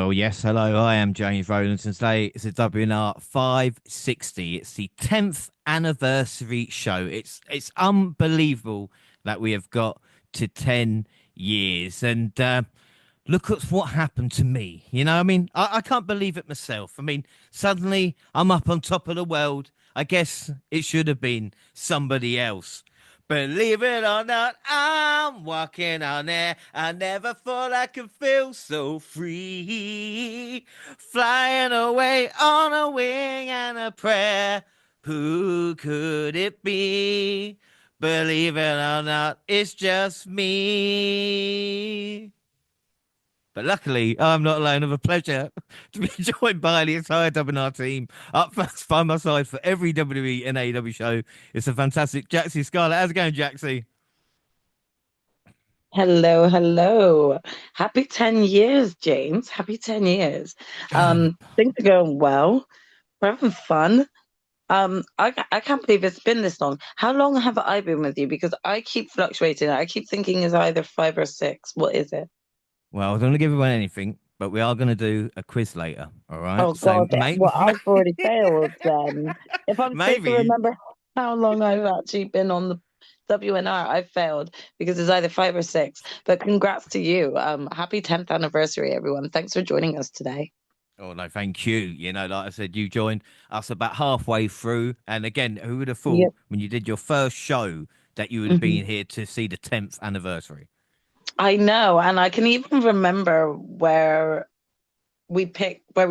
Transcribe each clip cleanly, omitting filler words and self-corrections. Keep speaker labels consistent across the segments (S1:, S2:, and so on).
S1: Well, yes, hello. I am James Rowland, and today it's a WNR 560. It's the 10th anniversary show. It's unbelievable that we have got to 10 years. And look at what happened to me. I can't believe it myself. Suddenly I'm up on top of the world. I guess it should have been somebody else. Believe it or not, I'm walking on air. I never thought I could feel so free. Flying away on a wing and a prayer. Who could it be? Believe it or not, it's just me. But luckily, I'm not alone. Of a pleasure to be joined by the entire WNR team up first by my side for every WWE and AEW show. It's a fantastic Jaxie Scarlett. How's it going, Jaxie?
S2: Hello, hello. Happy 10 years, James. Happy 10 years.
S1: God,
S2: Things are going well. We're having fun. I can't believe it's been this long. How long have I been with you? Because I keep fluctuating. I keep thinking it's either 5 or 6. What is it?
S1: well, I don't want to give away anything, but we are going to do a quiz later. All right.
S2: Oh
S1: So,
S2: God, well, I've already failed then. If I'm supposed to
S1: maybe.
S2: remember how long I've actually been on the WNR, I've failed because it's either 5 or 6. But congrats to you. Happy 10th anniversary, everyone. Thanks for joining us today.
S1: Oh, no, thank you. Like I said, you joined us about halfway through. And again, who would have thought
S2: Yep.
S1: when you did your first show that you would have
S2: Mhm.
S1: been here to see the 10th anniversary?
S2: I know, and I can even remember where we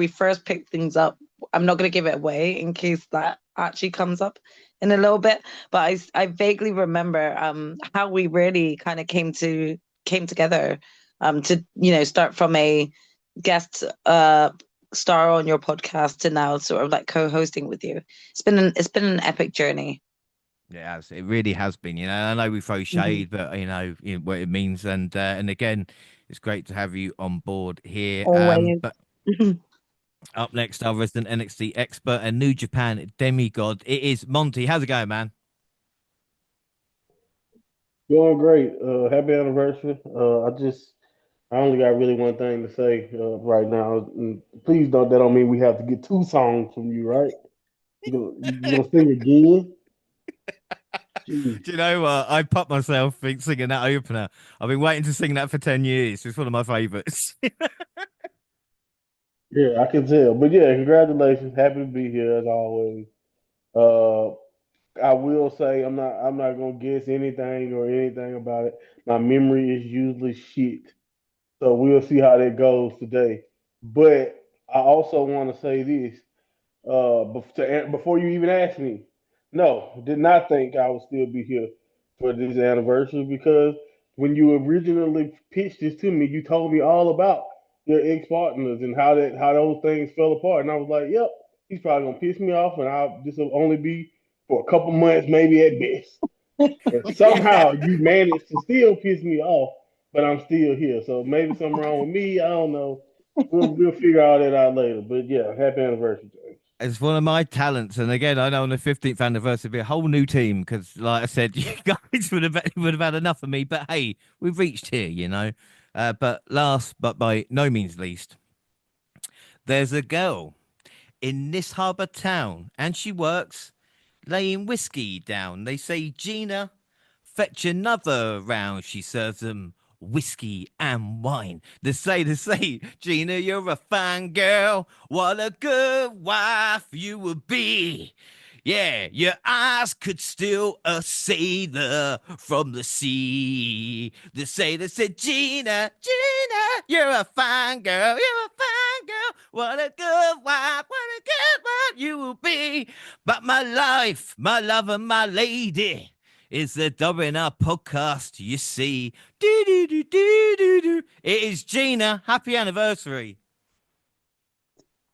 S2: first picked things up. I'm not going to give it away in case that actually comes up in a little bit, but I vaguely remember how we really kind of came together to start from a guest star on your podcast to now sort of like co-hosting with you. It's been an epic journey.
S1: It really has been. I know we throw
S2: Mhm.
S1: shade, but you know what it means, and again, it's great to have you on board here.
S2: Always.
S1: But up next, our resident NXT expert and New Japan demigod, it is Monty. How's it going, man?
S3: Going great. Happy anniversary. I only got really one thing to say right now. And please don't. That don't mean we have to get two songs from you, right? You gonna sing again? Jeez.
S1: Do you know what? I popped myself singing that opener. I've been waiting to sing that for 10 years. It's one of my favorites.
S3: Yeah, I can tell. But yeah, congratulations. Happy to be here as always. Uh, I will say I'm not gonna guess anything or anything about it. My memory is usually shit. So we'll see how that goes today. But I also want to say this. Before you even asked me, no, did not think I would still be here for this anniversary because when you originally pitched this to me, you told me all about your ex partners and how those things fell apart, and I was like, yep, he's probably gonna piss me off, and this will only be for a couple months, maybe at best. And
S1: Yeah.
S3: somehow you managed to still piss me off, but I'm still here. So maybe something wrong with me. I don't know. We'll figure all that out later. But yeah, happy anniversary, James.
S1: It's one of my talents, and again, I know on the 15th anniversary, it'll be a whole new team because, like I said, you guys would have had enough of me. But hey, we've reached here. But last, but by no means least, there's a girl in this harbour town, and she works laying whiskey down. They say, Gina, fetch another round. She serves them whiskey and wine. They say, Gina, you're a fine girl. What a good wife you would be. Yeah, your eyes could still a sailor from the sea. They said, Gina, Gina, you're a fine girl. You're a fine girl. What a good wife. What a good wife you will be. But my life, my love, and my lady is the WNR podcast, you see. Do, do, do, do, do, do. It is Gina. Happy anniversary.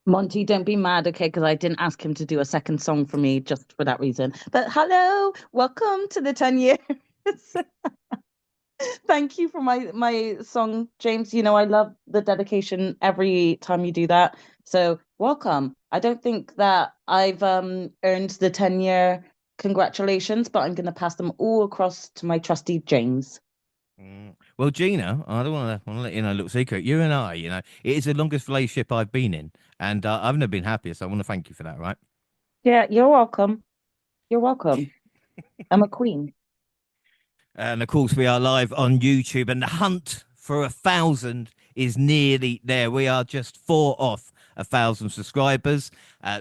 S2: Monty, don't be mad, okay? Because I didn't ask him to do a second song for me just for that reason. But hello, welcome to the 10 years. Thank you for my song, James. You know, I love the dedication every time you do that. So welcome. I don't think that I've earned the 10-year congratulations, but I'm gonna pass them all across to my trusty James.
S1: Well, Gina, I don't want to let you know a little secret. You and I, it is the longest relationship I've been in, and I've never been happier. So I want to thank you for that, right?
S4: Yeah, you're welcome. You're welcome. I'm a queen.
S1: And of course, we are live on YouTube, and the hunt for 1,000 is nearly there. We are just 4 off 1,000 subscribers.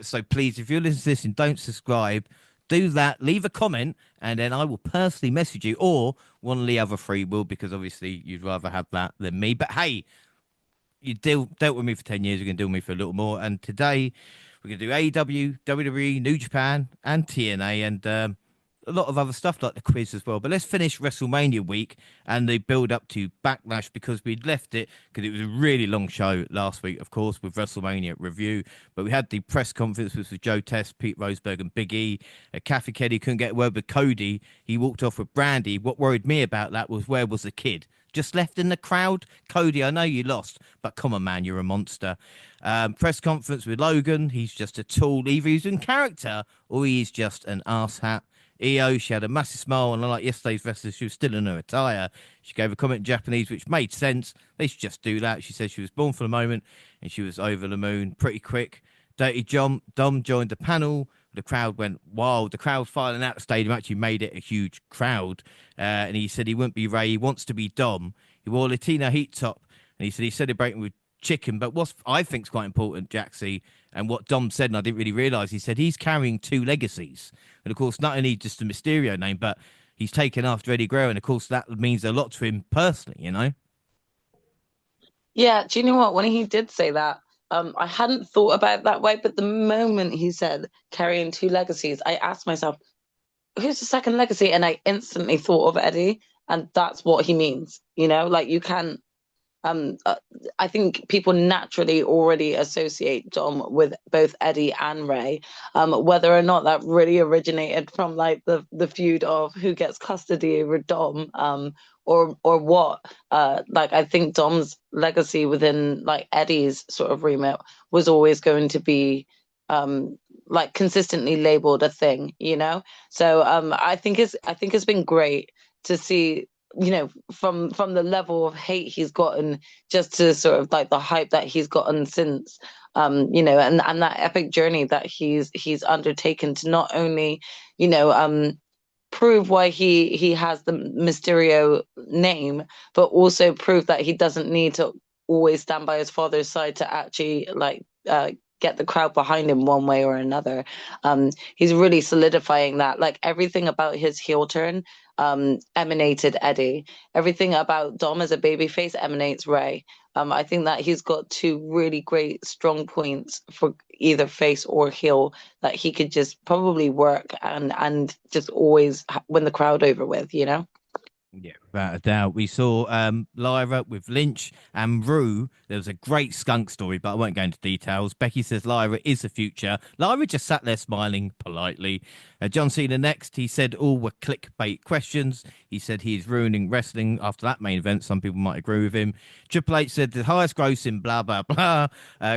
S1: So please, if you're listening to this and don't subscribe, do that. Leave a comment, and then I will personally message you, or one of the other 3 will, because obviously you'd rather have that than me. But hey, you dealt with me for 10 years. You're going to deal with me for a little more. And today, we're going to do AEW, WWE, New Japan, and TNA, and a lot of other stuff like the quiz as well. But let's finish WrestleMania week and the build up to Backlash, because we'd left it because it was a really long show last week, of course, with WrestleMania review. But we had the press conference with Joe Test, Pete Roseberg, and Big E. Kathy Kelly couldn't get a word with Cody. He walked off with Brandy. What worried me about that was, where was the kid? Just left in the crowd? Cody, I know you lost, but come on, man, you're a monster. Press conference with Logan. He's just a tool. Either he's in character or he's just an arse hat. EO, she had a massive smile, and unlike yesterday's wrestler, she was still in her attire. She gave a comment in Japanese, which made sense. They should just do that. She said she was born for the moment, and she was over the moon pretty quick. Dirty Dom joined the panel. The crowd went wild. The crowd filing out the stadium actually made it a huge crowd. And he said he wouldn't be Ray. He wants to be Dom. He wore a Latino heat top, and he said he's celebrating with chicken. But what I think is quite important, Jaxie, and what Dom said, and I didn't really realise, he said he's carrying 2 legacies. And of course, not only just the Mysterio name, but he's taken after Eddie Guerrero. And of course, that means a lot to him personally.
S2: Yeah, do you know what? When he did say that, I hadn't thought about it that way, but the moment he said carrying 2 legacies, I asked myself, who's the second legacy? And I instantly thought of Eddie, and that's what he means. Like you can I think people naturally already associate Dom with both Eddie and Ray. Whether or not that really originated from like the feud of who gets custody over Dom, or what. Like I think Dom's legacy within like Eddie's sort of remit was always going to be like consistently labeled a thing. So I think it's been great to see, from the level of hate he's gotten, just to sort of like the hype that he's gotten since, and that epic journey that he's undertaken to not only, prove why he has the Mysterio name, but also prove that he doesn't need to always stand by his father's side to actually like get the crowd behind him one way or another. He's really solidifying that. Like everything about his heel turn emanated Eddie. Everything about Dom as a babyface emanates Ray. I think that he's got 2 really great strong points for either face or heel that he could just probably work and just always win the crowd over with.
S1: Yeah, without a doubt. We saw Lyra with Lynch and Rue. There was a great skunk story, but I won't go into details. Becky says Lyra is the future. Lyra just sat there smiling politely. John Cena next. He said all were clickbait questions. He said he is ruining wrestling after that main event. Some people might agree with him. Triple H said the highest grossing, blah, blah, blah.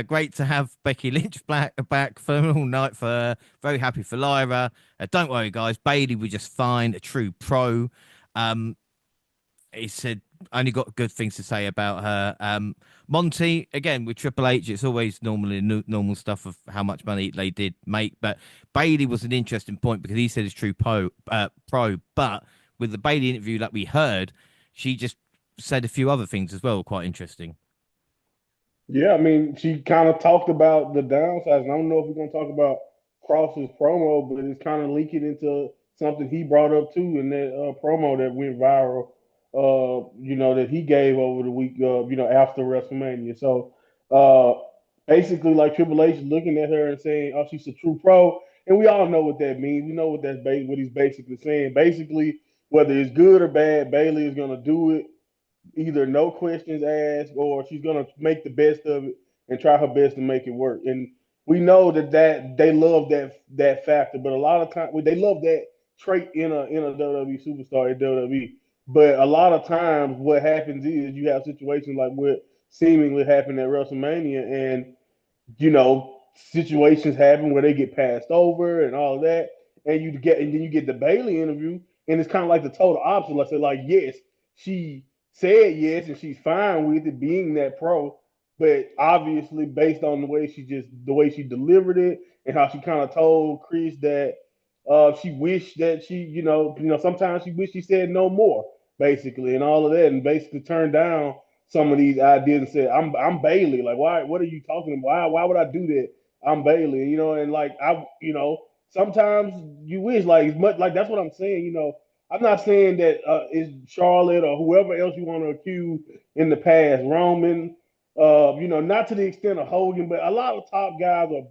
S1: Great to have Becky Lynch back. Phenomenal night for her. Very happy for Lyra. Don't worry, guys. Bailey was just fine. A true pro. He said only got good things to say about her. Monty, again, with Triple H, it's always normal stuff of how much money they did make. But Bailey was an interesting point because he said it's true pro. But with the Bailey interview that we heard, she just said a few other things as well, quite interesting.
S3: Yeah, I mean, she kind of talked about the downsides. And I don't know if we're going to talk about Cross's promo, but it's kind of linking into something he brought up too in that promo that went viral. That he gave over the week. After WrestleMania. So, uh, basically, like Triple H looking at her and saying, "Oh, she's a true pro," and we all know what that means. We know what what he's basically saying. Basically, whether it's good or bad, Bailey is going to do it either no questions asked or she's gonna make the best of it and try her best to make it work. And we know that they love that factor, but a lot of times they love that trait in a WWE superstar at WWE. But a lot of times, what happens is you have situations like what seemingly happened at WrestleMania, and situations happen where they get passed over and all of that, and then you get the Bailey interview, and it's kind of like the total opposite. Let's say, like, yes, she said yes, and she's fine with it being that pro. But obviously, based on the way she delivered it and how she kind of told Chris that she wished that she, sometimes she wished she said no more, basically, and all of that, and basically turned down some of these ideas and said, I'm Bailey. Like, why? What are you talking about? Why would I do that? I'm Bailey. And like sometimes you wish like as much like that's what I'm saying. I'm not saying that it's Charlotte or whoever else you want to accuse in the past, Roman, not to the extent of Hogan, but a lot of top guys or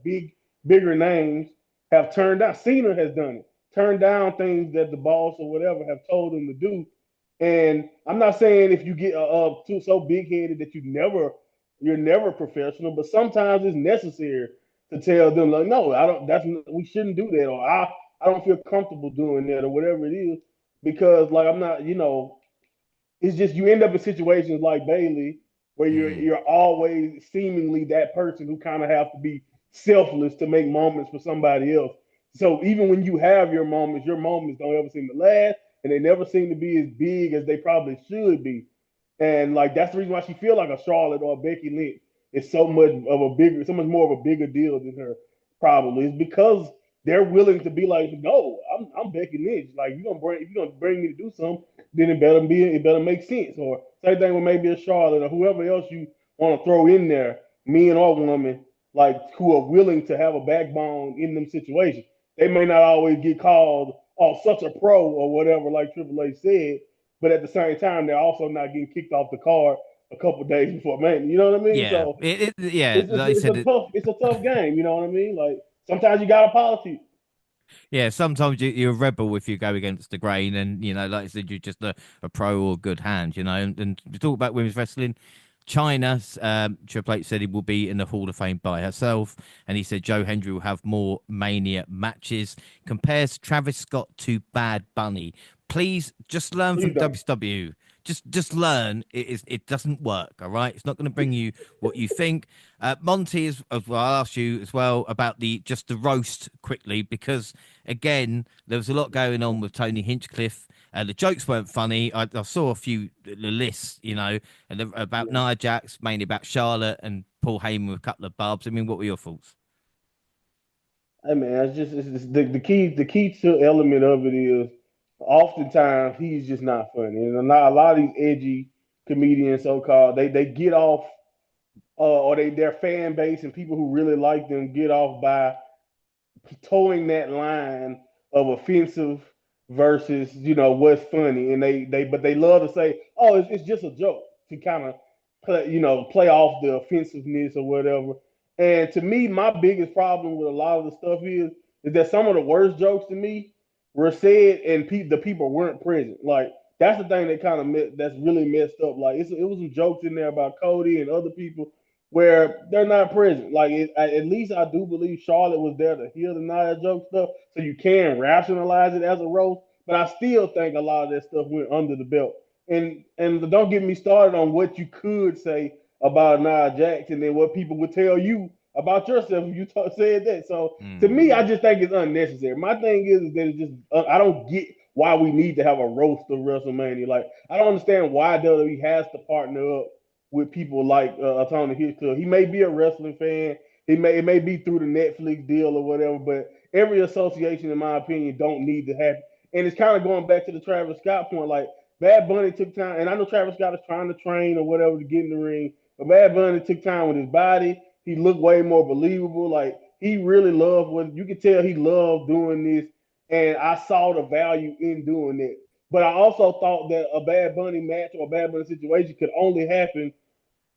S3: bigger names have turned down. Cena has done it, turned down things that the boss or whatever have told him to do. And I'm not saying if you get too so big headed that you're never professional, but sometimes it's necessary to tell them like, no, I don't. We shouldn't do that, or I don't feel comfortable doing that, or whatever it is, because like I'm not, it's just you end up in situations like Bailey where you're always seemingly that person who kind of have to be selfless to make moments for somebody else. So even when you have your moments don't ever seem to last, and they never seem to be as big as they probably should be. And like that's the reason why she feel like a Charlotte or a Becky Lynch is so much so much more of a bigger deal than her. Probably is because they're willing to be like, no, I'm Becky Lynch. Like if you're gonna bring me to do something, then it better make sense. Or same thing with maybe a Charlotte or whoever else you want to throw in there, men or woman, like who are willing to have a backbone in them situations. They may not always get called, oh, such a pro or whatever, like Triple H said, but at the same time, they're also not getting kicked off the card a couple of days before man. You know what I mean?
S1: Yeah,
S3: So
S1: yeah. Like I said,
S3: it's a tough game. You know what I mean? Like sometimes you got to politic.
S1: yeah, sometimes you're a rebel if you go against the grain, and like I said, you're just a pro or good hand, And to talk about women's wrestling, China, Triple H said he will be in the Hall of Fame by herself, and he said Joe Hendry will have more Mania matches. Compares Travis Scott to Bad Bunny. Please just learn from WCW. Just learn. It doesn't work. All right, it's not going to bring you what you think. Monty is. Well, I'll ask you as well about the roast quickly, because again there was a lot going on with Tony Hinchcliffe. The jokes weren't funny. I saw a few lists, and about Nia Jax, mainly about Charlotte and Paul Heyman with a couple of barbs. I mean, what were your thoughts?
S3: Hey man, it's the key to element of it is oftentimes he's just not funny. And not a lot of these edgy comedians, so called, they get off or their fan base and people who really like them get off by towing that line of offensive versus what's funny, and they love to say, oh, it's just a joke to kind of play off the offensiveness or whatever. And to me, my biggest problem with a lot of the stuff is that some of the worst jokes to me were said and the people weren't present. Like that's the thing that that's really messed up. Like it was some jokes in there about Cody and other people where they're not present. Like at least I do believe Charlotte was there to hear the Nia joke stuff, so you can rationalize it as a roast. But I still think a lot of that stuff went under the belt. And don't get me started on what you could say about Nia Jax and then what people would tell you about yourself if you said that. So to me, I just think it's unnecessary. My thing is that it's just I don't get why we need to have a roast of WrestleMania. Like I don't understand why WWE has to partner up with people like Tony Hitchcock. He may be a wrestling fan. It may be through the Netflix deal or whatever, but every association, in my opinion, don't need to happen. And it's kind of going back to the Travis Scott point. Like Bad Bunny took time, and I know Travis Scott is trying to train or whatever to get in the ring, but Bad Bunny took time with his body. He looked way more believable. Like he really loved what you could tell he loved doing this, and I saw the value in doing it. But I also thought that a Bad Bunny match or a Bad Bunny situation could only happen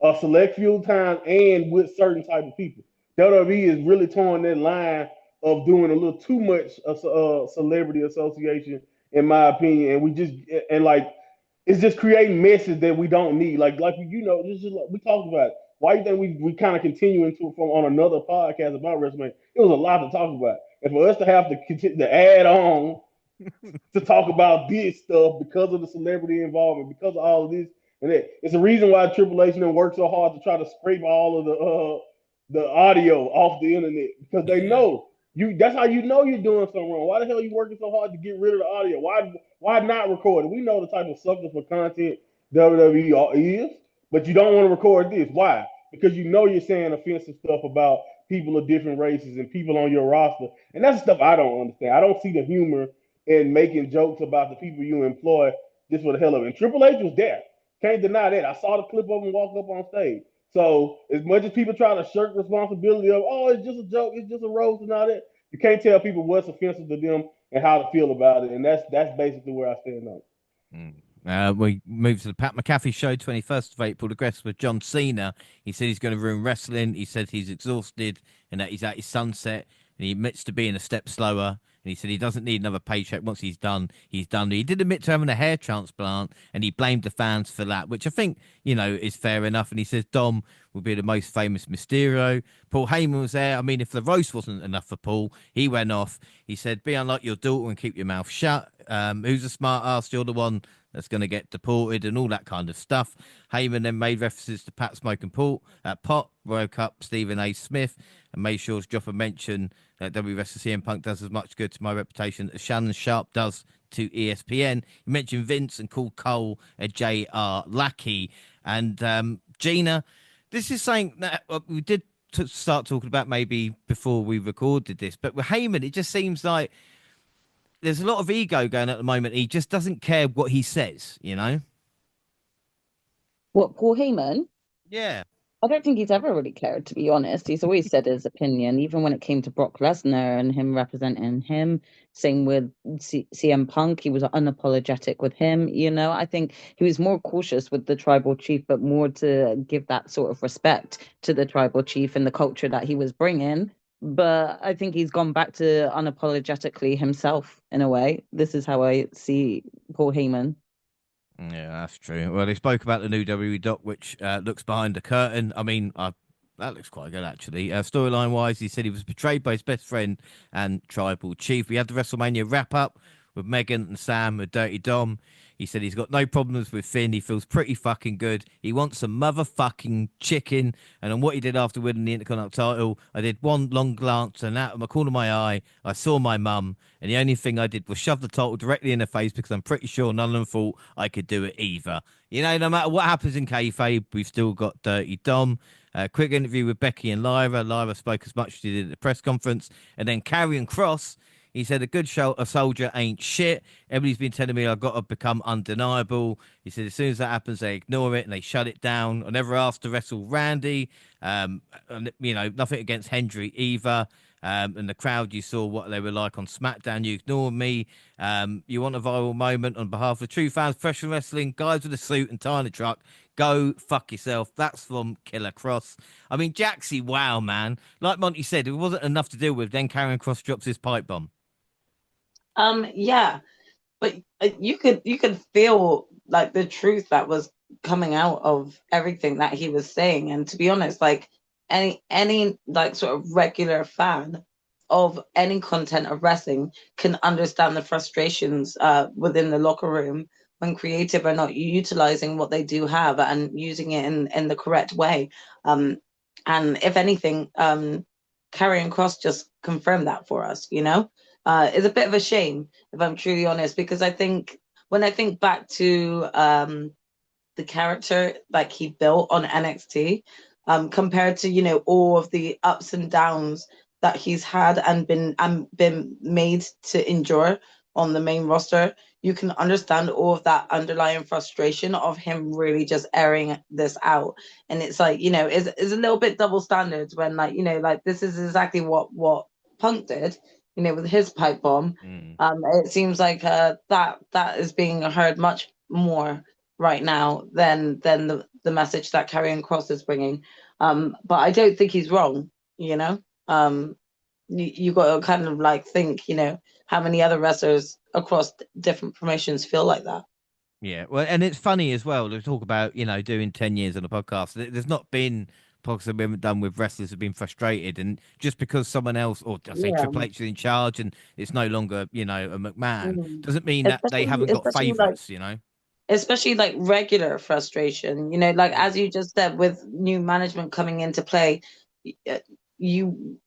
S3: a select few times and with certain type of people. WWE is really towing that line of doing a little too much celebrity association, in my opinion, and like it's just creating messes that we don't need. This is like we talked about. It. Why do you think we kind of continue into from on another podcast about WrestleMania? It was a lot to talk about, and for us to have to continue to add on to talk about this stuff because of the celebrity involvement, because of all of this and that. It's the reason why Triple H worked so hard to try to scrape all of the audio off the internet because they know you. That's how you know you're doing something wrong. Why the hell are you working so hard to get rid of the audio? Why not record it? We know the type of suckers for content WWE is, but you don't want to record this. Why? Because you know you're saying offensive stuff about people of different races and people on your roster, and that's stuff I don't understand. I don't see the humor in making jokes about the people you employ just for the hell of it. And Triple H was there. Can't deny that. I saw the clip of him walk up on stage. So as much as people try to shirk responsibility of, oh, it's just a joke, it's just a roast and all that, you can't tell people what's offensive to them and how to feel about it. And that's basically where I stand on it.
S1: We move to the Pat McAfee show, 21st of April. The guest with John Cena. He said he's going to ruin wrestling. He said he's exhausted and that he's at his sunset. And he admits to being a step slower. And he said he doesn't need another paycheck. Once he's done, he's done. He did admit to having a hair transplant, and he blamed the fans for that, which I think, is fair enough. And he says Dom will be the most famous Mysterio. Paul Heyman was there. I mean, if the roast wasn't enough for Paul, he went off. He said, be unlike your daughter and keep your mouth shut. Who's a smart ass? You're the one that's going to get deported and all that kind of stuff. Heyman then made references to Pat Smoke and Pot, woke up Stephen A. Smith, and made sure to drop a mention that WWE CM Punk does as much good to my reputation as Shannon Sharp does to ESPN. He mentioned Vince and called Cole a J.R. Lackey. And Gina, this is something that we did start talking about maybe before we recorded this, but with Heyman, it just seems like there's a lot of ego going at the moment. He just doesn't care what he says,
S4: What, Paul Heyman?
S1: Yeah.
S4: I don't think he's ever really cared, to be honest. He's always said his opinion, even when it came to Brock Lesnar and him representing him. Same with CM Punk. He was unapologetic with him. I think he was more cautious with the tribal chief, but more to give that sort of respect to the tribal chief and the culture that he was bringing. But I think he's gone back to unapologetically himself in a way. This is how I see Paul Heyman.
S1: Yeah, that's true. Well, they spoke about the new WWE doc, which looks behind the curtain. I mean, that looks quite good, actually. Storyline-wise, he said he was betrayed by his best friend and tribal chief. We had the WrestleMania wrap-up with Megan and Sam with Dirty Dom. He said he's got no problems with Finn. He feels pretty fucking good. He wants some motherfucking chicken. And on what he did after winning the Intercontinental title, I did one long glance, and out of the corner of my eye, I saw my mum. And the only thing I did was shove the title directly in her face because I'm pretty sure none of them thought I could do it either. No matter what happens in kayfabe, we've still got Dirty Dom. Quick interview with Becky and Lyra. Lyra spoke as much as she did at the press conference. And then Karrion Kross. He said, a soldier ain't shit. Everybody's been telling me I've got to become undeniable. He said, as soon as that happens, they ignore it and they shut it down. I never asked to wrestle Randy. Nothing against Hendry either. And the crowd, you saw what they were like on SmackDown. You ignored me. You want a viral moment on behalf of true fans, professional wrestling, guys with a suit and tying a truck. Go fuck yourself. That's from Killer Cross. I mean, Jaxie, wow, man. Like Monty said, it wasn't enough to deal with. Then Karrion Kross drops his pipe bomb.
S2: Yeah, but you could feel like the truth that was coming out of everything that he was saying. And to be honest, like any like sort of regular fan of any content of wrestling can understand the frustrations within the locker room when creative are not utilizing what they do have and using it in the correct way. And if anything, Karrion Kross just confirmed that for us, It's a bit of a shame, if I'm truly honest, because I think when I think back to the character like he built on NXT, compared to all of the ups and downs that he's had and been made to endure on the main roster, you can understand all of that underlying frustration of him really just airing this out. And it's like, it's a little bit double standards when like this is exactly what Punk did, with his pipe bomb. It seems like that is being heard much more right now than the message that Karrion Kross is bringing. But I don't think he's wrong. You got to kind of like think, how many other wrestlers across different promotions feel like that.
S1: Yeah, well, and it's funny as well to talk about, doing 10 years on a podcast. There's not been podcasts that we haven't done with wrestlers who've been frustrated, and just because someone else, or I say Triple H is in charge and it's no longer, a McMahon, doesn't mean that they haven't got favorites,
S2: Especially like regular frustration, like as you just said, with new management coming into play, you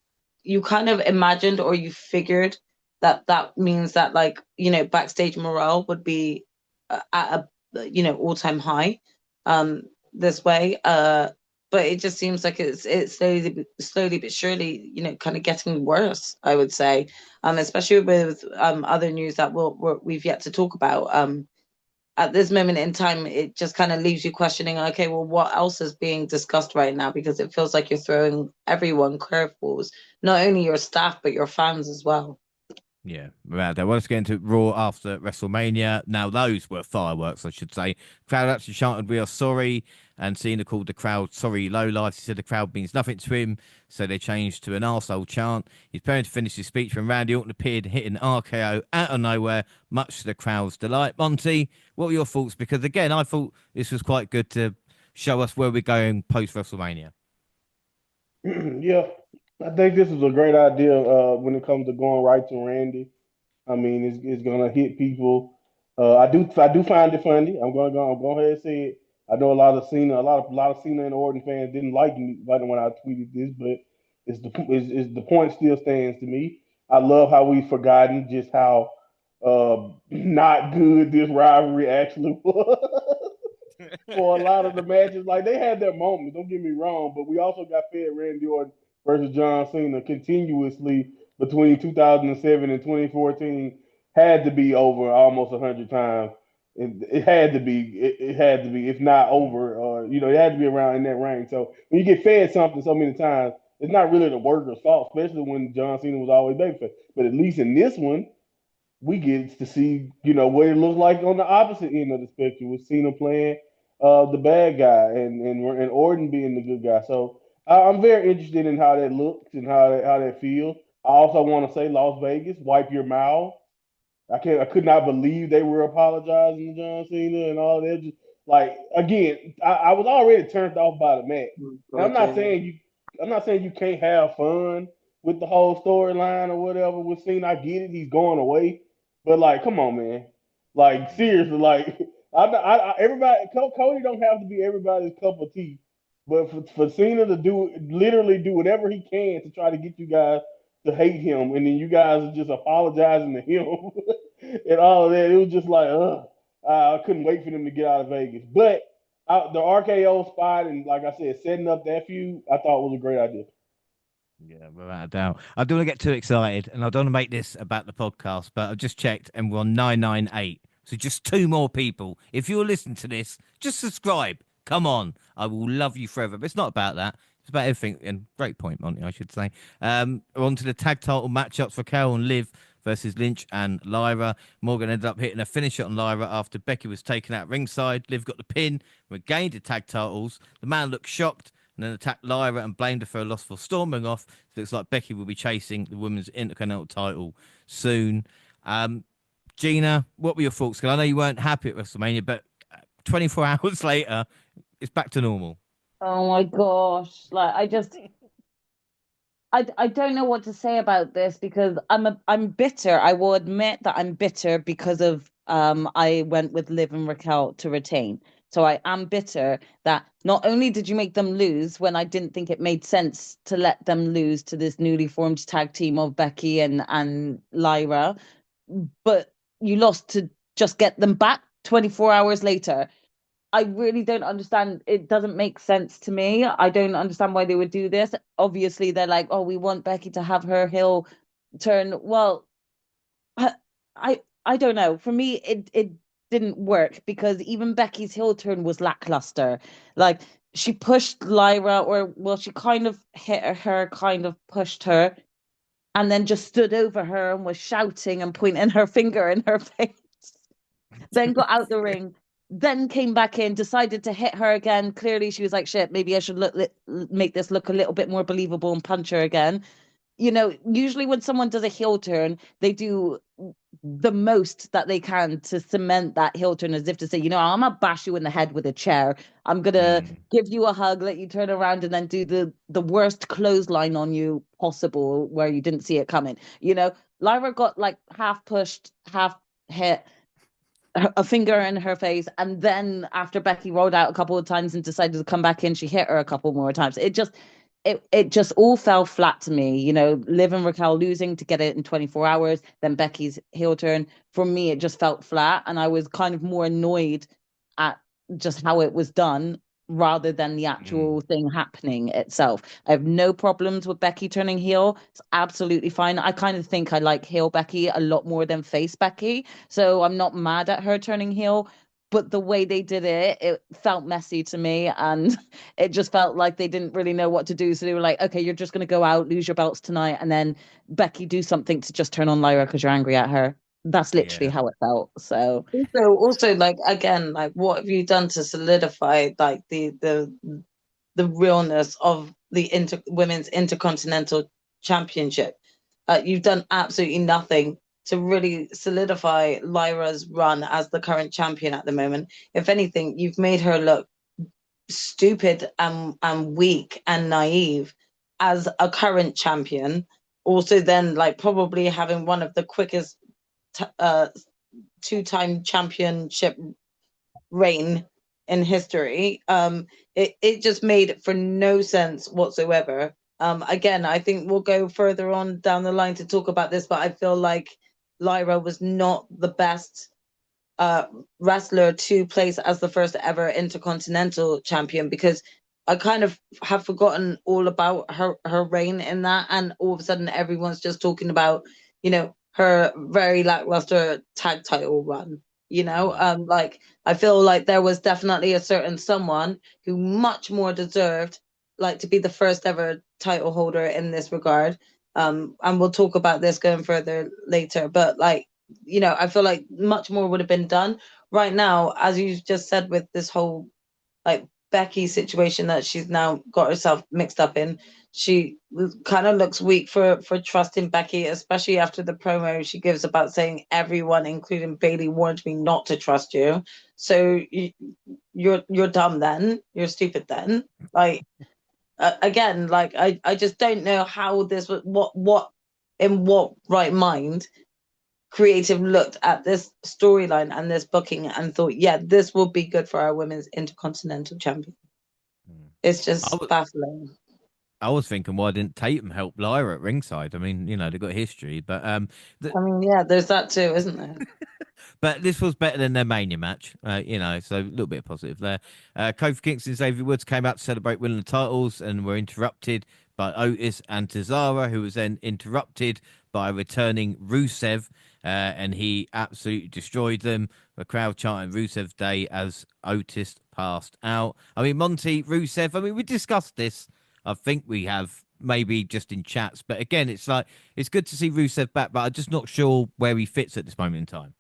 S2: kind of imagined or you figured that means that, like, backstage morale would be at all-time high this way. But it just seems like it's slowly but surely, kind of getting worse, I would say. Especially with other news that we've yet to talk about. At this moment in time, it just kind of leaves you questioning, okay, well, what else is being discussed right now? Because it feels like you're throwing everyone curveballs, not only your staff, but your fans as well.
S1: Yeah, right. Well, let's get into Raw after WrestleMania. Now, those were fireworks, I should say. Crowd actually chanted, "We are sorry." And Cena called the crowd sorry lowlife. He said the crowd means nothing to him, so they changed to an arsehole chant. He's preparing to finish his speech when Randy Orton appeared and hit an RKO out of nowhere, much to the crowd's delight. Monty, what were your thoughts? Because, again, I thought this was quite good to show us where we're going post WrestleMania.
S3: Yeah, I think this is a great idea when it comes to going right to Randy. I mean, it's gonna hit people. I do find it funny. I'm going ahead and say it. I know a lot of Cena and Orton fans didn't like me when I tweeted this, but the point still stands to me. I love how we've forgotten just how not good this rivalry actually was for a lot of the matches. Like they had their moments, don't get me wrong, but we also got fed Randy Orton versus John Cena continuously between 2007 and 2014. Had to be over almost 100 times. It had to be. It had to be, if not over, or it had to be around in that range. So when you get fed something so many times, it's not really the worker's fault, especially when John Cena was always babyface. But at least in this one, we get to see, what it looks like on the opposite end of the spectrum with Cena playing the bad guy and Orton being the good guy. So I'm very interested in how that looks and how that feels. I also want to say Las Vegas, wipe your mouth. I could not believe they were apologizing to John Cena and all that. Just like again, I was already turned off by the match. And I'm not saying you can't have fun with the whole storyline or whatever with Cena. I get it, he's going away, but like, come on, man. Like seriously, like everybody, Cody don't have to be everybody's cup of tea, but for Cena to literally do whatever he can to try to get you guys to hate him, and then you guys are just apologizing to him and all of that. It was just like, I couldn't wait for them to get out of Vegas. But the RKO spot and, like I said, setting up that feud, I thought was a great idea.
S1: Yeah, without a doubt. I don't want to get too excited, and I don't want to make this about the podcast, but I've just checked, and we're on 998. So just two more people. If you're listening to this, just subscribe. Come on. I will love you forever. But it's not about that. It's about everything. And great point, Monty, I should say. On to the tag title matchups for Carol and Liv versus Lynch and Lyra. Morgan ended up hitting a finisher on Lyra after Becky was taken out ringside. Liv got the pin, regained the tag titles. The man looked shocked and then attacked Lyra and blamed her for a loss for storming off. So it looks like Becky will be chasing the women's Intercontinental title soon. Gina, what were your thoughts? Because I know you weren't happy at WrestleMania, but 24 hours later, it's back to normal.
S4: Oh my gosh. Like I don't know what to say about this because I'm bitter. I will admit that I'm bitter because of I went with Liv and Raquel to retain. So I am bitter that not only did you make them lose when I didn't think it made sense to let them lose to this newly formed tag team of Becky and Lyra, but you lost to just get them back 24 hours later. I really don't understand. It doesn't make sense to me. I don't understand why they would do this. Obviously, they're like, oh, we want Becky to have her heel turn. Well, I don't know. For me, it didn't work because even Becky's heel turn was lackluster. Like she pushed Lyra, or well, she kind of hit her, kind of pushed her, and then just stood over her and was shouting and pointing her finger in her face. Then got out the ring, then came back in, decided to hit her again. Clearly, she was like, shit, maybe I should make this look a little bit more believable and punch her again. Usually when someone does a heel turn, they do the most that they can to cement that heel turn, as if to say, I'm gonna bash you in the head with a chair. I'm gonna give you a hug, let you turn around, and then do the worst clothesline on you possible where you didn't see it coming. Lyra got like half pushed, half hit, a finger in her face, and then after Becky rolled out a couple of times and decided to come back in, she hit her a couple more times. It just all fell flat to me. Liv and Raquel losing to get it in 24 hours, then Becky's heel turn. For me, it just felt flat, and I was kind of more annoyed just how it was done rather than the actual thing happening itself. I have no problems with Becky turning heel. It's absolutely fine. I kind of think I like heel Becky a lot more than face Becky. So I'm not mad at her turning heel. But the way they did it, it felt messy to me. And it just felt like they didn't really know what to do. So they were like, okay, you're just going to go out, lose your belts tonight. And then Becky, do something to just turn on Lyra because you're angry at her. That's literally
S1: Yeah.
S4: how it felt. So
S2: Also, like again, like what have you done to solidify like the realness of the women's intercontinental championship? You've done absolutely nothing to really solidify Lyra's run as the current champion at the moment. If anything, you've made her look stupid and weak and naive as a current champion. Also, then like probably having one of the quickest two-time championship reign in history. It just made for no sense whatsoever. Again, I think we'll go further on down the line to talk about this, but I feel like Lyra was not the best wrestler to place as the first ever intercontinental champion, because I kind of have forgotten all about her reign in that, and all of a sudden everyone's just talking about, her very lackluster tag title run. Like I feel like there was definitely a certain someone who much more deserved like to be the first ever title holder in this regard. And we'll talk about this going further later, but like, I feel like much more would have been done. Right now, as you just said, with this whole like Becky situation that she's now got herself mixed up in, she kind of looks weak for trusting Becky, especially after the promo she gives about saying everyone, including Bailey, warned me not to trust you. So you're dumb then. You're stupid then. Like again, like I just don't know how this was what in what right mind creative looked at this storyline and this booking and thought, yeah, this will be good for our women's intercontinental champion. It's
S1: I
S2: just
S1: was,
S2: baffling.
S1: I was thinking, why didn't Tatum help Lyra at ringside? I mean, they've got history, but
S2: I mean, yeah, there's that too, isn't there?
S1: but this was better than their Mania match, so a little bit of positive there. Kofi Kingston and Xavier Woods came out to celebrate winning the titles and were interrupted by Otis and Cesaro, who was then interrupted by returning Rusev, and he absolutely destroyed them. The crowd chanting Rusev Day as Otis passed out. I mean, Monty, Rusev, I mean, we discussed this. I think we have maybe just in chats, but again, it's like, it's good to see Rusev back, but I'm just not sure where he fits at this moment in time.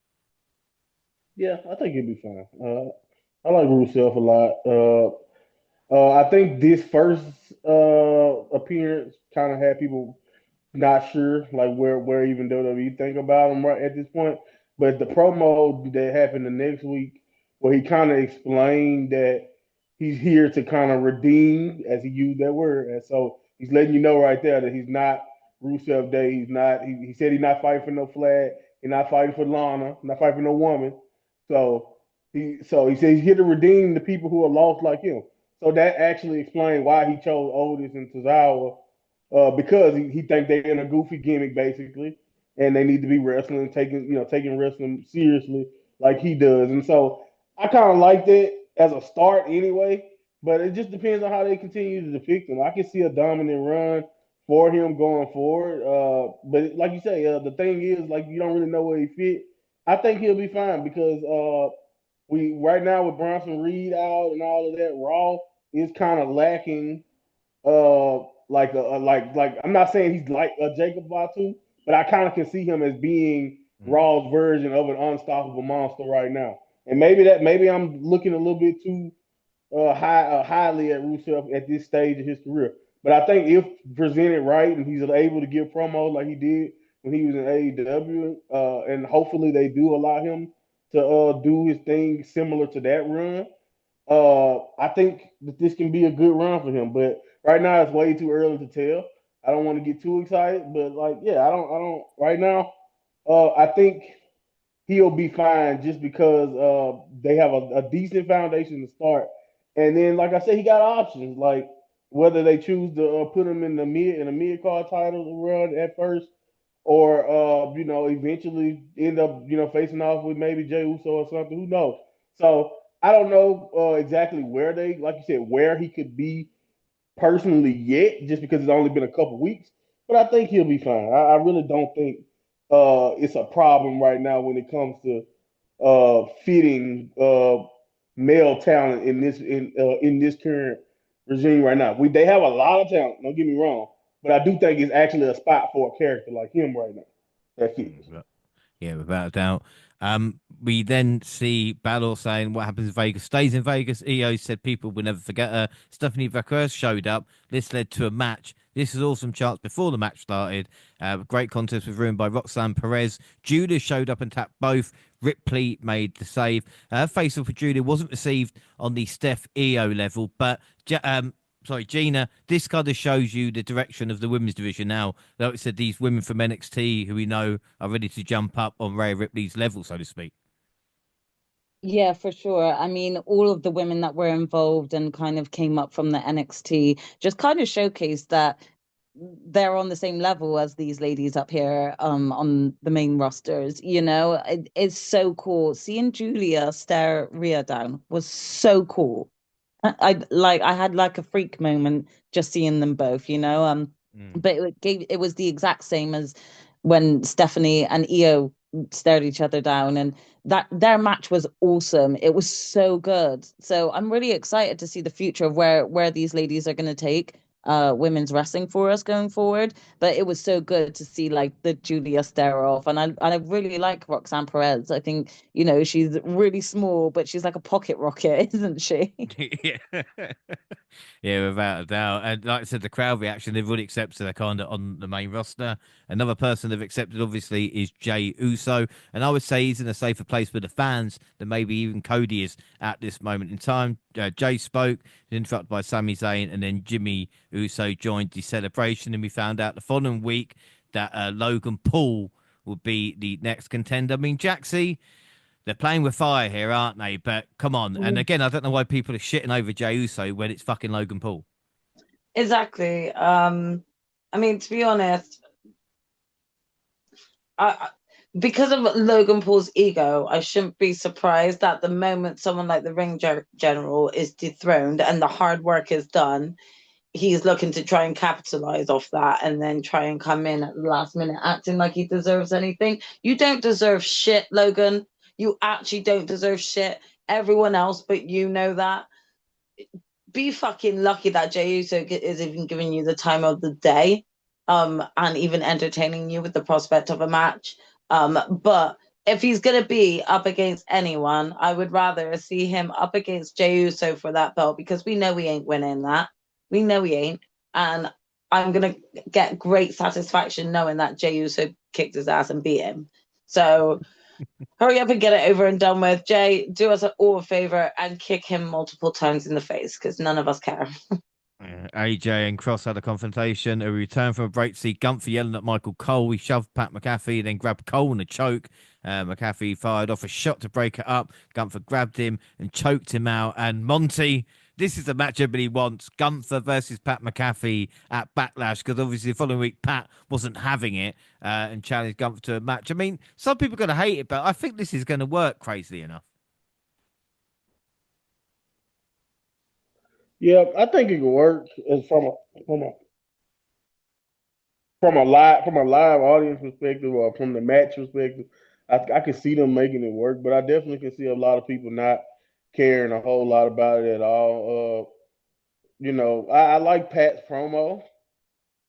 S3: Yeah, I think he'll be fine. I like Rusev a lot. I think this first appearance kind of had people not sure like where even WWE think about him right at this point. But the promo that happened the next week, where he kind of explained that he's here to kind of redeem, as he used that word, and so he's letting you know right there that he's not Rusev Day. He's not. He said he's not fighting for no flag. He's not fighting for Lana. Not fighting for no woman. So he said he's here to redeem the people who are lost like him. So that actually explained why he chose Otis and Tozawa, because he think they're in a goofy gimmick basically, and they need to be wrestling, taking wrestling seriously like he does. And so I kind of like that as a start anyway. But it just depends on how they continue to depict him. I can see a dominant run for him going forward. But like you say, the thing is, like, you don't really know where he fit. I think he'll be fine because we right now with Bronson Reed out and all of that, Raw is kind of lacking like I'm not saying he's like a Jacob Fatu, but I kind of can see him as being Raw's version of an unstoppable monster right now. And maybe I'm looking a little bit too highly at Rusev at this stage of his career. But I think if presented right and he's able to give promos like he did when he was in AEW, and hopefully they do allow him to do his thing similar to that run, I think that this can be a good run for him. But right now it's way too early to tell. I don't want to get too excited, but like, yeah, I don't right now. I think he'll be fine just because they have a decent foundation to start. And then, like I said, he got options. Like whether they choose to put him in the mid card title run at first, or eventually end up facing off with maybe Jey Uso or something. Who knows? So I don't know exactly where like you said, where he could be personally yet, just because it's only been a couple weeks. But I think he'll be fine. I really don't think it's a problem right now when it comes to fitting male talent in this current regime right now. They have a lot of talent. Don't get me wrong, but I do think it's actually a spot for a character like him right now that fits.
S1: Yeah, without a doubt. We then see Balor saying what happens in Vegas stays in Vegas. EO said people will never forget her. Stephanie Vaquer showed up. This led to a match. This is awesome chance before the match started. Great contest was ruined by Roxanne Perez. Judah showed up and tapped both. Ripley made the save. Face off with Judah wasn't received on the Steph EO level, but Gina, this kind of shows you the direction of the women's division now. Like I said, these women from NXT who we know are ready to jump up on Rhea Ripley's level, so to speak.
S4: Yeah, for sure. I mean, all of the women that were involved and kind of came up from the NXT just kind of showcased that they're on the same level as these ladies up here on the main rosters. It's so cool. Seeing Julia stare Rhea down was so cool. I had like a freak moment just seeing them both, but it was the exact same as when Stephanie and Io stared each other down, and that their match was awesome. It was so good. So I'm really excited to see the future of where these ladies are going to take women's wrestling for us going forward. But it was so good to see like the Julia stare off, and I really like Roxanne Perez. I think she's really small, but she's like a pocket rocket, isn't she?
S1: Yeah. Yeah, without a doubt. And like I said, the crowd reaction, they've already accepted they're kind of on the main roster. Another person they've accepted, obviously, is Jay Uso. And I would say he's in a safer place with the fans than maybe even Cody is at this moment in time. Jay spoke, interrupted by Sami Zayn, and then Jimmy Uso joined the celebration. And we found out the following week that Logan Paul will be the next contender. I mean, Jaxie, they're playing with fire here, aren't they? But come on. And again, I don't know why people are shitting over Jey Uso when it's fucking Logan Paul.
S2: Exactly. I mean, to be honest, because of Logan Paul's ego, I shouldn't be surprised that the moment someone like the Ring General is dethroned and the hard work is done, he's looking to try and capitalize off that and then try and come in at the last minute acting like he deserves anything. You don't deserve shit, Logan. You actually don't deserve shit. Everyone else but you know that. Be fucking lucky that Jey Uso is even giving you the time of the day, and even entertaining you with the prospect of a match. But if he's gonna be up against anyone, I would rather see him up against Jey Uso for that belt because we know we ain't winning that. We know he ain't, and I'm gonna get great satisfaction knowing that Jey Uso kicked his ass and beat him. So hurry up and get it over and done with. Jay, do us all a favor and kick him multiple times in the face because none of us care.
S1: AJ and Cross had a confrontation. A return from a break to see Gunther yelling at Michael Cole. He shoved Pat McAfee, then grabbed Cole in a choke. McAfee fired off a shot to break it up. Gunther grabbed him and choked him out. And Monty, this is the match everybody wants. Gunther versus Pat McAfee at Backlash, because obviously the following week Pat wasn't having it and challenged Gunther to a match. I mean, some people are going to hate it, but I think this is going to work, crazily enough.
S3: Yeah, I think it could work as from a live audience perspective or from the match perspective. I can see them making it work, but I definitely can see a lot of people not caring a whole lot about it at all. I like Pat's promo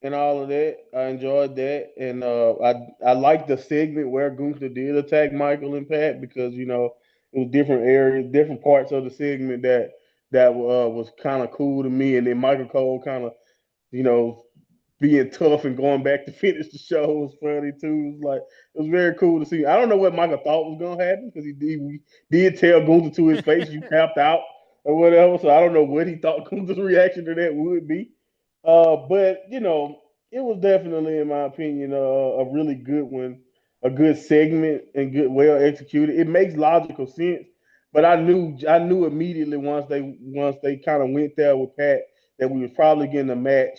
S3: and all of that. I enjoyed that, and I like the segment where Gunther did attack Michael and Pat because it was different areas, different parts of the segment that was kind of cool to me, and then Michael Cole kind of you know being tough and going back to finish the show was funny too. It was very cool to see. I don't know what Michael thought was gonna happen because he did tell Gunther to his face, "You tapped out" or whatever. So I don't know what he thought Gunther's reaction to that would be. But it was definitely, in my opinion, a really good one, a good segment and good, well executed. It makes logical sense, but I knew immediately once they kind of went there with Pat that we was probably getting a match.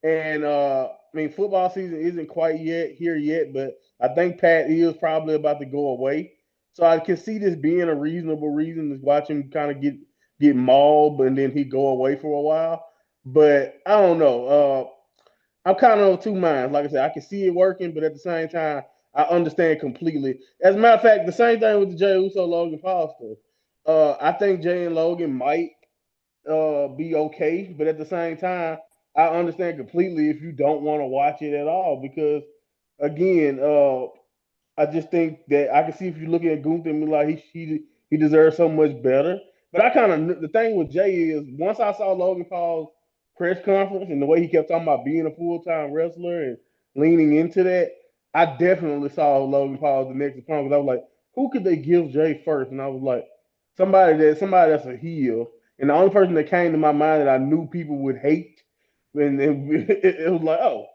S3: And I mean, football season isn't quite yet here yet, but I think Pat is probably about to go away. So I can see this being a reasonable reason to watch him kind of get mauled, and then he go away for a while. But I don't know. I'm kind of of two minds. Like I said, I can see it working, but at the same time, I understand completely. As a matter of fact, the same thing with the Jey Uso Logan Paul stuff. I think Jay and Logan might be okay, but at the same time, I understand completely if you don't want to watch it at all because, again, I just think that I can see if you're looking at Gunther and be like he deserves so much better. But I kind of the thing with Jay is once I saw Logan Paul's press conference and the way he kept talking about being a full time wrestler and leaning into that, I definitely saw Logan Paul as the next opponent. Because I was like, who could they give Jay first? And I was like, somebody that's a heel. And the only person that came to my mind that I knew people would hate, and it was like, oh,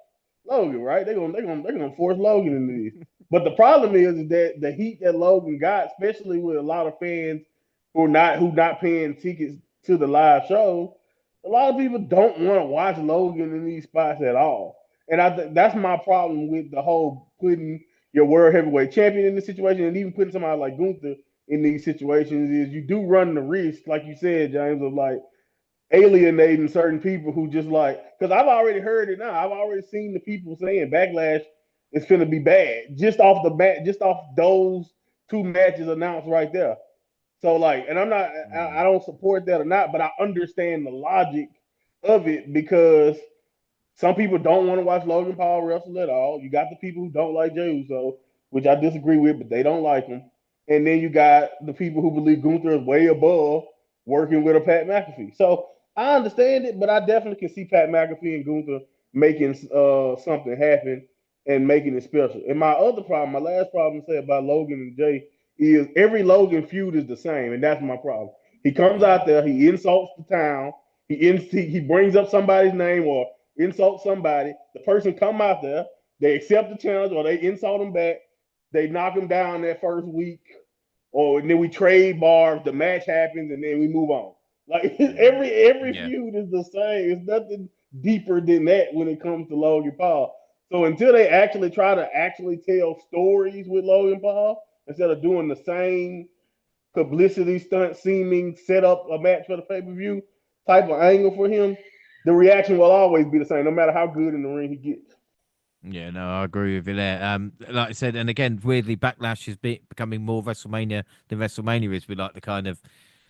S3: Logan, right? They're gonna force Logan into this. But the problem is that the heat that Logan got, especially with a lot of fans who not paying tickets to the live show, a lot of people don't want to watch Logan in these spots at all. And that's my problem with the whole putting your world heavyweight champion in this situation and even putting somebody like Gunther in these situations is you do run the risk, like you said, James, of like alienating certain people who just like because I've already heard it now. I've already seen the people saying backlash is going to be bad just off the bat, just off those two matches announced right there. So like, and I'm not, I don't support that or not, but I understand the logic of it because some people don't want to watch Logan Paul wrestle at all. You got the people who don't like Jey Uso, which I disagree with, but they don't like him. And then you got the people who believe Gunther is way above working with a Pat McAfee. So I understand it, but I definitely can see Pat McAfee and Gunther making something happen and making it special. And my other problem, my last problem to say about Logan and Jay is every Logan feud is the same, and that's my problem. He comes out there, he insults the town, he brings up somebody's name or insult somebody. The person come out there, they accept the challenge or they insult them back. They knock them down that first week, or and then we trade bars. The match happens, and then we move on. Like every feud is the same. It's nothing deeper than that when it comes to Logan Paul. So until they actually try to actually tell stories with Logan Paul instead of doing the same publicity stunt seeming set up a match for the pay-per-view type of angle for him, the reaction will always be the same, no matter how good in the ring he gets.
S1: Yeah, no, I agree with you there. Like I said, and again, weirdly, Backlash is becoming more WrestleMania than WrestleMania is with like the kind of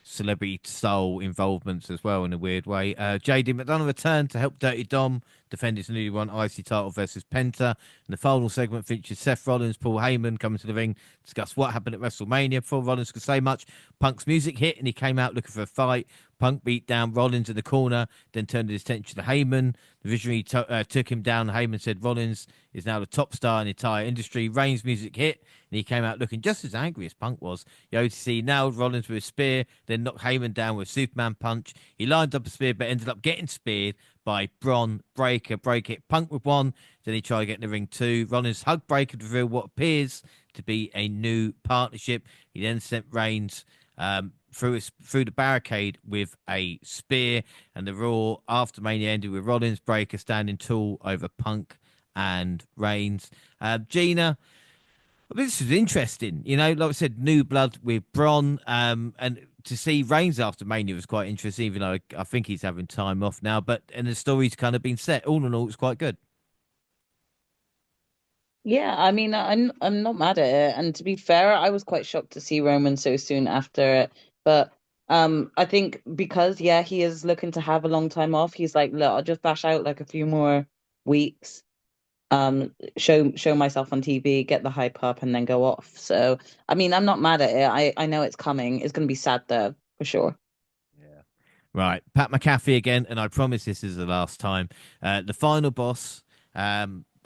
S1: celebrity style involvements as well in a weird way. JD McDonough returned to help Dirty Dom defend his newly won IC title versus Penta. And the final segment featured Seth Rollins, Paul Heyman coming to the ring to discuss what happened at WrestleMania. Before Rollins could say much, Punk's music hit and he came out looking for a fight. Punk beat down Rollins in the corner, then turned his attention to Heyman. The visionary took him down. Heyman said Rollins is now the top star in the entire industry. Reigns' music hit, and he came out looking just as angry as Punk was. The OTC nailed Rollins with a spear, then knocked Heyman down with a Superman punch. He lined up a spear, but ended up getting speared by Bron Breaker. Break it. Punk with one. Then he tried to get in the ring too. Rollins hugged Breaker to reveal what appears to be a new partnership. He then sent Reigns through the barricade with a spear, and the Raw after Mania ended with Rollins Breaker standing tall over Punk and Reigns. Gina, this is interesting. You know, like I said, new blood with Bron, and to see Reigns after Mania was quite interesting, even though I think he's having time off now. But and the story's kind of been set. All in all, it's quite good.
S4: Yeah, I mean, I'm not mad at it. And to be fair, I was quite shocked to see Roman so soon after it. But I think because he is looking to have a long time off. He's like, look, I'll just bash out like a few more weeks, show myself on TV, get the hype up, and then go off. So I mean, I'm not mad at it. I know it's coming. It's gonna be sad though, for sure.
S1: Yeah. Right, Pat McAfee again, and I promise this is the last time. The final boss.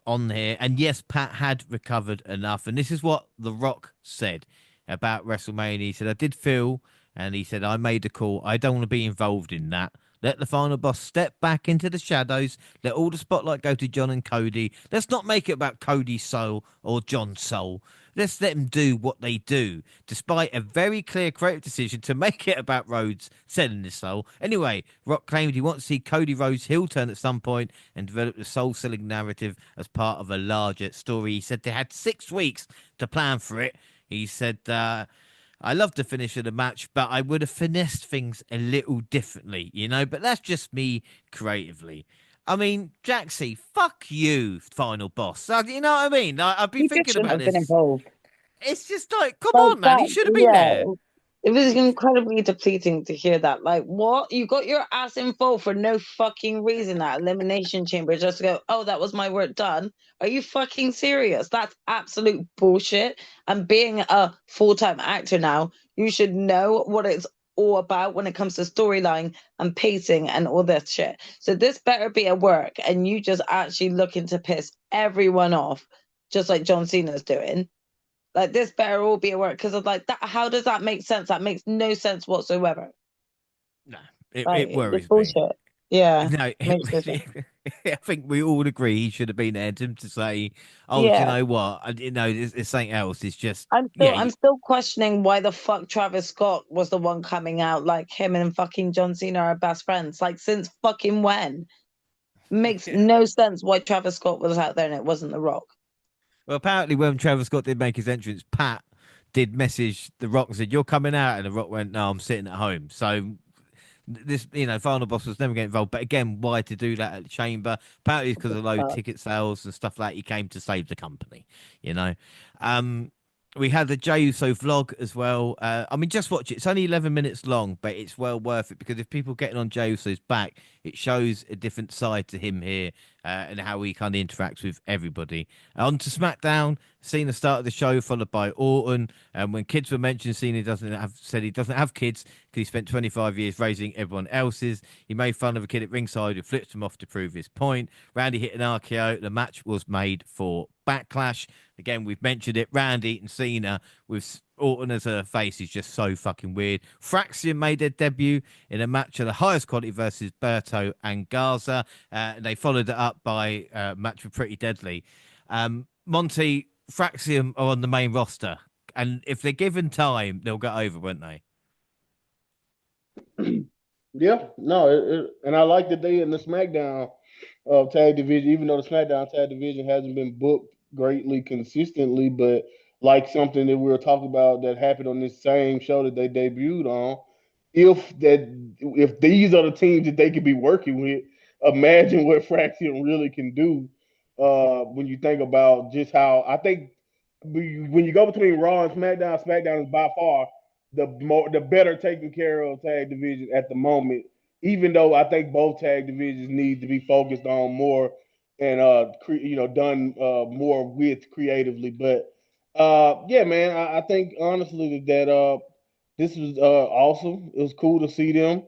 S1: On here, and yes, Pat had recovered enough, and this is what The Rock said about WrestleMania. He said, I did feel, and he said, I made a call. I don't want to be involved in that. Let the final boss step back into the shadows. Let all the spotlight go to John and Cody. Let's not make it about Cody's soul or John's soul. Let's let them do what they do, despite a very clear creative decision to make it about Rhodes selling his soul. Anyway, Rock claimed he wants to see Cody Rhodes heel turn at some point and develop the soul-selling narrative as part of a larger story. He said they had 6 weeks to plan for it. He said, I love the finish of the match, but I would have finessed things a little differently, you know, but that's just me creatively. I mean, Jaxie, fuck you, final boss. You know what I mean? I've been
S4: He just
S1: thinking
S4: shouldn't
S1: about
S4: have been
S1: this.
S4: involved.
S1: It's just like, come
S2: Like
S1: on, man. He
S2: that,
S1: should have been there.
S2: yeah. It was incredibly depleting to hear that. Like, what? You got your ass involved for no fucking reason at Elimination Chamber just to go, oh, that was my work done. Are you fucking serious? That's absolute bullshit. And being a full-time actor now, you should know what it's all about when it comes to storyline and pacing and all that shit. So this better be a work, and you just actually looking to piss everyone off, just like John Cena's doing. Like this better all be a work because of like that. How does that make sense? That makes no sense whatsoever.
S1: No,
S2: Like
S1: it
S2: it's
S1: worries me.
S2: bullshit. Yeah,
S1: No,
S2: makes no sense.
S1: I think we all agree he should have been there. Him to say, "Oh, do you
S2: Yeah,
S1: know what? You know, it's something else." It's just,
S2: I'm
S1: yeah,
S2: still I'm still questioning why the fuck Travis Scott was the one coming out like him and fucking John Cena are best friends. Like since fucking when? Makes no sense why Travis Scott was out there and it wasn't The Rock.
S1: Well, apparently, when Travis Scott did make his entrance, Pat did message The Rock and said, "You're coming out," and The Rock went, "No, I'm sitting at home." So this, you know, final boss was never getting involved. But again, why to do that at the chamber? Apparently, it's because of low ticket sales and stuff like that. He came to save the company, you know. Um, we had the Jey Uso vlog as well. I mean, just watch it. It's only 11 minutes long, but it's well worth it because if people getting on Jey Uso's back, it shows a different side to him here and how he kind of interacts with everybody. On to SmackDown, Cena started the show, followed by Orton. And when kids were mentioned, Cena said he doesn't have kids because he spent 25 years raising everyone else's. He made fun of a kid at ringside who flipped him off to prove his point. Randy hit an RKO. The match was made for Backlash. Again, we've mentioned it. Randy and Cena with Orton as a face is just so fucking weird. Fraxium made their debut in a match of the highest quality versus Berto and Garza. They followed it up by a match with Pretty Deadly. Monty, Fraxium are on the main roster. And if they're given time, they'll get over, won't they?
S3: Yeah, no, and I like that they in the SmackDown tag division, even though the SmackDown tag division hasn't been booked greatly consistently, but like something that we were talking about that happened on this same show that they debuted on. If these are the teams that they could be working with, imagine what Fraction really can do. When you think about just how I think when you go between Raw and SmackDown, SmackDown is by far the better taken care of tag division at the moment. Even though I think both tag divisions need to be focused on more and done more with creatively. But yeah, man, I think honestly that this was awesome. It was cool to see them.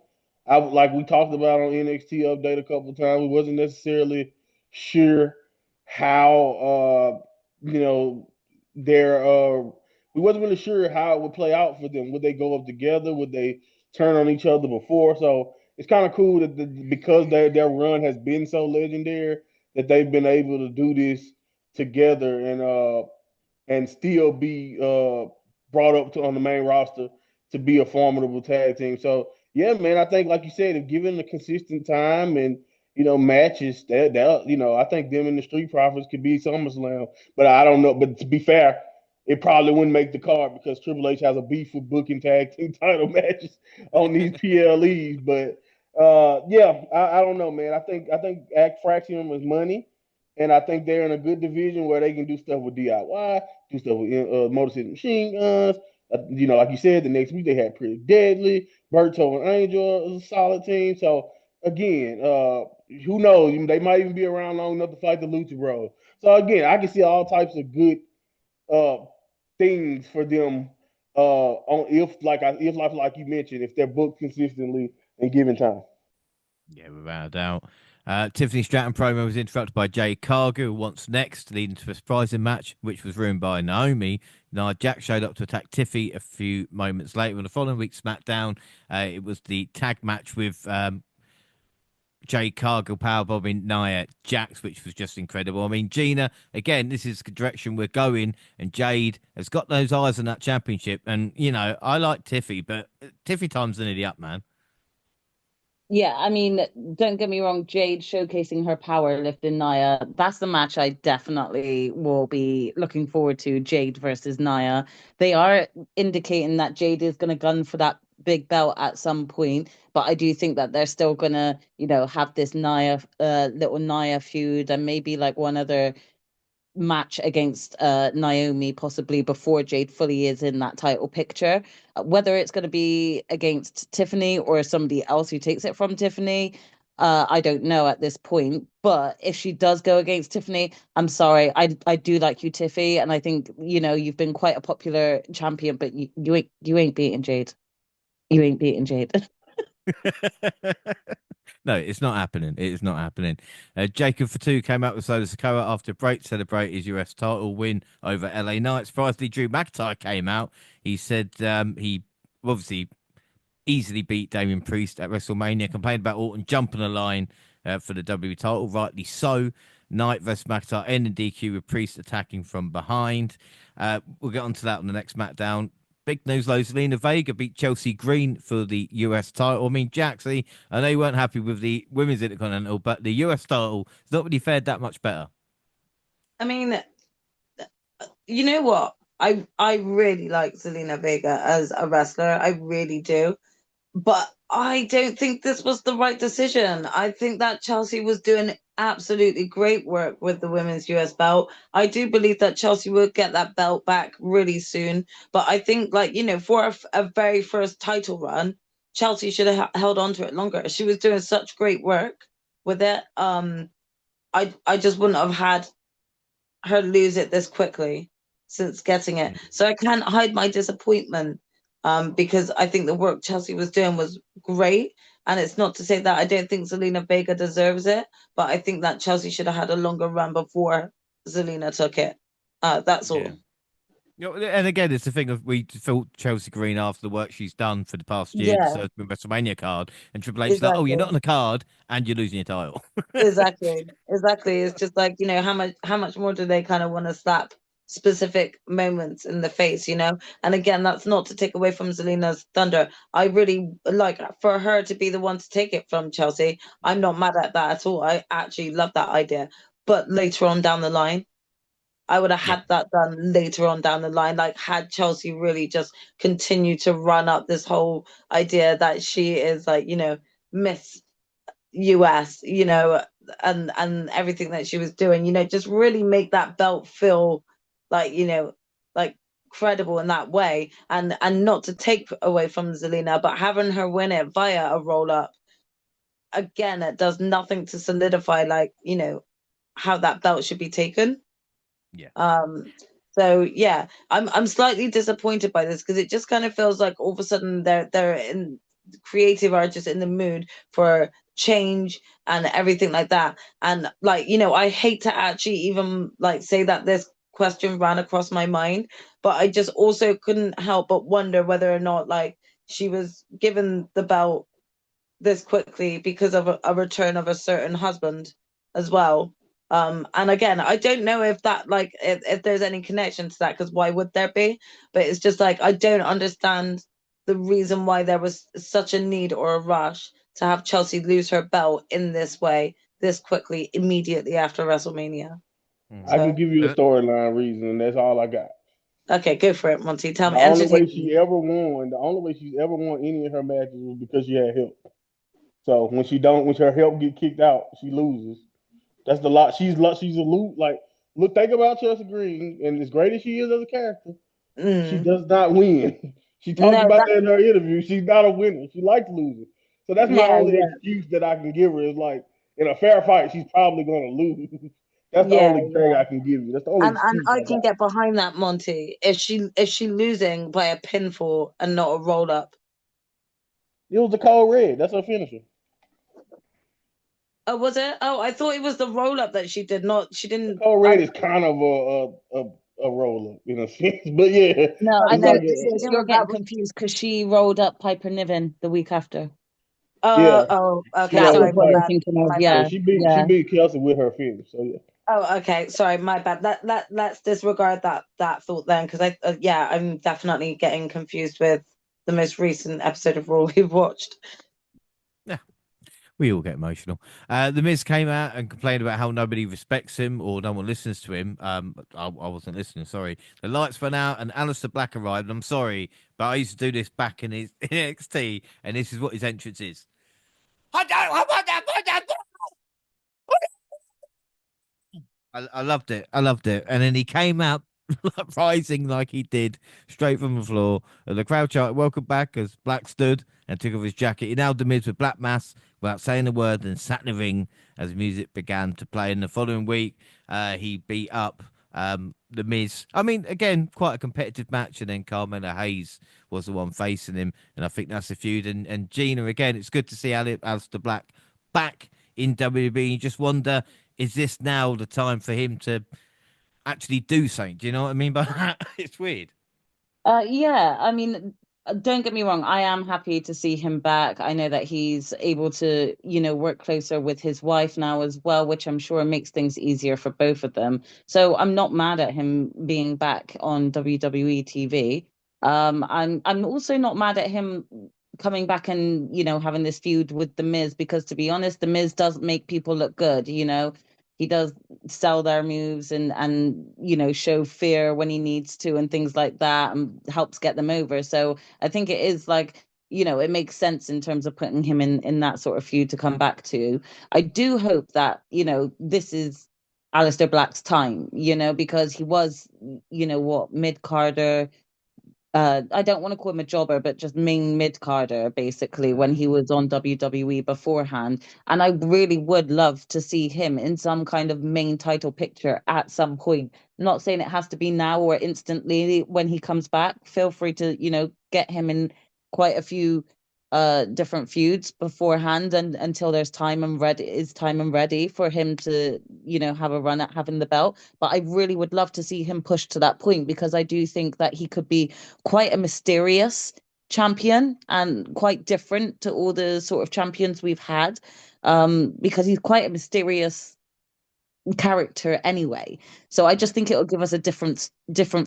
S3: I like we talked about on NXT update a couple of times. We wasn't necessarily sure how you know their we wasn't really sure how it would play out for them. Would they go up together? Would they turn on each other before? So it's kind of cool that because their run has been so legendary that they've been able to do this together and still be brought up to on the main roster to be a formidable tag team. So yeah, man, I think like you said, if given the consistent time and matches, that I think them and the Street Profits could be SummerSlam. But I don't know. But to be fair, it probably wouldn't make the card because Triple H has a beef with booking tag team title matches on these PLEs. But yeah, I don't know, man. I think Act Fraction is money, and I think they're in a good division where they can do stuff with DIY, do stuff with Motor City Machine Guns. Like you said, the next week they had Pretty Deadly, Berto and Angel is a solid team. So again, who knows? They might even be around long enough to fight the Lucha Bros. So again, I can see all types of good uh things for them on if like you mentioned, if they're booked consistently and given time.
S1: Yeah, without a doubt. Tiffany Stratton promo was interrupted by Jay Cargill. What's next, leading to a surprising match, which was ruined by Naomi. Nia Jax showed up to attack Tiffy a few moments later. On the following week, SmackDown, it was the tag match with Jay Cargill powerbombing Nia Jax, which was just incredible. I mean, Gina, again, this is the direction we're going, and Jade has got those eyes on that championship. And, I like Tiffy, but Tiffy time's nearly up, man.
S4: Yeah, I mean, don't get me wrong, Jade showcasing her power lifting Nia. That's the match I definitely will be looking forward to, Jade versus Nia. They are indicating that Jade is going to gun for that big belt at some point, but I do think that they're still going to, have this Nia, little Nia feud and maybe like one other match against Naomi possibly before Jade fully is in that title picture. Whether it's going to be against Tiffany or somebody else who takes it from Tiffany, I don't know at this point. But if she does go against Tiffany, I'm sorry, I do like you, Tiffy, and I think you've been quite a popular champion, but you ain't beating Jade. You ain't beating Jade.
S1: No, it's not happening. It is not happening. Jacob Fatu came out with Solo Sikoa after a break to celebrate his US title win over LA Knight. Surprisingly, Drew McIntyre came out. He said he obviously easily beat Damian Priest at WrestleMania. Complained about Orton jumping the line for the WWE title, rightly so. Knight versus McIntyre ending DQ with Priest attacking from behind. We'll get onto that on the next SmackDown. Big news, though, Zelina Vega beat Chelsea Green for the US title. I mean, Jaxie, I know you weren't happy with the Women's Intercontinental, but the US title has not really fared that much better.
S2: I mean, you know what? I really like Zelina Vega as a wrestler. I really do. But I don't think this was the right decision. I think that Chelsea was doing absolutely great work with the women's US belt. I do believe that Chelsea will get that belt back really soon. But I think, like, for a very first title run, Chelsea should have held on to it longer. She was doing such great work with it. I just wouldn't have had her lose it this quickly since getting it. So I can't hide my disappointment because I think the work Chelsea was doing was great. And it's not to say that I don't think Zelina Vega deserves it, but I think that Chelsea should have had a longer run before Zelina took it. That's all.
S1: Yeah. And again, it's the thing of we felt Chelsea Green after the work she's done for the past year,
S2: Yeah,
S1: the WrestleMania card, and Triple H is like, oh, you're
S2: exactly.
S1: not on the card and you're losing your title.
S2: Exactly. It's just like, how much more do they kind of want to slap specific moments in the face? And again, that's not to take away from Zelina's thunder. I really like for her to be the one to take it from Chelsea. I'm not mad at that at all. I actually love that idea. But later on down the line, I would have
S1: Yeah.
S2: had that done later on down the line. Like, had Chelsea really just continued to run up this whole idea that she is like, Miss US, and everything that she was doing, just really make that belt feel like, like credible in that way, and not to take away from Zelina, but having her win it via a roll up, again, it does nothing to solidify, like, how that belt should be taken.
S1: Yeah.
S2: So yeah, I'm slightly disappointed by this because it just kind of feels like all of a sudden they're in creative are just in the mood for change and everything like that. And like, I hate to actually even like say that this question ran across my mind, but I just also couldn't help but wonder whether or not like she was given the belt this quickly because of a return of a certain husband as well. And again, I don't know if that like if there's any connection to that because why would there be? But it's just like I don't understand the reason why there was such a need or a rush to have Chelsea lose her belt in this way, this quickly, immediately after WrestleMania.
S3: I can
S2: So
S3: give you a storyline reason, and that's all I got.
S2: okay, go for it, Monty. Tell
S3: The
S2: me,
S3: only
S2: entertain
S3: way
S2: me.
S3: she ever won, the only way she's ever won any of her matches was because she had help. So when her help get kicked out, she loses. That's the lot. She's a lose. Like, look, think about Chelsea Green, and as great as she is as a character, she
S2: Mm.
S3: does not win. She talked
S2: No,
S3: about
S2: that
S3: that in her interview. She's not a winner. She likes losing. So that's my
S2: yeah,
S3: only
S2: yeah,
S3: excuse that I can give her is like in a fair fight, she's probably going to lose. That's the
S2: yeah,
S3: only thing
S2: yeah.
S3: I can give you. That's the only
S2: And
S3: excuse
S2: I
S3: I
S2: can
S3: got.
S2: get behind that, Monty. If she losing by a pinfall and not a roll up.
S3: It was the cold red. That's her finisher.
S2: Oh, was it? Oh, I thought it was the roll up that she did not. She
S3: The
S2: didn't.
S3: cold red is kind of a roll up in a sense, but yeah,
S4: No, I
S3: it's
S2: No,
S3: like
S4: think
S2: you
S4: sis,
S2: know
S4: you're
S2: what that
S4: getting
S2: was.
S4: confused because she rolled up Piper Niven the week after.
S3: yeah,
S2: Oh,
S3: she
S2: okay.
S3: got
S4: That
S3: her
S4: was
S3: with
S2: Sorry,
S3: the
S2: my
S4: what you're
S3: finish.
S2: bad.
S4: thinking of.
S2: My bad.
S3: Yeah,
S4: Yeah,
S3: she
S4: yeah.
S3: beat Kelsey with her finish. So yeah,
S2: Oh, okay. Sorry, my bad. Let's disregard that thought then, because yeah, I'm definitely getting confused with the most recent episode of Raw we've watched.
S1: Yeah. We all get emotional. The Miz came out and complained about how nobody respects him or no one listens to him. I wasn't listening. Sorry. The lights went out and Aleister Black arrived. I'm sorry, but I used to do this back in his in NXT, and this is what his entrance is. I want that. I loved it. I loved it. And then he came out rising like he did, straight from the floor. And the crowd chanted, "Welcome back," as Black stood and took off his jacket. He nailed the Miz with Black Mass without saying a word and sat in the ring as music began to play. In the following week, he beat up the Miz. I mean, again, quite a competitive match. And then Carmelo Hayes was the one facing him. And I think that's the feud. And Gina, again, it's good to see Aleister Black back in WWE. You just wonder, is this now the time for him to actually do something? Do you know what I mean by that? It's weird.
S4: Yeah, I mean, don't get me wrong, I am happy to see him back. I know that he's able to, work closer with his wife now as well, which I'm sure makes things easier for both of them. So I'm not mad at him being back on WWE TV. I'm also not mad at him coming back and, having this feud with The Miz, because to be honest, The Miz does make people look good. He does sell their moves and show fear when he needs to and things like that, and helps get them over. So I think it is like, it makes sense in terms of putting him in that sort of feud to come back to. I do hope that, this is Aleister Black's time, because he was, mid-carder. I don't want to call him a jobber, but just main mid-carder, basically, when he was on WWE beforehand. And I really would love to see him in some kind of main title picture at some point. Not saying it has to be now or instantly when he comes back. Feel free to, get him in quite a few different feuds beforehand, and until there's time and ready for him to, have a run at having the belt. But I really would love to see him push to that point, because I do think that he could be quite a mysterious champion and quite different to all the sort of champions we've had, because he's quite a mysterious character anyway. So I just think it'll give us a different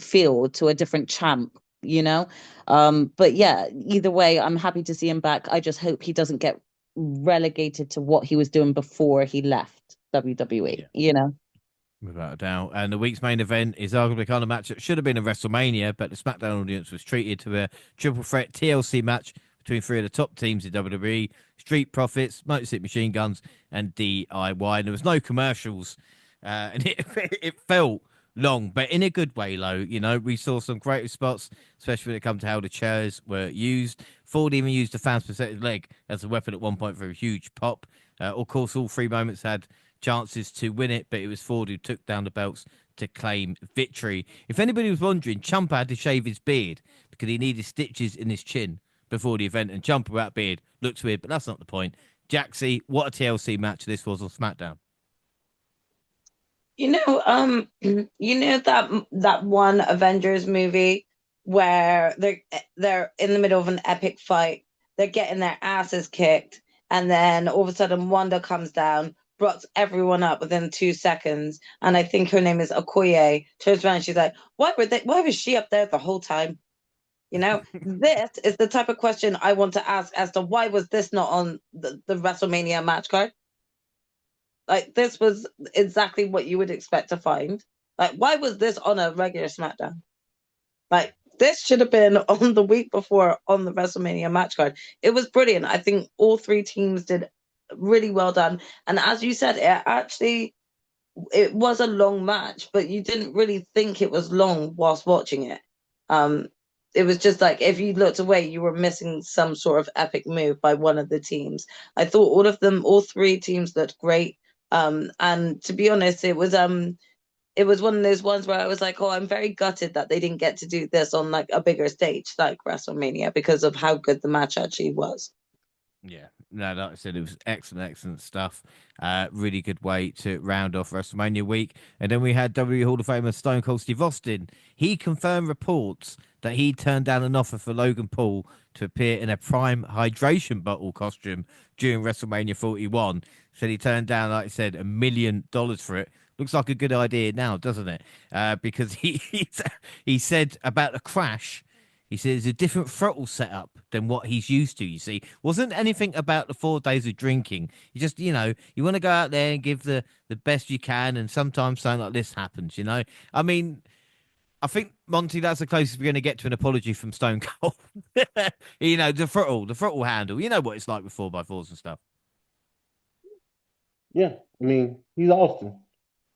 S4: feel to a different champ. But yeah, either way, I'm happy to see him back. I just hope he doesn't get relegated to what he was doing before he left WWE.
S1: Without a doubt. And the week's main event is arguably the kind of match that should have been a WrestleMania, but the SmackDown audience was treated to a triple threat TLC match between three of the top teams in WWE: Street Profits, Motor City Machine Guns, and DIY. And there was no commercials, and it felt long, but in a good way, Low. We saw some great spots, especially when it comes to how the chairs were used. Ford even used the fan's prosthetic leg as a weapon at one point for a huge pop. Of course, all three moments had chances to win it, but it was Ford who took down the belts to claim victory. If anybody was wondering, Ciampa had to shave his beard because he needed stitches in his chin before the event, and Ciampa without beard looks weird, but that's not the point. Jaxie, what a TLC match this was on SmackDown.
S2: That one Avengers movie where they're in the middle of an epic fight, they're getting their asses kicked, and then all of a sudden Wanda comes down, blocks everyone up within 2 seconds, and I think her name is Okoye, turns around and she's like, why was she up there the whole time? This is the type of question I want to ask as to why was this not on the WrestleMania match card? Like, this was exactly what you would expect to find. Like, why was this on a regular SmackDown? Like, this should have been on the week before on the WrestleMania match card. It was brilliant. I think all three teams did really well done. And as you said, it was a long match, but you didn't really think it was long whilst watching it. It was just like, if you looked away, you were missing some sort of epic move by one of the teams. I thought all three teams looked great. And to be honest, it was one of those ones where I was like, oh, I'm very gutted that they didn't get to do this on like a bigger stage like WrestleMania, because of how good the match actually was.
S1: Yeah, no, like I said, it was excellent stuff. Really good way to round off WrestleMania week. And then we had WWE Hall of Famer Stone Cold Steve Austin. He confirmed reports that he turned down an offer for Logan Paul to appear in a Prime hydration bottle costume during WrestleMania 41. Said he turned down, like I said, $1 million for it. Looks like a good idea now, doesn't it? Because he said about the crash, He said it's a different throttle setup than what he's used to, you see. Wasn't anything about the 4 days of drinking. You just, you want to go out there and give the best you can, and sometimes something like this happens, you know? I mean, I think, Monty, that's the closest we're going to get to an apology from Stone Cold. The throttle handle. You know what it's like with 4x4s and stuff.
S3: Yeah, I mean, he's Austin.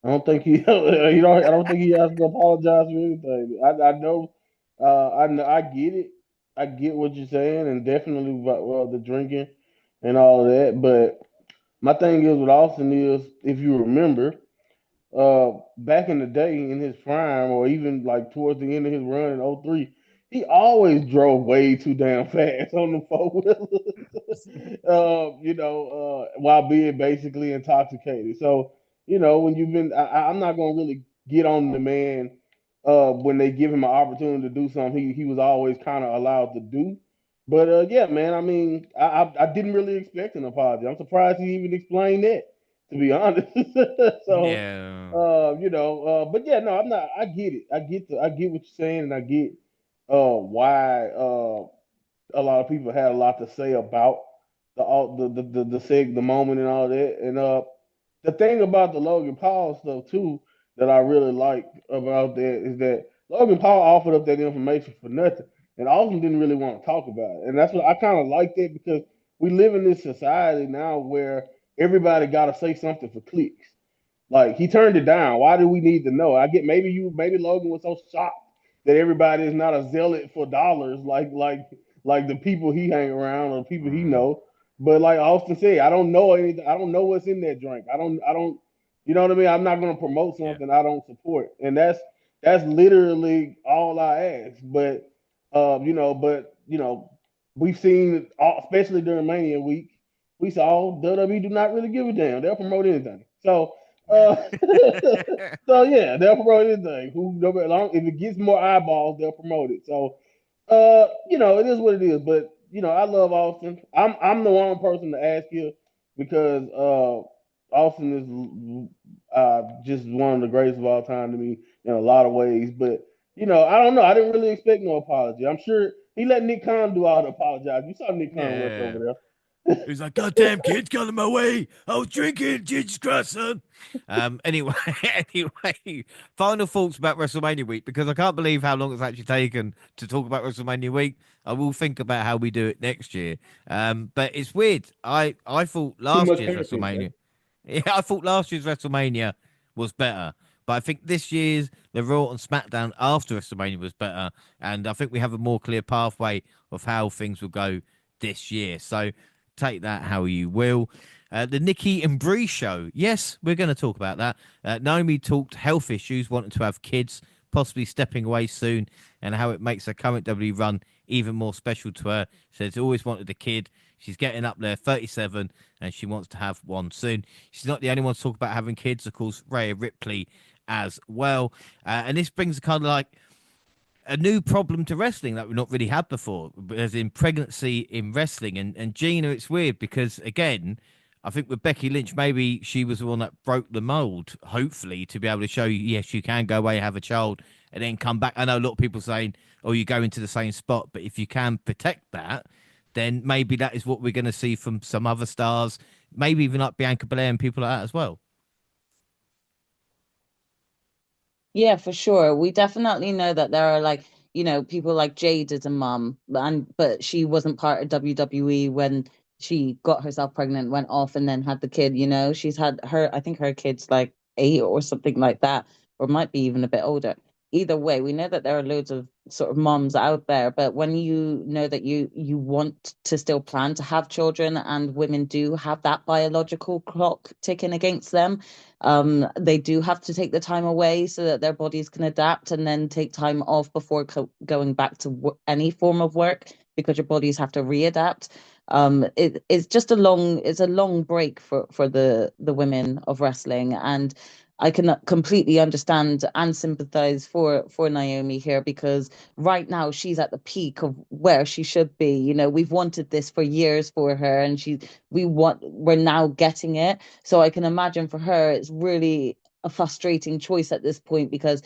S3: I don't think he, I don't think he has to apologize for anything. I know, I know, I get it. I get what you're saying, and definitely well, the drinking and all of that. But my thing is with Austin is, if you remember, back in the day in his prime, or even like towards the end of his run in '03, he always drove way too damn fast on the four wheelers, while being basically intoxicated. So, when you've been, I'm not going to really get on the man when they give him an opportunity to do something he was always kind of allowed to do. But yeah, man, I mean, I didn't really expect an apology. I'm surprised he even explained that, to be honest. So,
S1: Yeah.
S3: but yeah, no, I'm not. I get it. I get what you're saying, and I get why a lot of people had a lot to say about the moment and all that. And the thing about the Logan Paul stuff too that I really like about that is that Logan Paul offered up that information for nothing, and Austin didn't really want to talk about it. And that's what I kind of like that, because we live in this society now where everybody got to say something for clicks. Like, he turned it down. Why do we need to know? I get, maybe Logan was so shocked that everybody is not a zealot for dollars like the people he hang around or people he
S1: Mm.
S3: know. But like Austin said, I don't know anything. I don't know what's in that drink. I don't. You know what I mean? I'm not going to promote
S1: Yeah.
S3: something I don't support, and that's literally all I ask. But we've seen, especially during Mania week, we saw WWE do not really give a damn. They'll promote anything. So
S1: Yeah.
S3: uh, so yeah, they'll promote anything. If it gets more eyeballs, they'll promote it. So it is what it is. But I love Austin. I'm the wrong person to ask you, because Austin is just one of the greatest of all time to me in a lot of ways. But I don't know. I didn't really expect no apology. I'm sure he let Nick Khan do all the apologize. You saw Nick Khan rush
S1: Yeah.
S3: over there.
S1: He was like, "Goddamn kids, got in my way. I was drinking, Jesus Christ, son." Anyway, anyway, final thoughts about WrestleMania week, because I can't believe how long it's actually taken to talk about WrestleMania week. I will think about how we do it next year. But it's weird. I thought
S3: Too
S1: last
S3: much
S1: year's
S3: content, man.
S1: WrestleMania, yeah, I thought last year's WrestleMania was better. But I think this year's the Raw and SmackDown after WrestleMania was better, and I think we have a more clear pathway of how things will go this year. So take that how you will. The Nikki and Brie show. Yes, we're going to talk about that. Naomi talked health issues, wanting to have kids, possibly stepping away soon, and how it makes her current W run even more special to her. Says always wanted a kid. She's getting up there, 37, and she wants to have one soon. She's not the only one to talk about having kids. Of course, Rhea Ripley as well. And this brings kind of like a new problem to wrestling that we've not really had before, as in pregnancy in wrestling. And Gina, it's weird because, again, I think with Becky Lynch, maybe she was the one that broke the mold, hopefully, to be able to show you, yes, you can go away, have a child, and then come back. I know a lot of people saying, oh, you go into the same spot, but if you can protect that, then maybe that is what we're going to see from some other stars, maybe even like Bianca Belair and people like that as well.
S4: Yeah, for sure. We definitely know that there are like, people like Jade as a mum, but she wasn't part of WWE when she got herself pregnant, went off and then had the kid, She's had I think her kid's like 8 or something like that, or might be even a bit older. Either way, we know that there are loads of sort of moms out there, but when you know that you want to still plan to have children, and women do have that biological clock ticking against them, they do have to take the time away so that their bodies can adapt, and then take time off before going back to any form of work, because your bodies have to readapt. It's just it's a long break for the women of wrestling, and I can completely understand and sympathize for Naomi here, because right now she's at the peak of where she should be. We've wanted this for years for her, and we're now getting it. So I can imagine for her, it's really a frustrating choice at this point, because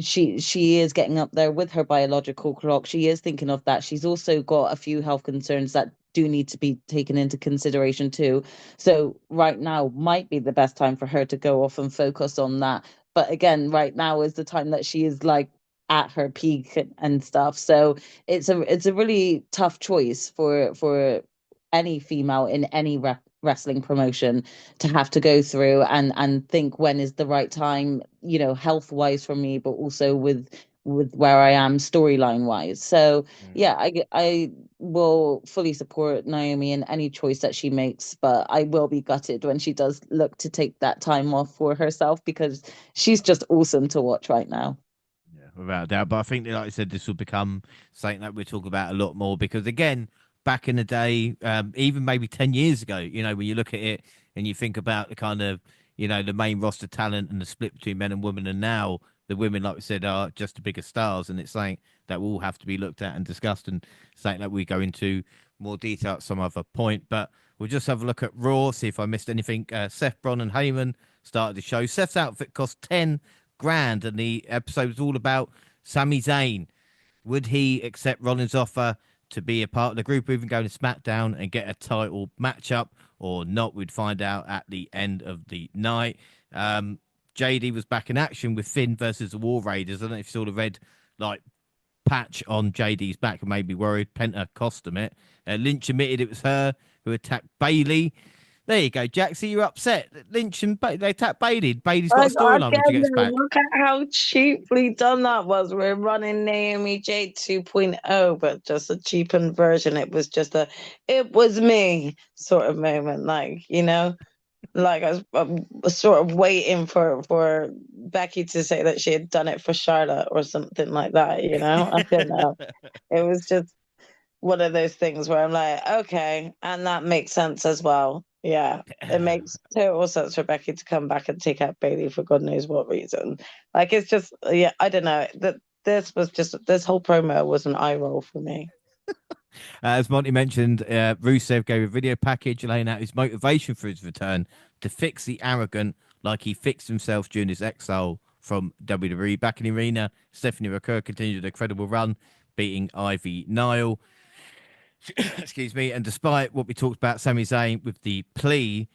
S4: she is getting up there with her biological clock. She is thinking of that. She's also got a few health concerns that do need to be taken into consideration too. So right now might be the best time for her to go off and focus on that. But again, right now is the time that she is like at her peak and stuff. So it's a really tough choice for any female in any wrestling promotion to have to go through and think when is the right time, health wise for me, but also with where I am storyline wise. So yeah, I will fully support Naomi in any choice that she makes, but I will be gutted when she does look to take that time off for herself, because she's just awesome to watch right now.
S1: Yeah, without a doubt. But I think, that, like I said, this will become something that we'll talk about a lot more because, again, back in the day, even maybe 10 years ago, when you look at it and you think about the kind of, the main roster talent and the split between men and women, and now the women, like we said, are just the bigger stars. And it's something that will have to be looked at and discussed, and something that we go into more detail at some other point. But we'll just have a look at Raw, see if I missed anything. Seth, Bron, and Heyman started the show. Seth's outfit cost 10 grand, and the episode was all about Sami Zayn. Would he accept Rollins' offer to be a part of the group, even going to SmackDown and get a title matchup, or not? We'd find out at the end of the night. JD was back in action with Finn versus the War Raiders. I don't know if you saw the red patch on JD's back and made me worried. Penta cost him it. Lynch admitted it was her who attacked Bailey. There you go, Jaxie. You're upset. Lynch and they attacked Bailey. Bailey's got a storyline when she gets back.
S2: Look at how cheaply done that was. We're running Naomi J 2.0, but just a cheapened version. It was just it was me sort of moment. Like, like I was sort of waiting for Becky to say that she had done it for Charlotte or something like that. I don't know. It was just one of those things where I'm like, okay, and that makes sense as well. Yeah, it makes total sense for Becky to come back and take out Bailey for God knows what reason. Like, it's just, yeah, I don't know. This whole promo was an eye roll for me.
S1: As Monty mentioned, Rusev gave a video package laying out his motivation for his return to fix the arrogant, like he fixed himself during his exile from WWE. Back in the arena, Stephanie McCur continued a credible run, beating Ivy Nile. Excuse me. And despite what we talked about, Sami Zayn with the plea,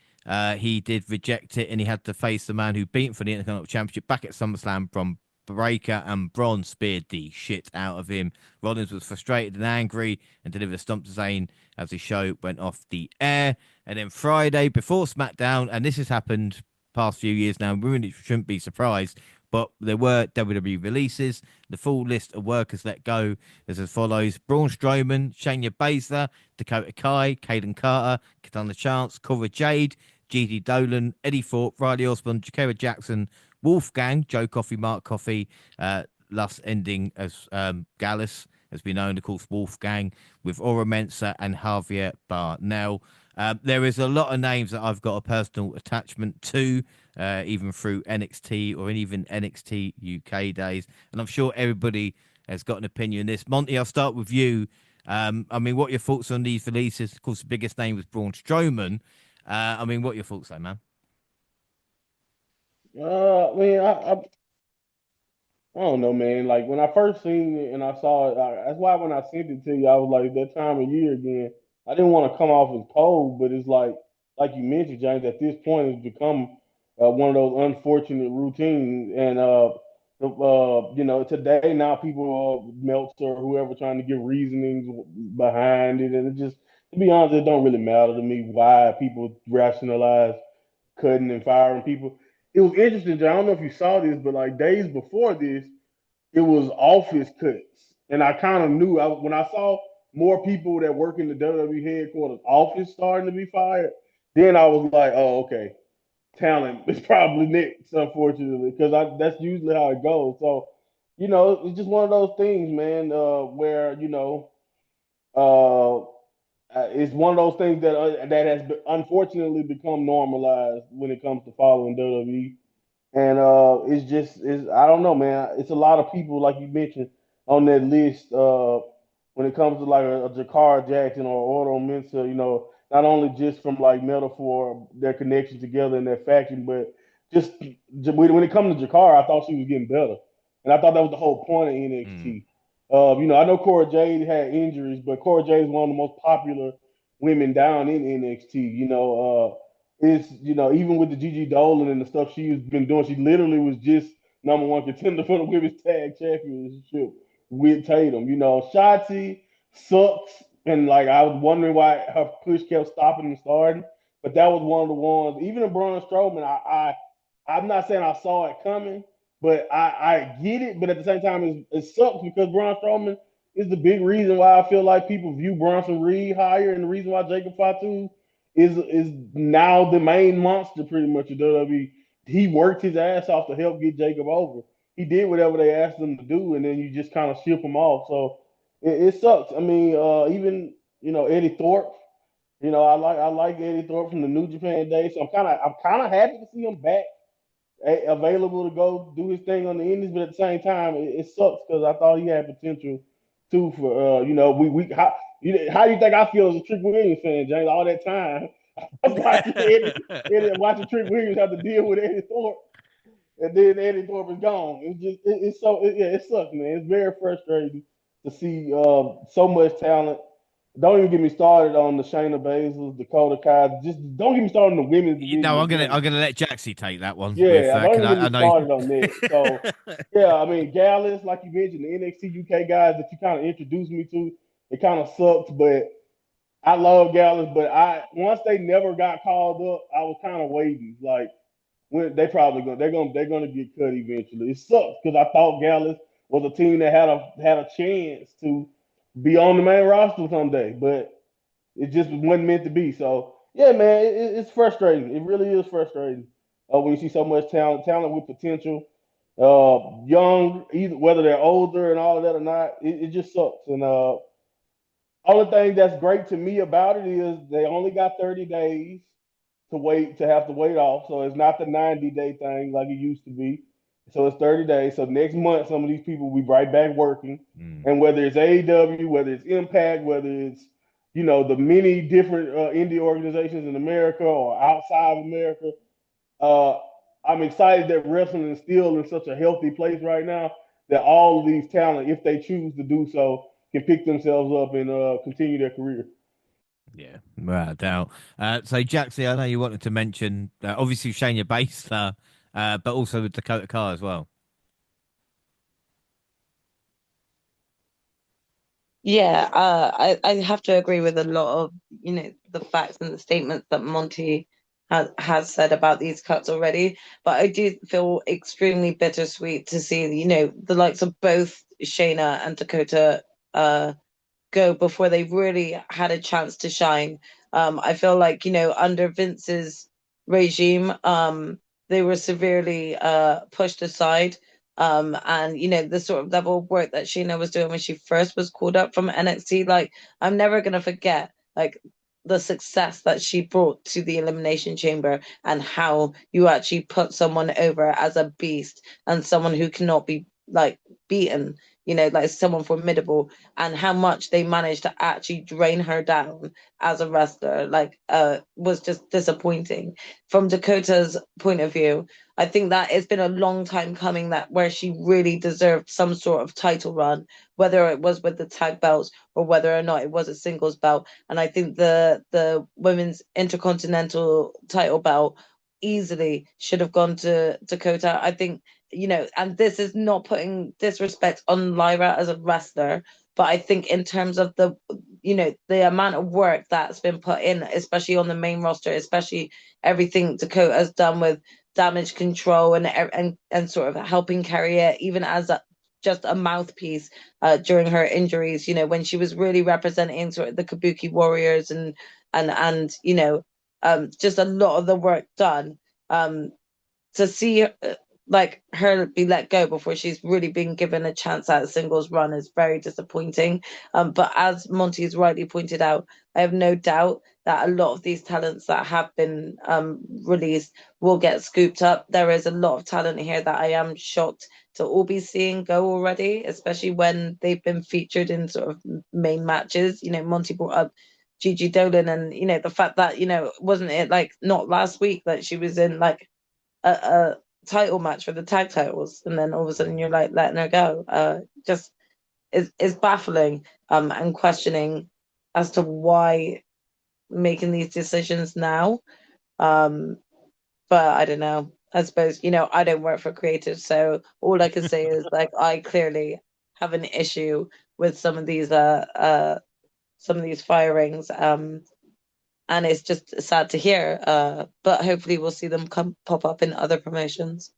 S1: he did reject it, and he had to face the man who beat him for the Intercontinental Championship back at SummerSlam from Breaker, and Braun speared the shit out of him. Rollins was frustrated and angry and delivered a stomp to Zayn as the show went off the air. And then Friday, before SmackDown, and this has happened past few years now, we really shouldn't be surprised, but there were WWE releases. The full list of workers let go is as follows: Braun Strowman, Shayna Baszler, Dakota Kai, Kaden Carter, Katana Chance, Cora Jade, Gigi Dolan, Eddie Thorpe, Riley Osborne, Jakara Jackson, Wolfgang, Joe Coffey, Mark Coffey, last ending as Gallus, as we know, and of course Wolfgang, with Aura Mensa and Javier Barnell. There is a lot of names that I've got a personal attachment to, even through NXT or even NXT UK days. And I'm sure everybody has got an opinion on this. Monty, I'll start with you. I mean, what are your thoughts on these releases? Of course, the biggest name was Braun Strowman. I mean, what are your thoughts though, man?
S3: I mean, I don't know, man. Like when I first seen it and I saw it, that's why when I sent it to you, I was like, that time of year again. I didn't want to come off as cold, but it's like you mentioned, James. At this point, it's become one of those unfortunate routines. And today now people Meltzer or whoever trying to give reasonings behind it, and it just, to be honest, it don't really matter to me why people rationalize cutting and firing people. It was interesting, John. I don't know if you saw this, but like days before this, it was office cuts, and I kind of knew when I saw more people that work in the WWE headquarters office starting to be fired. Then I was like, oh, okay, talent is probably next, unfortunately, because that's usually how it goes. So, it's just one of those things, man, where uh, it's one of those things that has unfortunately become normalized when it comes to following WWE. And it's I don't know, man. It's a lot of people, like you mentioned, on that list. When it comes to like a Jakar Jackson or Otto Mensa, not only just from like metaphor, their connection together in their faction, but just when it comes to Jakar, I thought she was getting better. and I thought that was the whole point of NXT. I know Cora Jade had injuries, but Cora Jade is one of the most popular women down in NXT. Even with the Gigi Dolan and the stuff she's been doing, she literally was just number one contender for the women's tag championship with Tatum. Shotzi sucks, and like I was wondering why her push kept stopping and starting. But that was one of the ones. Even in Braun Strowman, I'm not saying I saw it coming, but I get it. But at the same time, it sucks because Braun Strowman is the big reason why I feel like people view Bronson Reed higher, and the reason why Jacob Fatu is now the main monster pretty much of WWE. He worked his ass off to help get Jacob over. He did whatever they asked him to do, and then you just kind of ship him off. So it sucks. I mean, even Eddie Thorpe. I like Eddie Thorpe from the New Japan days. So I'm kind of happy to see him back, available to go do his thing on the Indies. But at the same time, it sucks because I thought he had potential too. For how do you think I feel as a Trick Williams fan, James? All that time I was watching Trick Williams have to deal with Eddie Thorpe, and then Eddie Thorpe is gone. It sucks, man. It's very frustrating to see so much talent. Don't even get me started on the Shayna Baszler, Dakota Kai. Just don't get me started on the women's division.
S1: No, I'm gonna let Jaxie take that one.
S3: Yeah, I don't even get
S1: I
S3: me
S1: know.
S3: started on that. So yeah, I mean Gallus, like you mentioned, the NXT UK guys that you kind of introduced me to, it kind of sucked, but I love Gallus. But once they never got called up, I was kind of waiting. Like when they're gonna get cut eventually. It sucks because I thought Gallus was a team that had a chance to be on the main roster someday, but it just wasn't meant to be. So yeah, man, it's frustrating. It really is frustrating when you see so much talent with potential, young, either whether they're older and all of that or not. It just sucks. And only thing that's great to me about it is they only got 30 days to have to wait off. So it's not the 90-day thing like it used to be. So it's 30 days. So next month, some of these people will be right back working. And whether it's AEW, whether it's Impact, whether it's the many different indie organizations in America or outside of America, uh, I'm excited that wrestling is still in such a healthy place right now that all of these talent, if they choose to do so, can pick themselves up and continue their career.
S1: Yeah, without a doubt. So, Jaxie, I know you wanted to mention obviously Shayna Baszler, but also with Dakota Kai as well.
S2: Yeah, I have to agree with a lot of, the facts and the statements that Monty has said about these cuts already. But I do feel extremely bittersweet to see, the likes of both Shayna and Dakota go before they really had a chance to shine. I feel like, under Vince's regime, they were severely pushed aside. And the sort of level of work that Sheena was doing when she first was called up from NXT, like I'm never gonna forget like the success that she brought to the Elimination Chamber and how you actually put someone over as a beast and someone who cannot be like beaten, like someone formidable, and how much they managed to actually drain her down as a wrestler, like was just disappointing. From Dakota's point of view, I think that it's been a long time coming that where she really deserved some sort of title run, whether it was with the tag belts or whether or not it was a singles belt. And I think the women's intercontinental title belt easily should have gone to Dakota. I think, and this is not putting disrespect on Lyra as a wrestler, but I think in terms of the amount of work that's been put in, especially on the main roster, especially everything Dakota has done with damage control and sort of helping carry it, even as just a mouthpiece during her injuries. When she was really representing sort of the Kabuki Warriors and just a lot of the work done. To see like her be let go before she's really been given a chance at a singles run is very disappointing. But as Monty has rightly pointed out, I have no doubt that a lot of these talents that have been released will get scooped up. There is a lot of talent here that I am shocked to all be seeing go already, especially when they've been featured in sort of main matches. Monty brought up Gigi Dolan, and the fact that wasn't it like not last week that she was in like a title match for the tag titles, and then all of a sudden you're like letting her go. Just is baffling. And questioning as to why making these decisions now. But I don't know. I suppose, I don't work for creative, so all I can say is like I clearly have an issue with some of these firings. And it's just sad to hear. But hopefully we'll see them pop up in other promotions.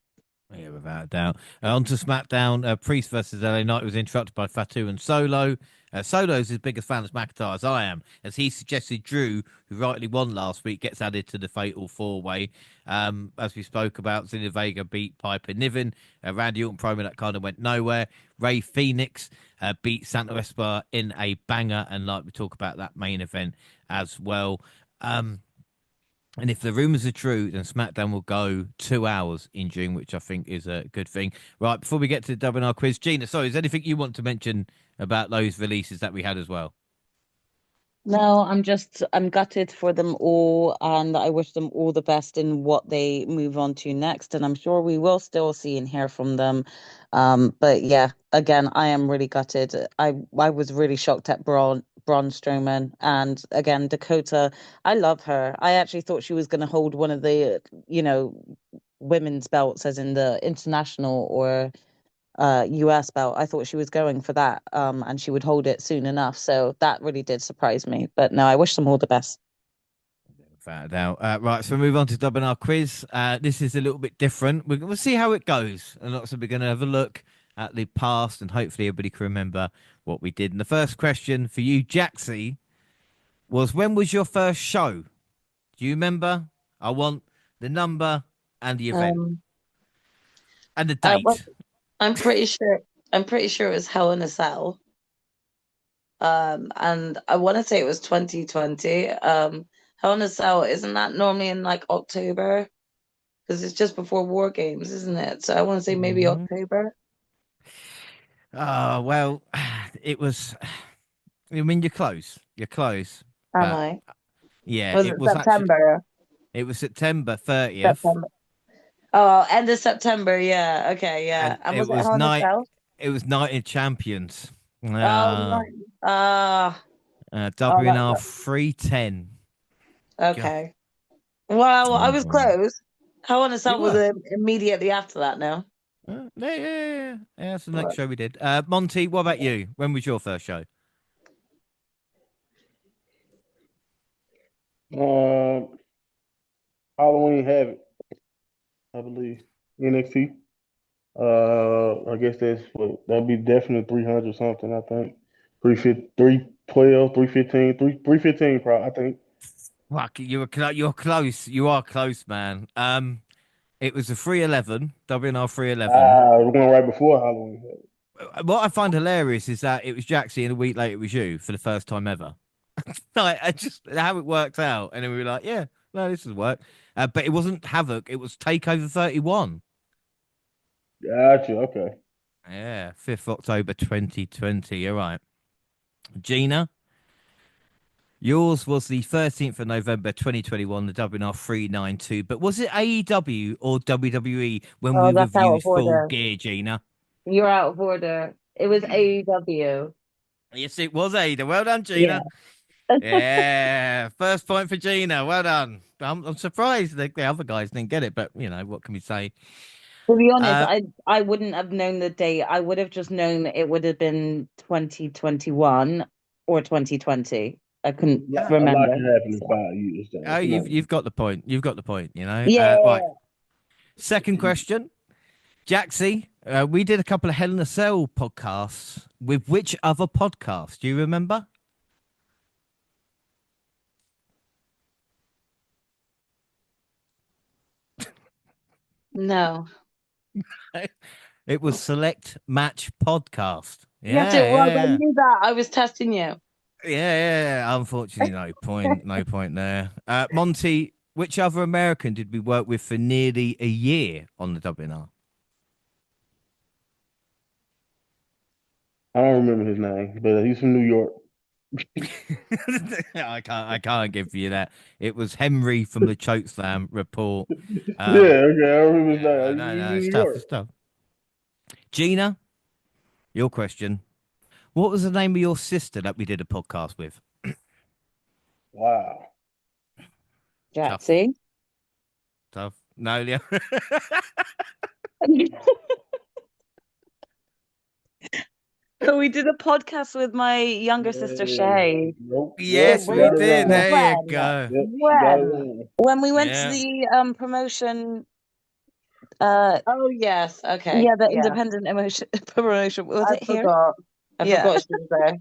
S1: Yeah, without a doubt. On to SmackDown. Priest versus LA Knight was interrupted by Fatu and Solo. Solo's as big a fan of McIntyre as I am, as he suggested Drew, who rightly won last week, gets added to the Fatal 4-Way. As we spoke about, Zelina Vega beat Piper Niven. Randy Orton promo that kind of went nowhere. Ray Phoenix beat Santa Espa in a banger, and like we talk about that main event as well. And if the rumours are true, then SmackDown will go 2 hours in June, which I think is a good thing. Right, before we get to the WNR quiz, Gina, sorry, is there anything you want to mention about those releases that we had as well?
S4: No, I'm gutted for them all, and I wish them all the best in what they move on to next. And I'm sure we will still see and hear from them. But yeah, again, I am really gutted. I was really shocked at Braun Strowman, and again, Dakota. I love her. I actually thought she was going to hold one of the, women's belts, as in the international or US belt. I thought she was going for that, and she would hold it soon enough. So that really did surprise me. But no, I wish them all the best.
S1: Without a doubt. Right, so we move on to WNR quiz. This is a little bit different. We'll see how it goes. And also we're going to have a look at the past, and hopefully everybody can remember what we did. And the first question for you, Jaxie, was when was your first show? Do you remember? I want the number and the event and the date.
S2: Well, I'm pretty sure it was Hell in a Cell. And I want to say it was 2020. Hell in a Cell, isn't that normally in like October? Because it's just before War Games, isn't it? So I want to say maybe October.
S1: Oh, well, it was. I mean, you're close. You're close.
S2: Am
S1: But
S2: I?
S1: yeah,
S2: Was
S1: it
S2: it
S1: was actually.
S2: September?
S1: It was September 30th.
S2: September. Oh, end of September. Yeah. Okay. Yeah.
S1: And
S2: And
S1: it
S2: was it
S1: was
S2: Hell in a
S1: night.
S2: Cell?
S1: It was Night of Champions.
S2: Oh, nice.
S1: WNR 310. God,
S2: Okay. Well, I
S1: oh,
S2: was
S1: boy.
S2: close. Hell in a
S1: You
S2: Cell was
S1: were.
S2: immediately after that now.
S1: Yeah. That's the next
S2: But,
S1: show we did. Monty, what about you? When was your first show?
S3: Halloween Havoc, I believe. NXT. I guess that'd be definitely 300 something, I think. 350, 312, 315, 315 probably, I think.
S1: Fuck, you're close. You are close, man. It was a 311, WNR 311.
S3: The one right before Halloween Havoc.
S1: What I find hilarious is that it was Jaxie and a week later it was you for the first time ever. Like, I just how it worked out, and then we were like, "Yeah, no, this will work." But it wasn't Havoc; it was Takeover 31.
S3: Gotcha, okay.
S1: Yeah, 5th October 2020. You're right, Gina. Yours was the 13th of November 2021, the WNR 392. But was it AEW or WWE when
S4: Oh,
S1: we
S4: that's out
S1: reviewed
S4: of
S1: Full
S4: order.
S1: Gear, Gina?
S4: You're out of order. It was AEW.
S1: Yes, it was AEW. Well done,
S4: Yeah.
S1: Gina. Yeah, first point for Gina. Well done. I'm surprised the other guys didn't get it, but what can we say?
S4: To be honest,
S1: Uh,
S4: I wouldn't have known the date. I would have just known it would have been 2021 or 2020. I couldn't
S3: A lot
S4: remember.
S3: can happen in
S4: So.
S3: 5 years, though.
S1: oh,
S3: Come on.
S1: you've got the point. You've got the point.
S4: Yeah.
S1: Right. Second question, Jaxie. We did a couple of Hell in a Cell podcasts with which other podcast? Do you remember?
S2: no.
S1: It was Select Match Podcast.
S2: Yes, it was. I
S1: Yeah.
S2: knew that. I was testing you.
S1: Yeah. Unfortunately, no point. No point there. Monty, which other American did we work with for nearly a year on the WNR?
S3: I don't remember his name, but he's from New York.
S1: I can't give you that. It was Henry from the Chokeslam report.
S3: Yeah, okay, I remember his
S1: Yeah,
S3: name.
S1: no,
S3: He's
S1: no,
S3: in
S1: it's
S3: New
S1: tough.
S3: York.
S1: It's tough. Gina, your question. What was the name of your sister that we did a podcast with?
S3: Wow.
S1: Tough,
S4: Jaxie.
S1: tough. No, yeah.
S2: So we did a podcast with my younger sister Shay.
S3: Nope. Yep,
S1: Yes,
S3: she
S1: we
S3: got it
S1: did.
S3: wrong.
S1: There you
S2: When?
S1: go.
S3: Yep, she got it
S2: When?
S3: wrong.
S4: When we went to
S1: Yeah.
S4: the promotion,
S2: Oh yes, okay.
S4: yeah, the
S2: Yeah.
S4: independent emotion promotion. Was
S2: I
S4: it here?
S2: forgot. I
S4: Yeah.
S2: forgot she was there.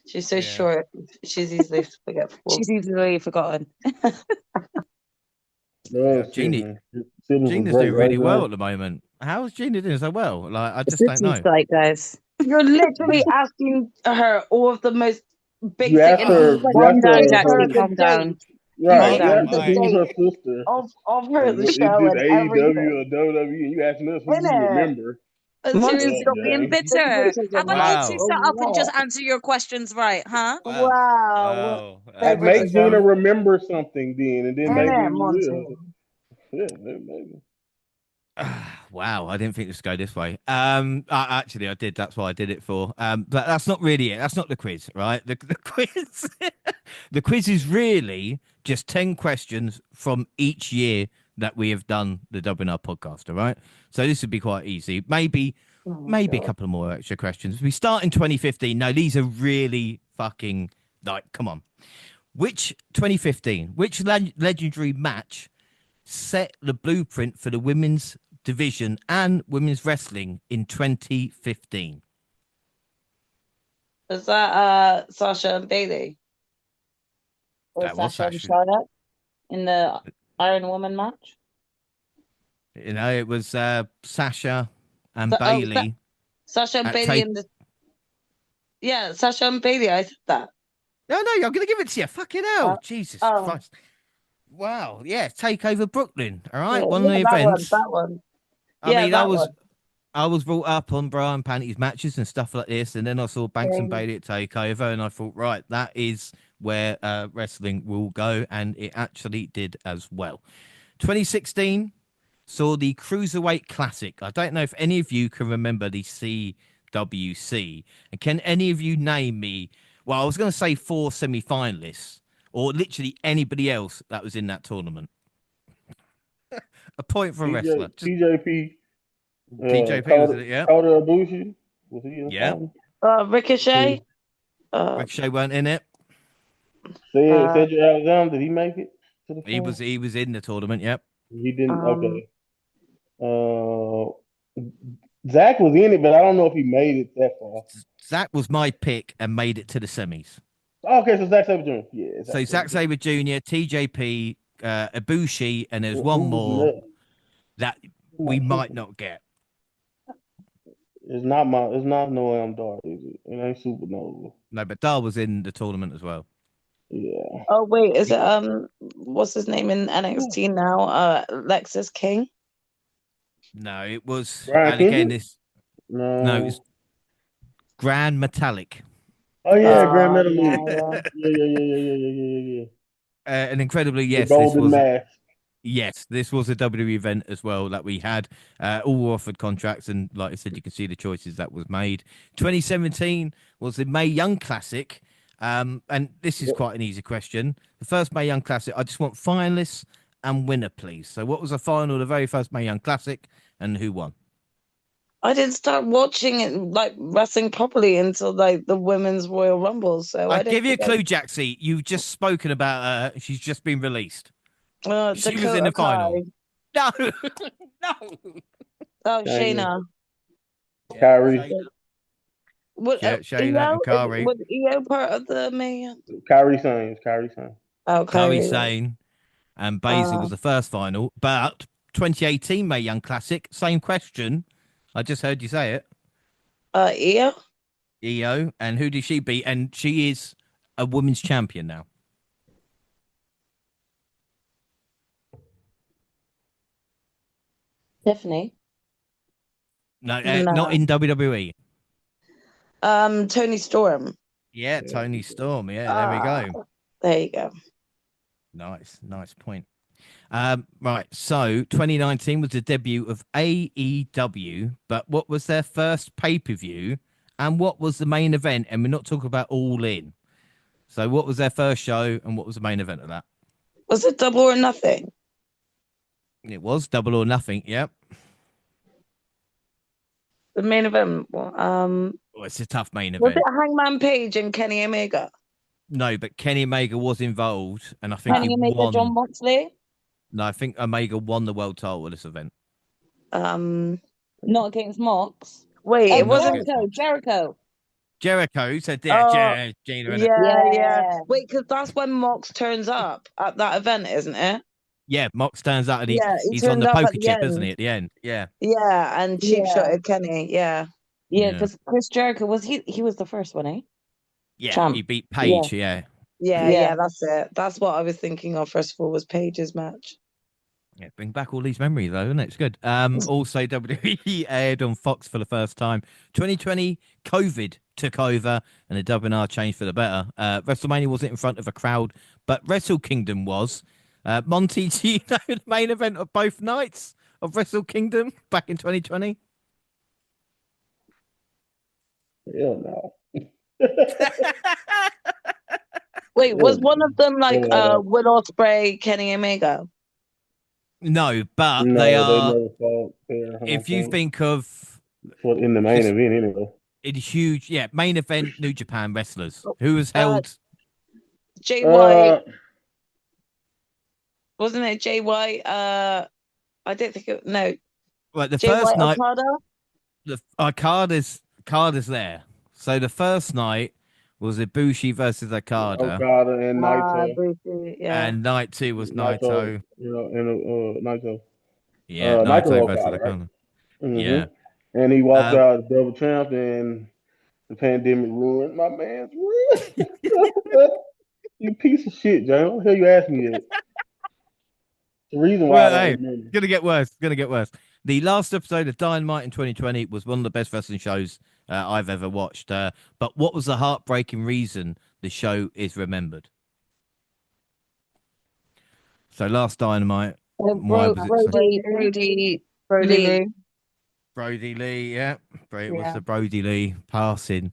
S2: She's so
S1: Yeah.
S2: short. She's easily forgetful.
S4: She's easily forgotten.
S3: No
S1: Yeah.
S3: shit, man. Siblings were
S1: Gina's
S3: great,
S1: doing really
S3: right,
S1: well
S3: man?
S1: at the moment. How is Gina doing so well? Like, I
S4: The
S1: just don't
S4: city
S1: know.
S4: site, guys.
S2: You're literally asking her all of the most
S3: You
S2: basic
S3: asked
S2: and
S3: her,
S2: like,
S3: you
S4: Calm
S3: asked
S4: down,
S3: her,
S2: give her
S3: her
S4: Jaxie.
S2: the
S4: Calm down.
S2: date. You
S3: right,
S4: Calm
S3: you
S2: gave her
S3: asked
S4: down.
S2: the
S3: her who's her
S2: date
S3: sister.
S2: of her, the
S3: Is
S2: show
S3: it
S2: and
S3: AEW or
S2: everything.
S3: WWE? And you asking us who we
S2: Innit?
S3: remember.
S2: And she
S4: Monty,
S2: was
S4: stop being
S3: Dang.
S2: the
S4: bitter.
S2: pictures
S4: How
S2: of
S4: about you
S2: what?
S4: two
S1: Wow.
S2: Of
S4: shut up and just
S2: what?
S4: answer your questions right, huh?
S1: Wow.
S2: Wow.
S1: Oh,
S3: Hey, make Gina
S2: Favoritism.
S3: remember something then, and then maybe
S2: Innit,
S3: we
S2: Monty?
S3: will. Yeah, maybe.
S1: wow, I didn't think this would go this way. Actually, I did. That's what I did it for. But that's not really it. That's not the quiz, right? The quiz, the quiz is really just 10 questions from each year that we have done the WNR podcast. All right. So this would be quite easy. Maybe
S2: Oh,
S1: a
S2: God.
S1: couple of more extra questions. We start in 2015. No, these are really fucking like, come on. Which 2015? Which legendary match set the blueprint for the women's division and women's wrestling in 2015?
S2: Is that Sasha and Bailey?
S4: Or
S1: That was
S4: Sasha and
S1: Sasha.
S4: Charlotte in the Iron Woman match.
S1: You know, it was Sasha and
S2: So,
S1: Bailey
S2: Sasha and
S1: at
S2: Bailey
S1: take.
S2: in the Sasha and Bailey. I said that.
S1: No, no, I'm gonna give it to you. Fucking hell,
S2: Uh,
S1: Jesus
S2: oh,
S1: Christ! Wow, yeah, Takeover Brooklyn. All right, one of
S2: yeah,
S1: the
S2: that one.
S1: events.
S2: That one.
S1: I
S2: Yeah,
S1: mean, I
S2: that
S1: was
S2: one.
S1: I was brought up on Brian Panty's matches and stuff like this, and then I saw Banks and
S2: Um,
S1: Bailey at Takeover, and I thought, right, that is where wrestling will go, and it actually did as well. 2016 saw the Cruiserweight Classic. I don't know if any of you can remember the CWC, and can any of you name me? Well, I was going to say 4 semi-finalists, or literally anybody else that was in that tournament. A point for a wrestler. Just
S3: TJP,
S1: TJP was in it, yeah.
S3: Kota Ibushi. Was he in the
S1: Yeah.
S3: final?
S2: Ricochet.
S1: Ricochet weren't in it.
S3: Cedric Alexander, did he make it to the
S1: He
S3: final?
S1: was in the tournament. Yep.
S3: He didn't.
S2: Um,
S3: Okay. Zach was in it, but I don't know if he made it that far.
S1: Zach was my pick and made it to the semis.
S3: Okay, so Zach Sabre Jr. Yeah.
S1: So Zack Sabre Jr., TJP, Ibushi, and there's
S3: Who
S1: one
S3: was
S1: more
S3: left?
S1: that
S3: Who am I
S1: we might
S3: tripping?
S1: not get.
S3: It's not No Am Dark, is it? It ain't Supernova.
S1: No, but Dar was in the tournament as well.
S3: Yeah.
S2: oh wait, is it what's his name in NXT now? Lexus King.
S1: No, it was,
S3: Brian
S1: and again,
S3: Kendrick?
S1: no, it's
S3: No.
S1: Grand Metallic.
S3: Oh yeah, Grand Metal
S2: Yeah,
S3: League.
S2: yeah.
S3: Yeah.
S1: And incredibly,
S3: The
S1: yes,
S3: Golden Mask.
S1: this was a WWE event as well that we had. All offered contracts, and like I said, you can see the choices that was made. 2017 was the Mae Young Classic, and this is quite an easy question. The first Mae Young Classic, I just want finalists and winner, please. So, what was the final, the very first Mae Young Classic, and who won?
S2: I didn't start watching it like wrestling properly until like the women's Royal Rumble. So
S1: I
S2: I
S1: give
S2: don't
S1: you a
S2: think
S1: clue, Jaxie. You've just spoken about her. She's just been released. She was in
S2: Dakota
S1: the final.
S2: Kai.
S1: No, no.
S2: Oh,
S3: Dang it.
S2: Shayna.
S3: Kyrie.
S2: What
S1: Shayna and Kari.
S2: was EO part of the man?
S3: Kyrie Sane. Kyrie Sane.
S2: Oh,
S1: Kari
S2: Kyrie.
S1: Sane and Baszler was the first final. But 2018 Mae Young Classic, same question. I just heard you say it.
S2: EO.
S1: EO. And who did she beat? And she is a women's champion now.
S4: Tiffany.
S1: No,
S2: No.
S1: not in WWE.
S2: Tony Storm.
S1: Yeah, Tony Storm. Yeah, there we go.
S2: There you go.
S1: Nice point. Right. So 2019 was the debut of AEW, but what was their first pay-per-view and what was the main event? And we're not talking about All In. So what was their first show and what was the main event of that?
S2: Was it Double or Nothing?
S1: It was Double or Nothing. Yep.
S2: The main event.
S1: Oh, it's a tough main
S2: Was
S1: event.
S2: it Hangman Page and Kenny Omega?
S1: No, but Kenny Omega was involved, and I think
S4: Kenny
S1: he
S4: Omega,
S1: won.
S4: John Moxley.
S1: No, I think Omega won the world title at this event.
S4: Not against Mox.
S2: Wait, it
S1: Not
S2: wasn't.
S1: against Mox.
S4: Jericho.
S1: Who said
S2: Oh,
S1: Gina, innit?
S2: yeah.
S4: Yeah.
S2: Wait, because that's when Mox turns up at that event, isn't it?
S1: Yeah, Mox stands out and
S2: He
S1: he's on
S2: turned
S1: the
S2: up at
S1: poker
S2: the
S1: chip,
S2: end.
S1: isn't he? At the end, yeah.
S2: Yeah, and cheap shotted Kenny. Yeah.
S4: Yeah, because Chris Jericho was he was the first one, eh?
S1: Yeah,
S4: Champ.
S1: he beat Paige. Yeah.
S2: Yeah, that's it. That's what I was thinking of first of all was Paige's match.
S1: Yeah, bring back all these memories though, isn't it? It's good. Also WWE aired on Fox for the first time. 2020, COVID took over and the WNR changed for the better. WrestleMania wasn't in front of a crowd, but Wrestle Kingdom was. Monty, do you know the main event of both nights of Wrestle Kingdom back in 2020?
S3: Hell no.
S2: Wait, was one of them like
S3: Yeah.
S2: Will Ospreay, Kenny Omega?
S1: No, but
S3: No,
S1: they
S3: they
S1: are.
S3: never fought.
S1: If you think of
S3: in the main
S1: just-
S3: event anyway.
S1: it's huge, yeah, main event New Japan wrestlers who was held.
S2: Jay White,
S3: Uh,
S2: wasn't it Jay White? I don't think it. No,
S1: Like the
S2: Jay
S1: first
S2: White
S1: night,
S2: Okada.
S1: Okada's there. So the first night was Ibushi versus Okada,
S3: Okada and Naito.
S2: Brucey, yeah.
S1: and night two was Naito.
S3: And Naito.
S1: Yeah,
S3: Naito
S1: Naito versus
S3: Okada, right?
S1: Okada.
S3: Mm-hmm.
S1: Yeah.
S3: And he walked out as double champ, and the pandemic ruined my man's run. You piece of shit, John. What the hell you asking me that? The reason why
S1: Well,
S3: I
S1: hey,
S3: don't remember.
S1: gonna get worse. Gonna get worse. The last episode of Dynamite in 2020 was one of the best wrestling shows I've ever watched. But what was the heartbreaking reason the show is remembered? So last Dynamite, why was it
S2: Brody Lee.
S1: Brody Lee? Yeah, it was
S2: Yeah.
S1: the Brody Lee passing.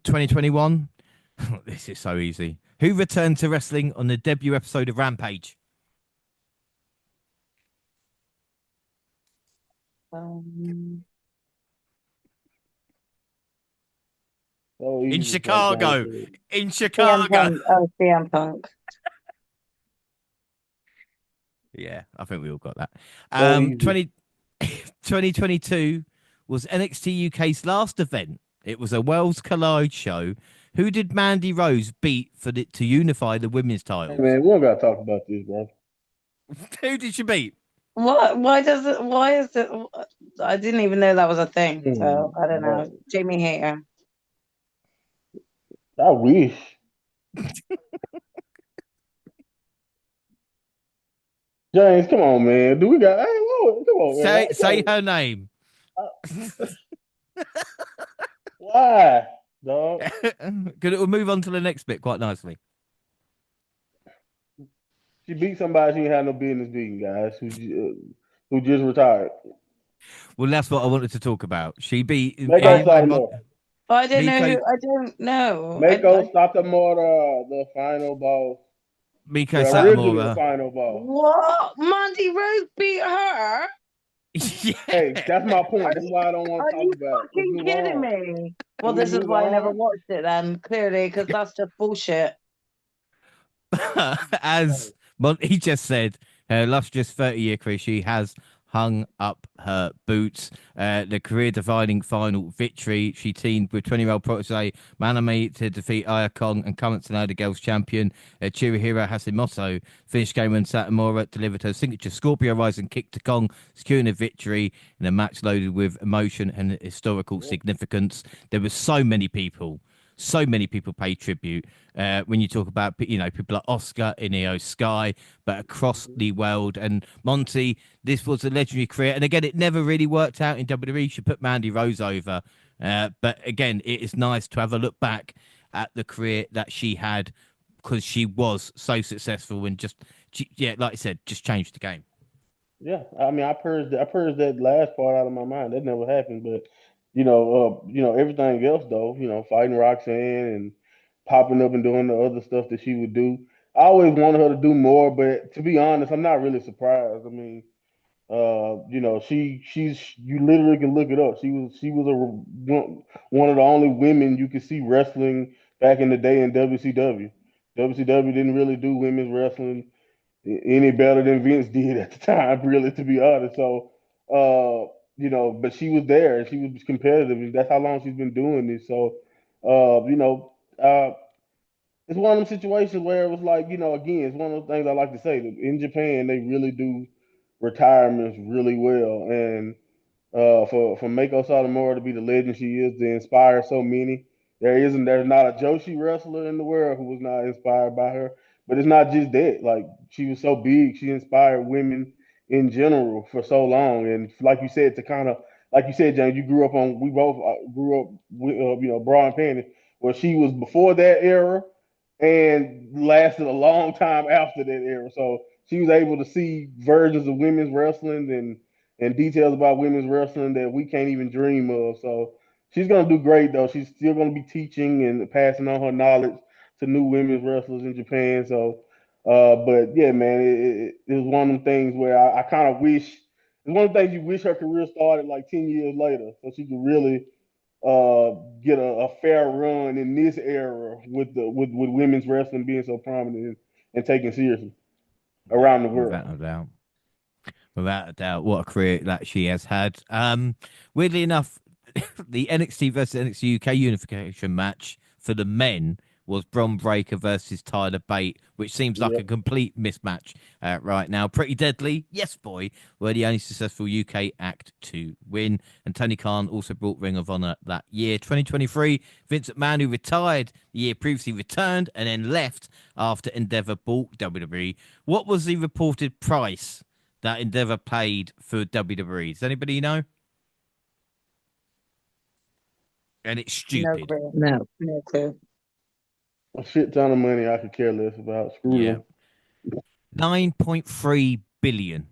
S1: 2021. This is so easy. Who returned to wrestling on the debut episode of Rampage? In Chicago. In Chicago.
S2: CM Punk.
S1: Yeah, I think we all got that.
S3: So easy.
S1: 2022 was NXT UK's last event. It was a Worlds Collide show. Who did Mandy Rose beat to unify the women's titles?
S3: Hey man, we don't gotta talk about this, bro.
S1: Who did she beat?
S2: What? Why is it? I didn't even know that was a thing. So I don't know. Jamie Hayter.
S3: I wish. James, come on, man. Do we got? Hey, Lord, come on, man.
S1: Say her name.
S3: Why, dog?
S1: Because it will move on to the next bit quite nicely.
S3: She beat somebody she ain't had no business beating, guys. Who just retired.
S1: Well, that's what I wanted to talk about. She beat.
S2: Oh, I don't know. I don't know.
S3: Mako Satomura, the final boss.
S1: Miko
S3: the
S1: Satomura.
S3: Original final boss.
S2: What? Mandy Rose beat her?
S1: Yeah.
S3: Hey, that's my point. That's why I don't want to talk about it.
S2: Are you fucking kidding me? Well, this is why I never watched it then, clearly, because that's just bullshit.
S1: As Monty just said, her illustrious 30-year career, she has hung up her boots. The career-defining final victory. She teamed with 20-year-old protege Manami to defeat Aya Kong and current Tsunade Girls champion Chirihiro Hashimoto. Finished game when Satomura delivered her signature Scorpio Rising kick to Kong, securing a victory in a match loaded with emotion and historical significance. There were so many people pay tribute when you talk about, people like Oscar, Ineo, Sky, but across the world. And Monty, this was a legendary career. And again, it never really worked out in WWE. She put Mandy Rose over. But again, it is nice to have a look back at the career that she had because she was so successful and yeah, like I said, just changed the game.
S3: Yeah, I mean, I purged that last part out of my mind. That never happened, but everything else though, fighting Roxanne and popping up and doing the other stuff that she would do. I always wanted her to do more, but to be honest, I'm not really surprised. I mean, she's you literally can look it up. She was one of the only women you could see wrestling back in the day in WCW. WCW didn't really do women's wrestling any better than Vince did at the time, really, to be honest. So, but she was there and she was competitive, and that's how long she's been doing this. So, uh, you know, uh, it's one of them situations where it was like, again, it's one of those things I like to say that in Japan they really do retirements really well, and for Mako Satomura to be the legend she is, to inspire so many. There's not a Joshi wrestler in the world who was not inspired by her. But it's not just that. Like she was so big, she inspired women in general for so long. And like you said, to kind of like you said, John, we both grew up with bra and panties, where she was before that era and lasted a long time after that era. So she was able to see versions of women's wrestling and details about women's wrestling that we can't even dream of. So she's gonna do great though. She's still gonna be teaching and passing on her knowledge to new women's wrestlers in Japan. So, but yeah, man, it was one of them things where I kind of wish. It's one of the things you wish her career started like 10 years later, so she could really get a fair run in this era with women's wrestling being so prominent and taken seriously
S1: Yeah,
S3: around the world.
S1: without a doubt. Without a doubt, what a career that she has had. Weirdly enough, the NXT versus NXT UK unification match for the men was Bron Breakker versus Tyler Bate, which seems like
S3: Yeah.
S1: a complete mismatch right now. Pretty Deadly, yes, boy, were the only successful UK act to win. And Tony Khan also brought Ring of Honor that year. 2023, Vince McMahon, who retired the year previously, returned and then left after Endeavor bought WWE. What was the reported price that Endeavor paid for WWE? Does anybody know? And it's
S2: No
S1: stupid.
S2: clue.
S4: No.
S2: No clue.
S3: A shit ton of money I could care less about. Screw
S1: Yeah.
S3: them.
S1: 9.3 billion.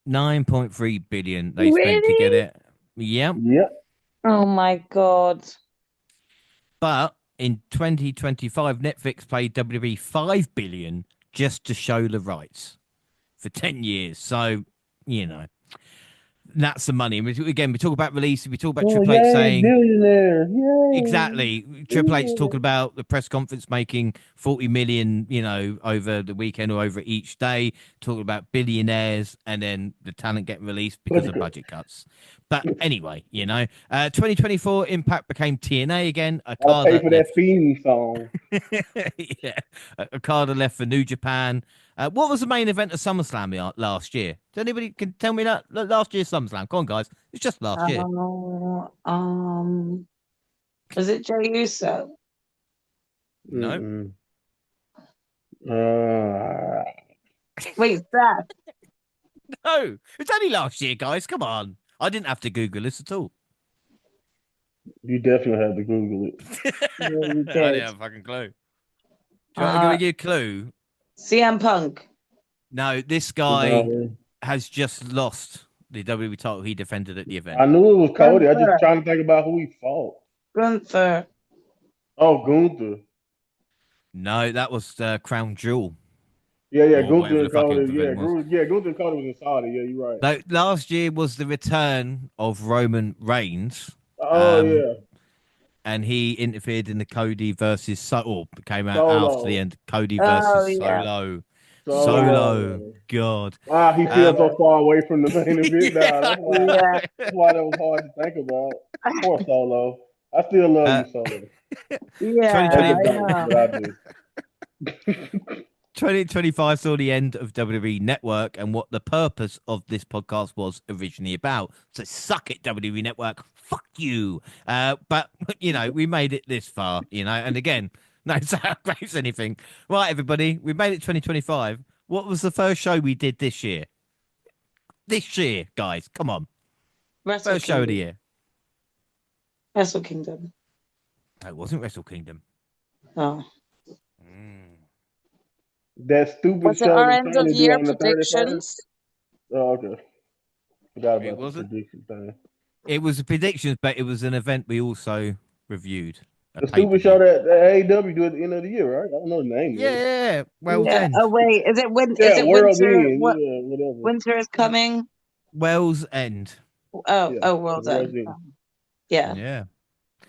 S1: 9.3 billion they spent to get
S4: Really?
S1: it. Yeah.
S3: Yep.
S4: Oh my God.
S1: But in 2025, Netflix paid WWE 5 billion just to show the rights for 10 years. So, you know, that's the money. Again, we talk about release, we talk about
S3: Oh,
S1: Triple H
S3: yay,
S1: saying,
S3: billionaires. Yay.
S1: exactly. Triple H talking about the press conference making 40 million, over the weekend or over each day, talking about billionaires and then the talent getting released because of budget cuts. But anyway, 2024 Impact became TNA again.
S3: I'll pay
S1: Okada
S3: for that
S1: left.
S3: theme song.
S1: Yeah. Okada left for New Japan. What was the main event of SummerSlam last year? Does anybody can tell me that? Last year's SummerSlam. Come on, guys. It's just last year.
S2: Was it Jey Uso?
S1: No.
S3: Mm-mm. Uh,
S2: Wait, Seth.
S1: No, it's only last year, guys. Come on. I didn't have to Google this at all.
S3: you definitely have to Google it.
S2: Yeah, you
S1: I didn't
S2: did.
S1: have a fucking clue. Do you want to give you a clue?
S2: CM Punk.
S1: No, this guy
S3: No.
S1: has just lost the WWE title he defended at the event.
S3: I knew it was Cody. I just
S2: Gunther.
S3: trying to think about who he fought.
S2: Gunther.
S3: Oh, Gunther.
S1: No, that was Crown Jewel.
S3: Yeah,
S1: Or
S3: Gunther
S1: whatever the
S3: and
S1: fucking
S3: Cody.
S1: event was.
S3: Gunther and Cody was in Saudi. Yeah, you're right.
S1: No, last year was the return of Roman Reigns.
S3: Oh yeah,
S1: And he interfered in the Cody versus or came out after the
S3: Solo.
S1: end. Cody
S2: Oh,
S1: versus
S2: yeah.
S1: Solo.
S2: Yeah.
S1: God.
S3: Wow, he feels so
S1: Um,
S3: far away from the main event
S1: yeah,
S3: now.
S1: I
S3: That's why.
S1: know.
S2: Yeah.
S3: That's why that was hard to think about. Poor Solo. I still love
S1: Uh,
S3: you, Solo.
S2: Yeah,
S3: Make
S1: 2020,
S3: it
S2: I
S3: don't,
S2: know.
S3: but I do.
S1: 2025 saw the end of WWE Network and what the purpose of this podcast was originally about. So suck it, WWE Network. Fuck you. But, we made it this far, and again, no sacrifice anything. Right, everybody, we made it 2025. What was the first show we did this year? This year, guys, come on.
S2: Wrestle
S1: First show of the
S2: Kingdom.
S1: year.
S2: Wrestle Kingdom.
S1: No, it wasn't Wrestle Kingdom.
S2: Oh.
S3: That stupid
S4: Was it
S3: show
S4: our
S3: they're
S4: end
S3: trying
S4: of
S3: to do
S4: year
S3: on the 31st.
S4: predictions?
S3: Oh, okay. Forgot
S1: It
S3: about the
S1: wasn't.
S3: prediction thing.
S1: It was a predictions, but it was an event we also reviewed. A
S3: The
S1: pay per
S3: stupid show
S1: view.
S3: that AEW do at the end of the year, right? I don't know the name
S1: Yeah,
S3: of it.
S1: yeah, yeah. Wells
S2: Yeah.
S1: End.
S2: Oh wait, is it
S3: Yeah, World
S2: winter?
S3: End.
S2: What
S3: Yeah, whatever.
S2: winter is coming?
S1: Wells End.
S2: Oh,
S3: Yeah,
S2: World's
S3: World
S2: End.
S3: End.
S2: Yeah,
S1: Yeah.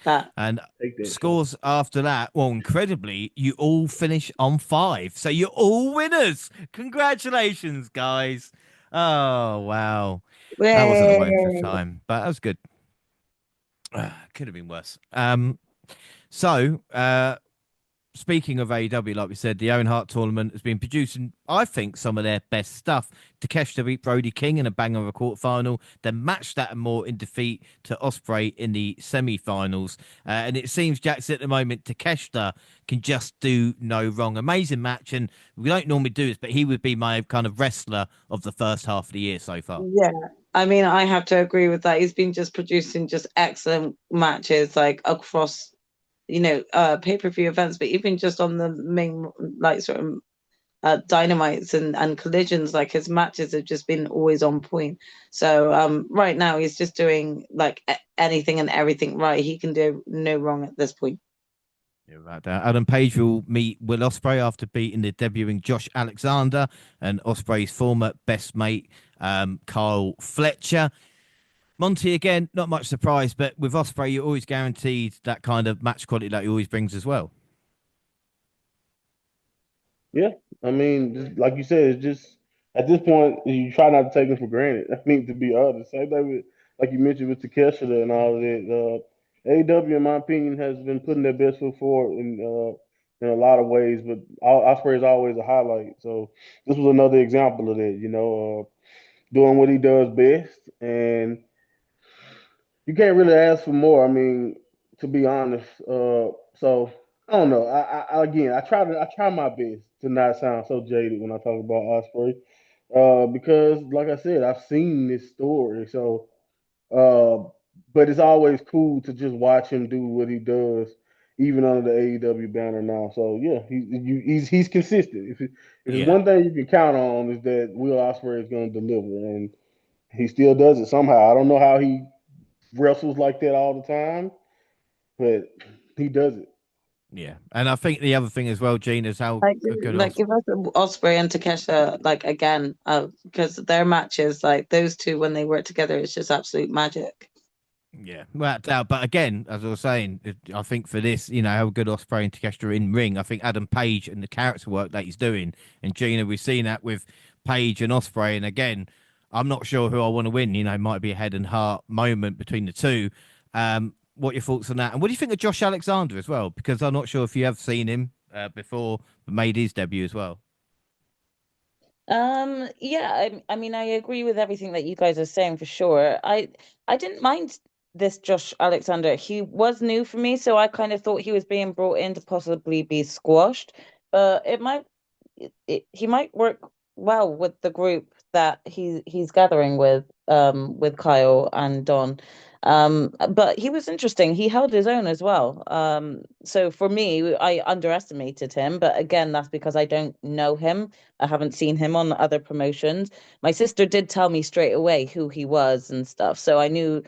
S2: that.
S1: And
S3: Take that show.
S1: scores after that, well, incredibly, you all finish on 5. So you're all winners. Congratulations, guys. Oh, wow. That wasn't a waste of
S2: Yay.
S1: time, but that was good. Could have been worse. So, speaking of AEW, like we said, the Owen Hart tournament has been producing, I think, some of their best stuff. Takeshita beat Brody King in a banger of a quarterfinal, then matched that and more in defeat to Ospreay in the semi-finals. And it seems, Jaxie, at the moment, Takeshita can just do no wrong. Amazing match, and we don't normally do this, but he would be my kind of wrestler of the first half of the year so far.
S2: Yeah. I mean, I have to agree with that. He's been just producing just excellent matches like across, pay-per-view events, but even just on the main like sort of dynamites and collisions, like his matches have just been always on point. So right now he's just doing like anything and everything right. He can do no wrong at this point.
S1: Yeah, right. Adam Page will meet Will Ospreay after beating the debuting Josh Alexander and Ospreay's former best mate, Kyle Fletcher. Monty, again, not much surprise, but with Ospreay, you're always guaranteed that kind of match quality that he always brings as well.
S3: Yeah, I mean, just like you said, it's just at this point you try not to take it for granted. I mean, to be honest, same thing with like you mentioned with Takeshita and all of that. AEW, in my opinion, has been putting their best foot forward in a lot of ways, but Ospreay is always a highlight. So this was another example of that. Doing what he does best, and you can't really ask for more. I mean, to be honest. So I don't know. Again, I try my best to not sound so jaded when I talk about Osprey, because like I said, I've seen this story. So, uh, but it's always cool to just watch him do what he does, even under the AEW banner now. So yeah, he's consistent. If there's
S1: Yeah.
S3: one thing you can count on is that Will Ospreay is going to deliver, and he still does it somehow. I don't know how he wrestles like that all the time, but he does it.
S1: Yeah. And I think the other thing as well, Gene, is how
S2: Like,
S1: good
S2: like give us Osprey and Takesha like again, because their matches, like those two when they work together, it's just absolute magic.
S1: Yeah, without doubt. But again, as I was saying, I think for this, how good Ospreay and Takeshita in ring, I think Adam Page and the character work that he's doing, and Gina, we've seen that with Page and Ospreay. And again, I'm not sure who I want to win. It might be a head and heart moment between the two. What are your thoughts on that? And what do you think of Josh Alexander as well? Because I'm not sure if you have seen him before, but made his debut as well.
S4: Yeah, I mean, I agree with everything that you guys are saying for sure. I didn't mind this Josh Alexander. He was new for me, so I kind of thought he was being brought in to possibly be squashed. But he might work well with the group that he's gathering with Kyle and Don. But he was interesting. He held his own as well. So for me, I underestimated him, but again, that's because I don't know him. I haven't seen him on other promotions. My sister did tell me straight away who he was and stuff, so I knew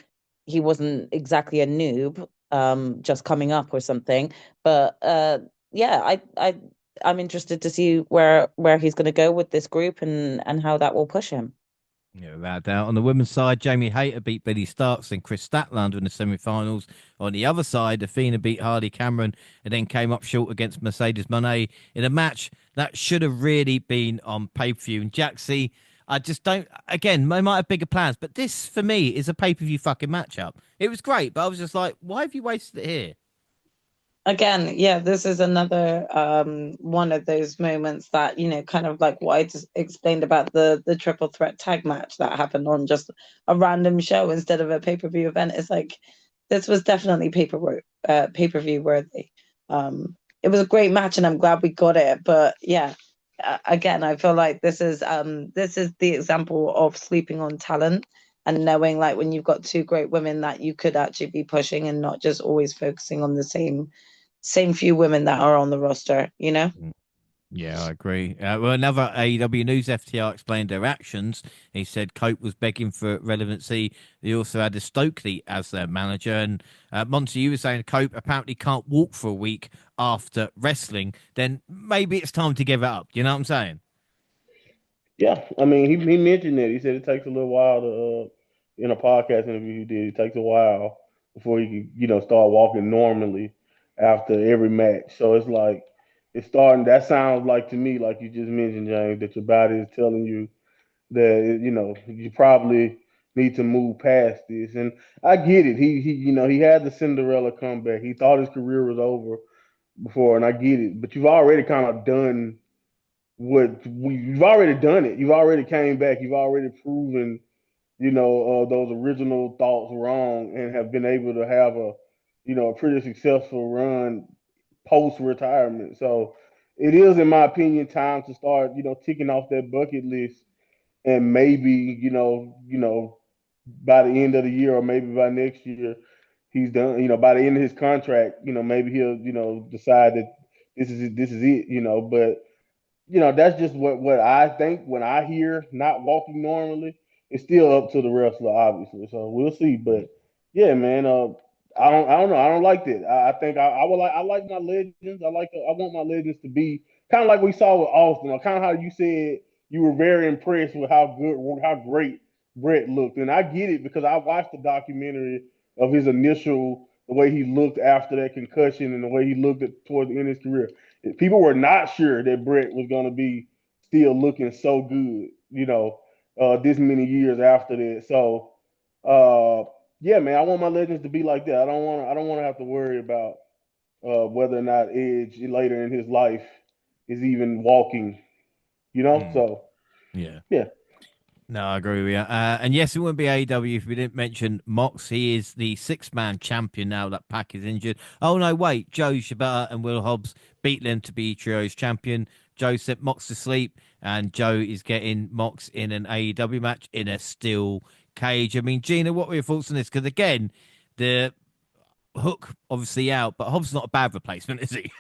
S4: he wasn't exactly a noob, just coming up or something. But yeah, I'm interested to see where he's going to go with this group and how that will push him.
S1: Yeah, without doubt. On the women's side, Jamie Hayter beat Billy Starks and Chris Statlander in the semi-finals. On the other side, Athena beat Hardy Cameron and then came up short against Mercedes Moné in a match that should have really been on pay-per-view. And Jaxie, I just don't. Again, they might have bigger plans, but this for me is a pay-per-view fucking matchup. It was great, but I was just like, why have you wasted it here?
S2: Again, yeah, this is another one of those moments that, kind of like what I just explained about the triple threat tag match that happened on just a random show instead of a pay-per-view event. It's like this was definitely pay-per-view worthy. It was a great match and I'm glad we got it. But yeah, again, I feel like this is the example of sleeping on talent. and knowing like when you've got two great women that you could actually be pushing and not just always focusing on the same few women that are on the roster, you know?
S1: Yeah, I agree. Well, another AEW News FTR explained their actions. He said Cope was begging for relevancy. They also had a Stokely as their manager. And Monty, you were saying Cope apparently can't walk for a week after wrestling. Then maybe it's time to give it up. You know what I'm saying?
S3: Yeah, I mean, he mentioned that. He said it takes a little while to, in a podcast interview he did, it takes a while before he can, start walking normally after every match. So it's like, it's starting, that sounds like to me, like you just mentioned, James, that your body is telling you that, you probably need to move past this. And I get it. He had the Cinderella comeback. He thought his career was over before, and I get it. But you've already kind of done you've already done it. You've already came back. You've already proven, those original thoughts wrong, and have been able to have a pretty successful run post retirement. So it is, in my opinion, time to start, ticking off that bucket list, and maybe, by the end of the year or maybe by next year, he's done. By the end of his contract, maybe he'll, decide that this is it. But that's just what I think when I hear not walking normally. It's still up to the wrestler, obviously. So we'll see. But yeah, man, I don't know. I don't like that. I think I would like I like my legends. I want my legends to be kind of like we saw with Austin, or kind of how you said you were very impressed with how great Brett looked. And I get it because I watched the documentary of his the way he looked after that concussion and the way he looked towards the end of his career. People were not sure that Brett was going to be still looking so good, this many years after that. So, yeah, man, I want my legends to be like that. I don't want to have to worry about whether or not Edge later in his life is even walking,
S1: Mm,
S3: So,
S1: yeah.
S3: yeah.
S1: No, I agree with you. And yes, it wouldn't be AEW if we didn't mention Mox. He is the six-man champion now that Pac is injured. Oh, no, wait. Joe Shibata and Will Hobbs beat them to be Trios champion. Joe sent Mox to sleep, and Joe is getting Mox in an AEW match in a steel cage. I mean, Gina, what were your thoughts on this? Because, again, the Hook obviously out, but Hobbs not a bad replacement, is he?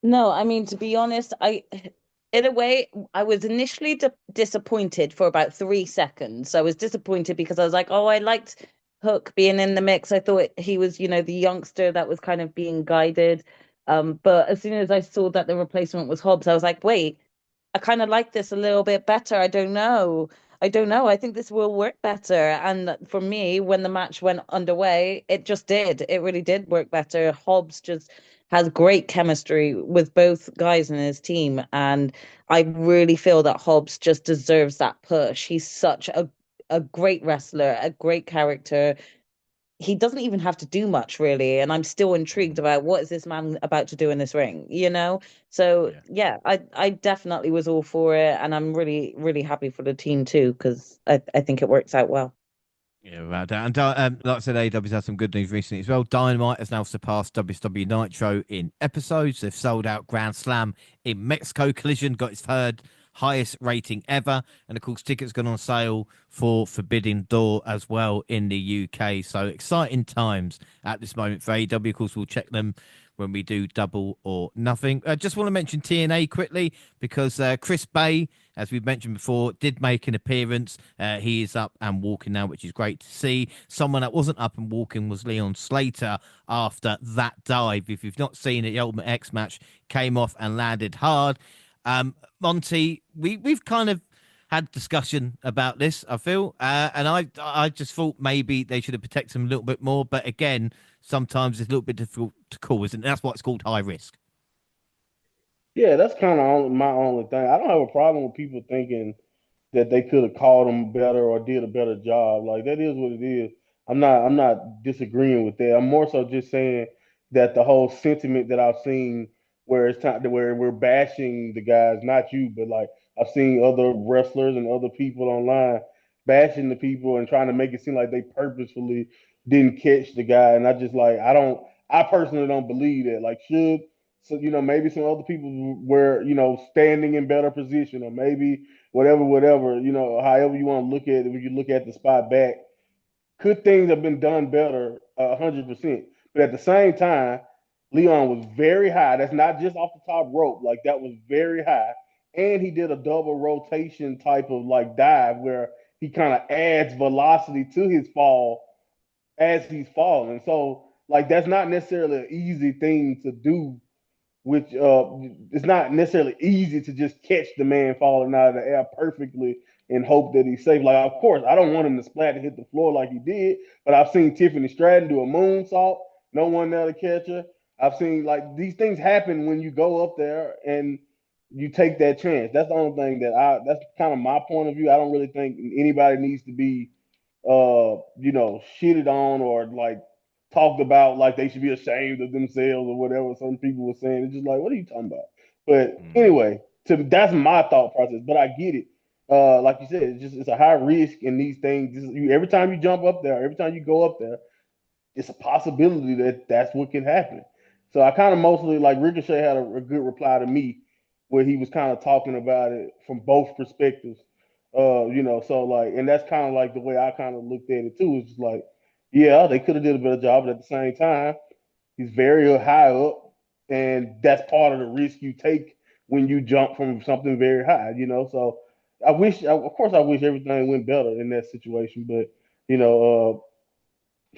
S4: No, I mean, to be honest, in a way, I was initially disappointed for about 3 seconds. I was disappointed because I was like, oh, I liked Hook being in the mix. I thought he was, the youngster that was kind of being guided. But as soon as I saw that the replacement was Hobbs, I was like, wait, I kind of like this a little bit better. I don't know. I don't know. I think this will work better. And for me, when the match went underway, it just did. It really did work better. Hobbs just has great chemistry with both guys in his team. And I really feel that Hobbs just deserves that push. He's such a great wrestler, a great character. He doesn't even have to do much really, and I'm still intrigued about what is this man about to do in this ring. So
S1: Yeah.
S4: yeah, I definitely was all for it, and I'm really really happy for the team too because I think it works out well.
S1: Yeah, without doubt. And like I said, AEW's had some good news recently as well. Dynamite has now surpassed WCW Nitro in episodes. They've sold out Grand Slam in Mexico. Collision got its third highest rating ever. And of course, tickets gone on sale for Forbidden Door as well in the UK. So exciting times at this moment for AEW. Of course, we'll check them when we do Double or Nothing. I just want to mention TNA quickly because Chris Bay, as we've mentioned before, did make an appearance. He is up and walking now, which is great to see. Someone that wasn't up and walking was Leon Slater after that dive. If you've not seen it, the Ultimate X match came off and landed hard. Monty, we've kind of had discussion about this, I feel, and I just thought maybe they should have protected him a little bit more. But again, sometimes it's a little bit difficult to call, isn't it? That's why it's called high risk.
S3: Yeah, that's kind of my only thing. I don't have a problem with people thinking that they could have called him better or did a better job. Like that is what it is. I'm not disagreeing with that. I'm more so just saying that the whole sentiment that I've seen where it's time where we're bashing the guys, not you, but like I've seen other wrestlers and other people online bashing the people and trying to make it seem like they purposefully didn't catch the guy. And I just like I personally don't believe that. Like should so maybe some other people were standing in better position, or maybe whatever, however you want to look at it. When you look at the spot back, could things have been done better? 100%. But at the same time, Leon was very high. That's not just off the top rope. Like, that was very high. And he did a double rotation type of like dive where he kind of adds velocity to his fall as he's falling. So like, that's not necessarily an easy thing to do, which it's not necessarily easy to just catch the man falling out of the air perfectly and hope that he's safe. Like, of course, I don't want him to splat and hit the floor like he did, but I've seen Tiffany Stratton do a moonsault, no one there to catch her. I've seen like these things happen when you go up there and you take that chance. That's the only thing that's kind of my point of view. I don't really think anybody needs to be shitted on or like talked about like they should be ashamed of themselves or whatever some people were saying. It's just like, what are you talking about? But anyway, that's my thought process. But I get it. Like you said, it's a high risk in these things. Every time you jump up there, every time you go up there, it's a possibility that that's what can happen. So I kind of mostly like Ricochet had a good reply to me where he was kind of talking about it from both perspectives. So like, and that's kind of like the way I kind of looked at it too. It's just like, yeah, they could have did a better job, but at the same time, he's very high up, and that's part of the risk you take when you jump from something very high. So of course, I wish everything went better in that situation, but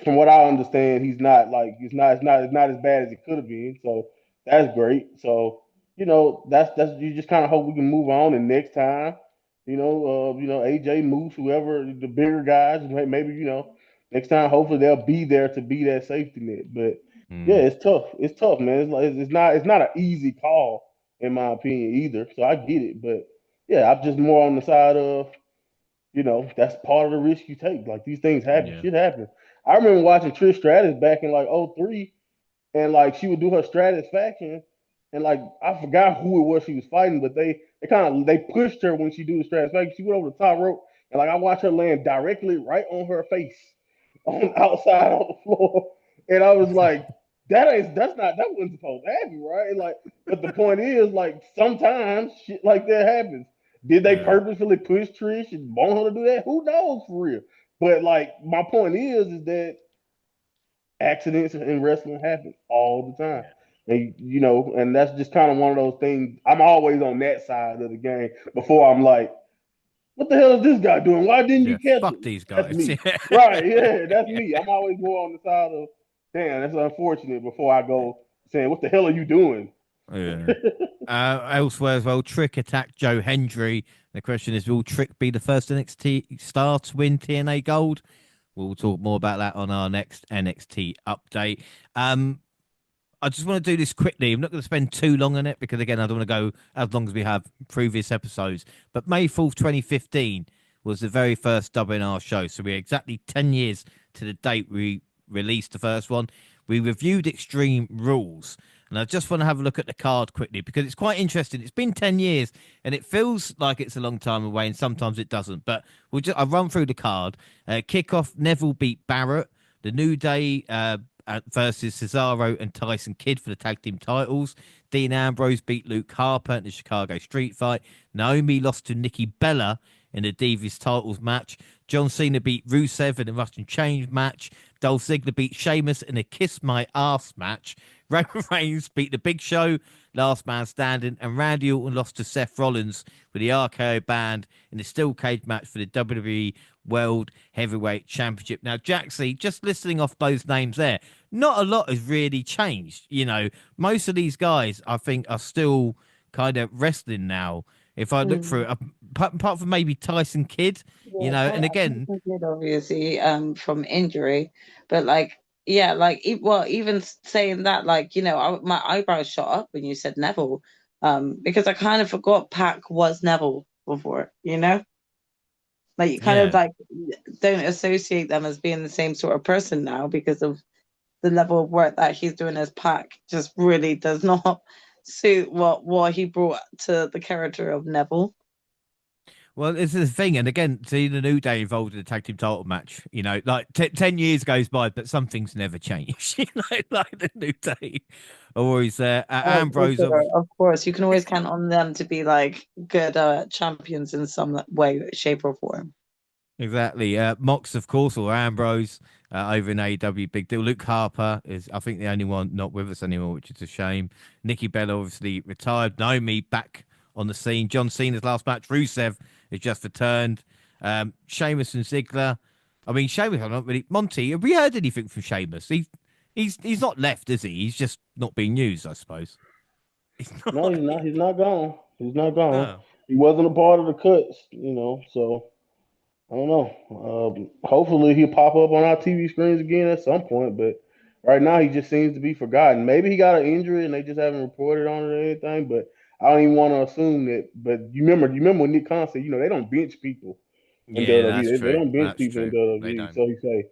S3: from what I understand, he's not like it's not as bad as it could have been. So that's great. So that's you just kind of hope we can move on, and next time, AJ moves whoever the bigger guys, maybe next time hopefully they'll be there to be that safety net. But yeah, it's tough. It's tough, man. It's not an easy call in my opinion either. So I get it, but yeah, I'm just more on the side of that's part of the risk you take. Like these things happen,
S1: Yeah.
S3: shit happen. I remember watching Trish Stratus back in like '03, and like she would do her Stratus faction, and like I forgot who it was she was fighting, but they pushed her when she do the Stratus faction. She went over the top rope, and like I watched her land directly right on her face, on outside on the floor, and I was like, that wasn't supposed to happen, right? And like, but the point is, like sometimes shit like that happens. Did they purposefully push Trish and want her to do that? Who knows for real? But like my point is that accidents in wrestling happen all the time. And that's just kind of one of those things. I'm always on that side of the game before I'm like, what the hell is this guy doing? Why didn't you catch
S1: Fuck
S3: him?
S1: these
S3: That's
S1: guys.
S3: me. Right, yeah, that's me. I'm always more on the side of, damn, that's unfortunate before I go saying, what the hell are you doing?
S1: Yeah. Elsewhere as well, Trick attacked Joe Hendry. The question is, will Trick be the first NXT star to win TNA Gold? We'll talk more about that on our next NXT update. I just want to do this quickly. I'm not going to spend too long on it because, again, I don't want to go as long as we have previous episodes. But May 4th, 2015 was the very first WNR show. So we're exactly 10 years to the date we released the first one. We reviewed Extreme Rules. And I just want to have a look at the card quickly because it's quite interesting. It's been 10 years and it feels like it's a long time away and sometimes it doesn't. But I'll run through the card. Kickoff, Neville beat Barrett. The New Day versus Cesaro and Tyson Kidd for the tag team titles. Dean Ambrose beat Luke Harper in the Chicago Street Fight. Naomi lost to Nikki Bella in the Divas titles match. John Cena beat Rusev in the Russian Chain match. Dolph Ziggler beat Sheamus in a Kiss My Ass match. Roman Reigns beat The Big Show, Last Man Standing, and Randy Orton lost to Seth Rollins with the RKO band in the steel cage match for the WWE World Heavyweight Championship. Now, Jaxie, just listening off those names there, not a lot has really changed. Most of these guys, I think, are still kind of wrestling now. If I look through it, apart from maybe Tyson Kidd,
S2: Yeah,
S1: and again,
S2: I did obviously from injury, but like yeah, like even saying that, like my eyebrows shot up when you said Neville, because I kind of forgot Pac was Neville before, like you kind of
S1: yeah.
S2: like don't associate them as being the same sort of person now because of the level of work that he's doing as Pac just really does not suit what he brought to the character of Neville.
S1: Well, this is the thing, and again, see the New Day involved in the tag team title match. You know, like 10 years goes by, but some things never change. You know, like the New Day, always there.
S2: Oh, for
S1: Ambrose,
S2: sure. Of course. You can always count on them to be like good champions in some way, shape, or form.
S1: exactly. Mox, of course, or Ambrose over in AEW, big deal. Luke Harper is, I think, the only one not with us anymore, which is a shame. Nikki Bella obviously retired. Naomi back on the scene. John Cena's last match. Rusev has just returned. Sheamus and Ziggler. I mean, Sheamus, I'm not really. Monty, have we heard anything from Sheamus? He's not left, is he? He's just not being used, I suppose. He's
S3: No,
S1: not.
S3: he's not. He's not gone. He's not gone.
S1: No.
S3: He wasn't a part of the cuts, So I don't know. Hopefully he'll pop up on our TV screens again at some point. But right now he just seems to be forgotten. Maybe he got an injury and they just haven't reported on it or anything. But I don't even want to assume that. But you remember when Nick Khan said, they don't bench people in
S1: Yeah, that's
S3: WWE. They
S1: true.
S3: don't bench
S1: That's
S3: people in
S1: true. They
S3: WWE.
S1: don't.
S3: So he say,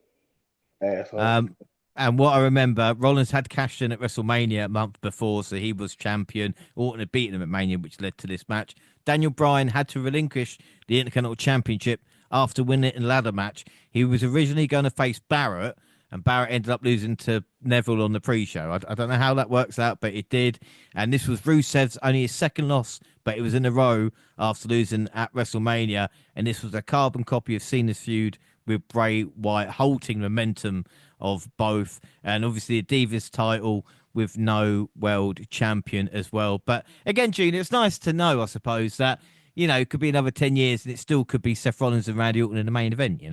S3: asshole.
S1: Um, and what I remember, Rollins had cashed in at WrestleMania a month before, so he was champion. Orton had beaten him at Mania, which led to this match. Daniel Bryan had to relinquish the Intercontinental Championship after winning it in a ladder match. He was originally going to face Barrett, and Barrett ended up losing to Neville on the pre-show. I don't know how that works out, but it did. And this was Rusev's only his second loss, but it was in a row after losing at WrestleMania. And this was a carbon copy of Cena's feud with Bray Wyatt, halting momentum of both, and obviously a Divas title with no world champion as well. But again, Gina, it's nice to know, I suppose, that it could be another 10 years and it still could be Seth Rollins and Randy Orton in the main event.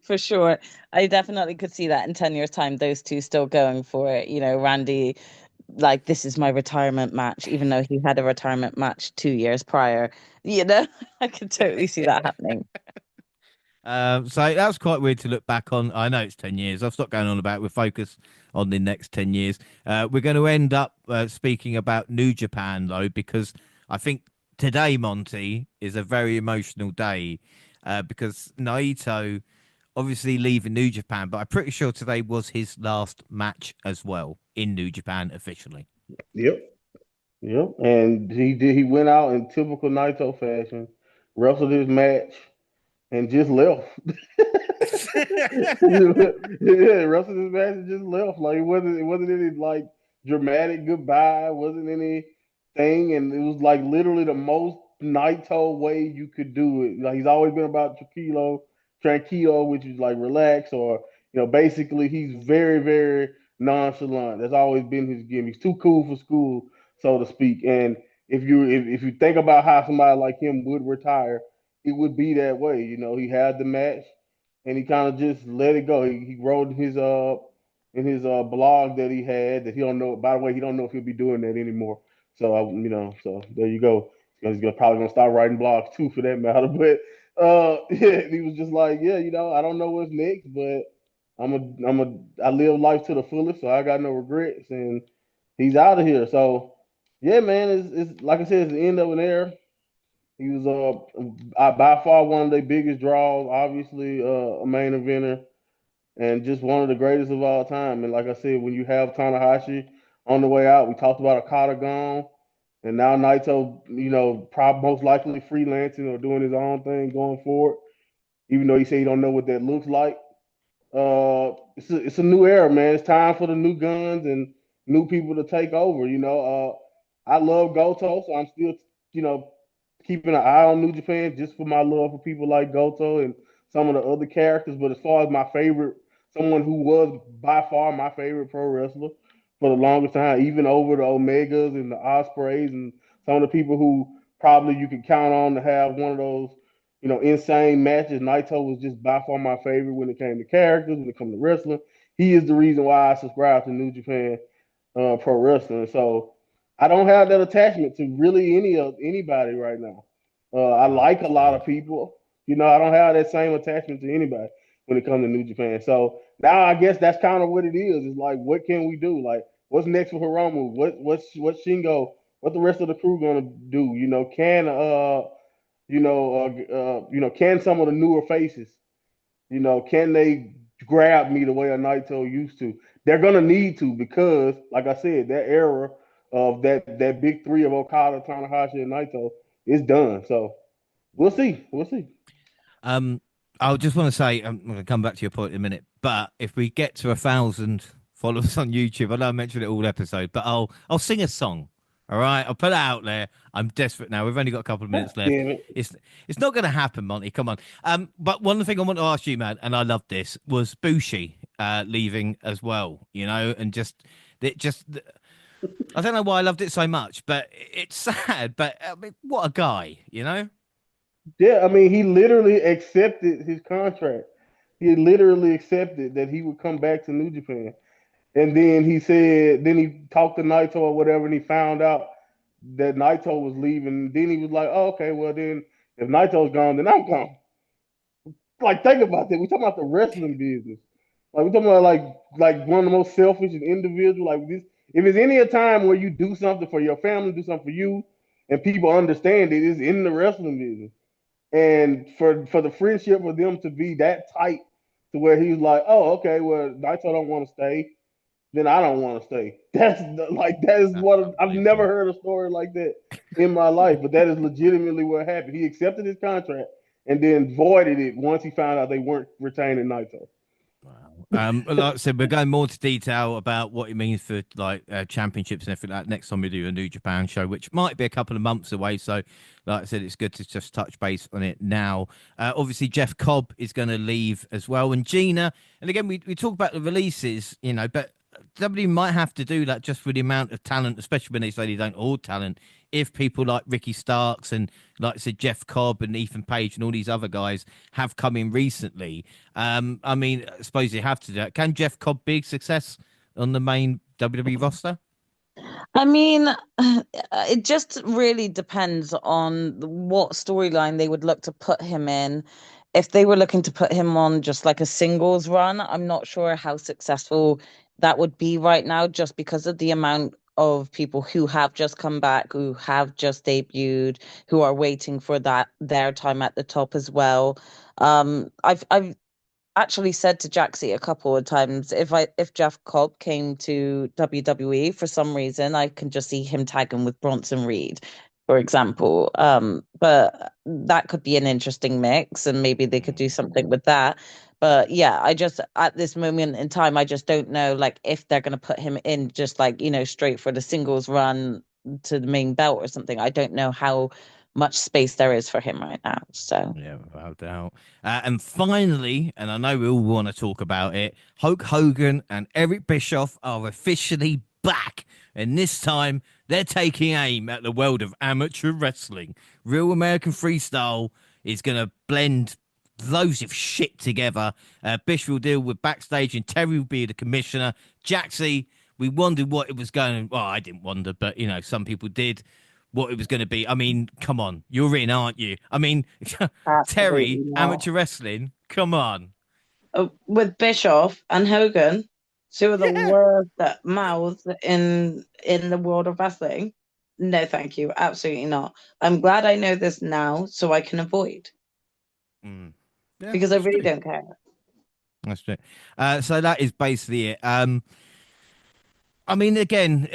S4: For sure. I definitely could see that in 10 years' time, those two still going for it. Randy, like, this is my retirement match, even though he had a retirement match 2 years prior. I could totally see that happening.
S1: So that was quite weird to look back on. I know it's 10 years. I've stopped going on about it. We'll focus on the next 10 years. We're going to end up speaking about New Japan, though, because I think today, Monty, is a very emotional day because Naito obviously leaving New Japan, but I'm pretty sure today was his last match as well in New Japan officially.
S3: Yep. Yep. And he went out in typical Naito fashion, wrestled his match, and just left. Yeah, wrestled his match and just left. Like it wasn't any like dramatic goodbye. It wasn't anything, and it was like literally the most Naito way you could do it. Like he's always been about tranquilo, which is like relax, or basically he's very very nonchalant. That's always been his gimmick. He's too cool for school, so to speak. And if you think about how somebody like him would retire, it would be that way. He had the match and he kind of just let it go. He wrote in his blog that he had that he don't know. By the way, he don't know if he'll be doing that anymore. So so there you go. Probably gonna start writing blogs too, for that matter. But yeah, he was just like, yeah, I don't know what's next, but I live life to the fullest, so I got no regrets, and he's out of here. So yeah, man, it's like I said, it's the end of an era. He was by far one of their biggest draws, obviously a main eventer, and just one of the greatest of all time. And like I said, when you have Tanahashi on the way out, we talked about Okada gone, and now Naito, probably most likely freelancing or doing his own thing going forward. Even though he said he don't know what that looks like. It's a new era, man. It's time for the new guns and new people to take over. I love Goto, so I'm still, you know, keeping an eye on New Japan just for my love for people like Goto and some of the other characters. But as far as my favorite, someone who was by far my favorite pro wrestler for the longest time, even over the Omegas and the Ospreys and some of the people who probably you could count on to have one of those insane matches. Naito was just by far my favorite when it came to characters, when it comes to wrestling. He is the reason why I subscribe to New Japan Pro Wrestling. So I don't have that attachment to really anybody right now. I
S1: Oh,
S3: like a lot of people. I don't have that same attachment to anybody when it comes to New Japan. So now I guess that's kind of what it is. It's like, what can we do? Like, what's next for Hiromu? What's Shingo? What the rest of the crew gonna do? Can some of the newer faces, can they grab me the way a Naito used to? They're gonna need to, because, like I said, that era of that big three of Okada, Tanahashi, and Naito it's done. So we'll see. We'll see.
S1: I just want to say, I'm going to come back to your point in a minute, but if we get to 1,000 followers on YouTube, I know I mentioned it all episode, but I'll sing a song. All right, I'll put it out there. I'm desperate now. We've only got a couple of minutes left.
S3: Damn it.
S1: It's not going to happen, Monty. Come on. But one thing I want to ask you, man, and I love this, was Bushi leaving as well. You know, and just I don't know why I loved it so much, but it's sad. But I mean, what a guy, you know.
S3: Yeah, I mean, he literally accepted his contract. He literally accepted that he would come back to New Japan. And then he said, then he talked to Naito or whatever, and he found out that Naito was leaving. Then he was like, oh, okay, well, then if Naito's gone, then I'm gone. Like, think about that. We're talking about the wrestling business. Like, we're talking about like one of the most selfish and individual. Like, this, if there's any a time where you do something for your family, do something for you, and people understand it, is in the wrestling business. And for the friendship for them to be that tight to where he's like, oh, okay, well, Naito don't want to stay, then I don't want to stay. That is
S1: That's
S3: what I've never
S1: unbelievable.
S3: heard a story like that in my life, but that is legitimately what happened. He accepted his contract and then voided it once he found out they weren't retaining Naito.
S1: Wow. Like I said, we're going more into detail about what it means for like championships and everything like that next time we do a New Japan show, which might be a couple of months away. So, like I said, it's good to just touch base on it now. Obviously, Jeff Cobb is going to leave as well, and Gina. And again, we talk about the releases, you know, but W might have to do that just for the amount of talent, especially when they say they don't all talent. If people like Ricky Starks and, like I said, Jeff Cobb and Ethan Page and all these other guys have come in recently, I mean, I suppose you have to do that. Can Jeff Cobb be a success on the main WWE roster?
S4: I mean, it just really depends on what storyline they would look to put him in. If they were looking to put him on just like a singles run, I'm not sure how successful that would be right now, just because of the amount of people who have just come back, who have just debuted, who are waiting for that their time at the top as well. I've actually said to Jaxie a couple of times, if Jeff Cobb came to WWE for some reason, I can just see him tagging with Bronson Reed, for example. But that could be an interesting mix, and maybe they could do something with that. But yeah, I just at this moment in time, I just don't know like if they're gonna put him in just like, you know, straight for the singles run to the main belt or something. I don't know how much space there is for him right now. So
S1: Yeah, without doubt. And finally, and I know we all want to talk about it, Hulk Hogan and Eric Bischoff are officially back. And this time, they're taking aim at the world of amateur wrestling. Real American Freestyle is going to blend loads of shit together. Bish will deal with backstage, and Terry will be the commissioner. Jaxie, we wondered what it was going. Well, I didn't wonder, but you know, some people did. What it was going to be. I mean, come on, you're in, aren't you? I mean,
S2: Absolutely
S1: Terry,
S2: not.
S1: amateur wrestling. Come on.
S2: With Bischoff and Hogan, two of the
S1: Yeah.
S2: worst mouths in the world of wrestling. No, thank you. Absolutely not. I'm glad I know this now so I can avoid
S1: Mm. Yeah,
S2: because I
S1: that's
S2: really
S1: true.
S2: don't care.
S1: That's true. So that is basically it. I mean, again,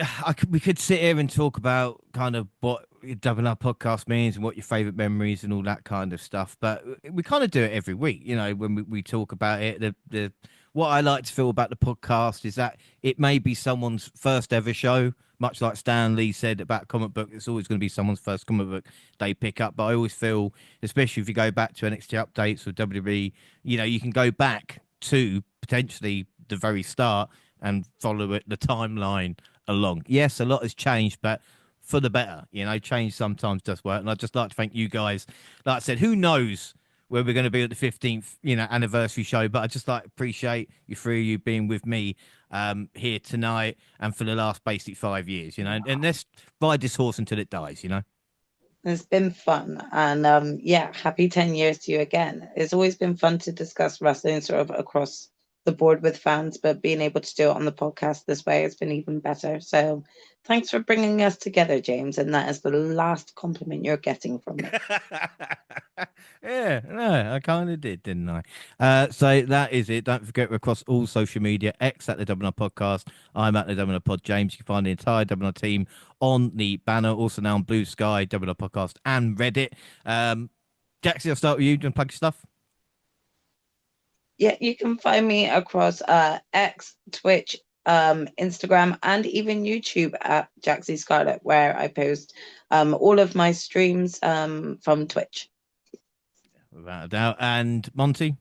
S1: we could sit here and talk about kind of what Double Up podcast means and what your favorite memories and all that kind of stuff. But we kind of do it every week, you know, when we talk about it. The what I like to feel about the podcast is that it may be someone's first ever show, much like Stan Lee said about comic book. It's always going to be someone's first comic book they pick up. But I always feel, especially if you go back to NXT updates or WWE, you know, you can go back to potentially the very start and follow it, the timeline along. Yes, a lot has changed, but for the better. You know, change sometimes does work. And I'd just like to thank you guys. Like I said, who knows where we're going to be at the 15th, you know, anniversary show, but I just like appreciate you three of you being with me here tonight and for the last basic 5 years, you know, and let's ride this horse until it dies, you know.
S2: It's been fun. And yeah, happy 10 years to you again. It's always been fun to discuss wrestling sort of across the board with fans, but being able to do it on the podcast this way has been even better. So thanks for bringing us together, James. And that is the last compliment you're getting from me.
S1: Yeah, no, I kind of did, didn't I? So that is it. Don't forget, we're across all social media. X at the WNR Podcast. I'm at the WNR Pod. James, you can find the entire WNR team on the banner. Also now on Blue Sky, WNR Podcast, and Reddit. Jaxie, I'll start with you. Do you want to plug your stuff?
S2: Yeah, you can find me across X, Twitch, Instagram, and even YouTube at Jaxie Scarlett, where I post all of my streams from Twitch.
S1: Without a doubt. And Monty?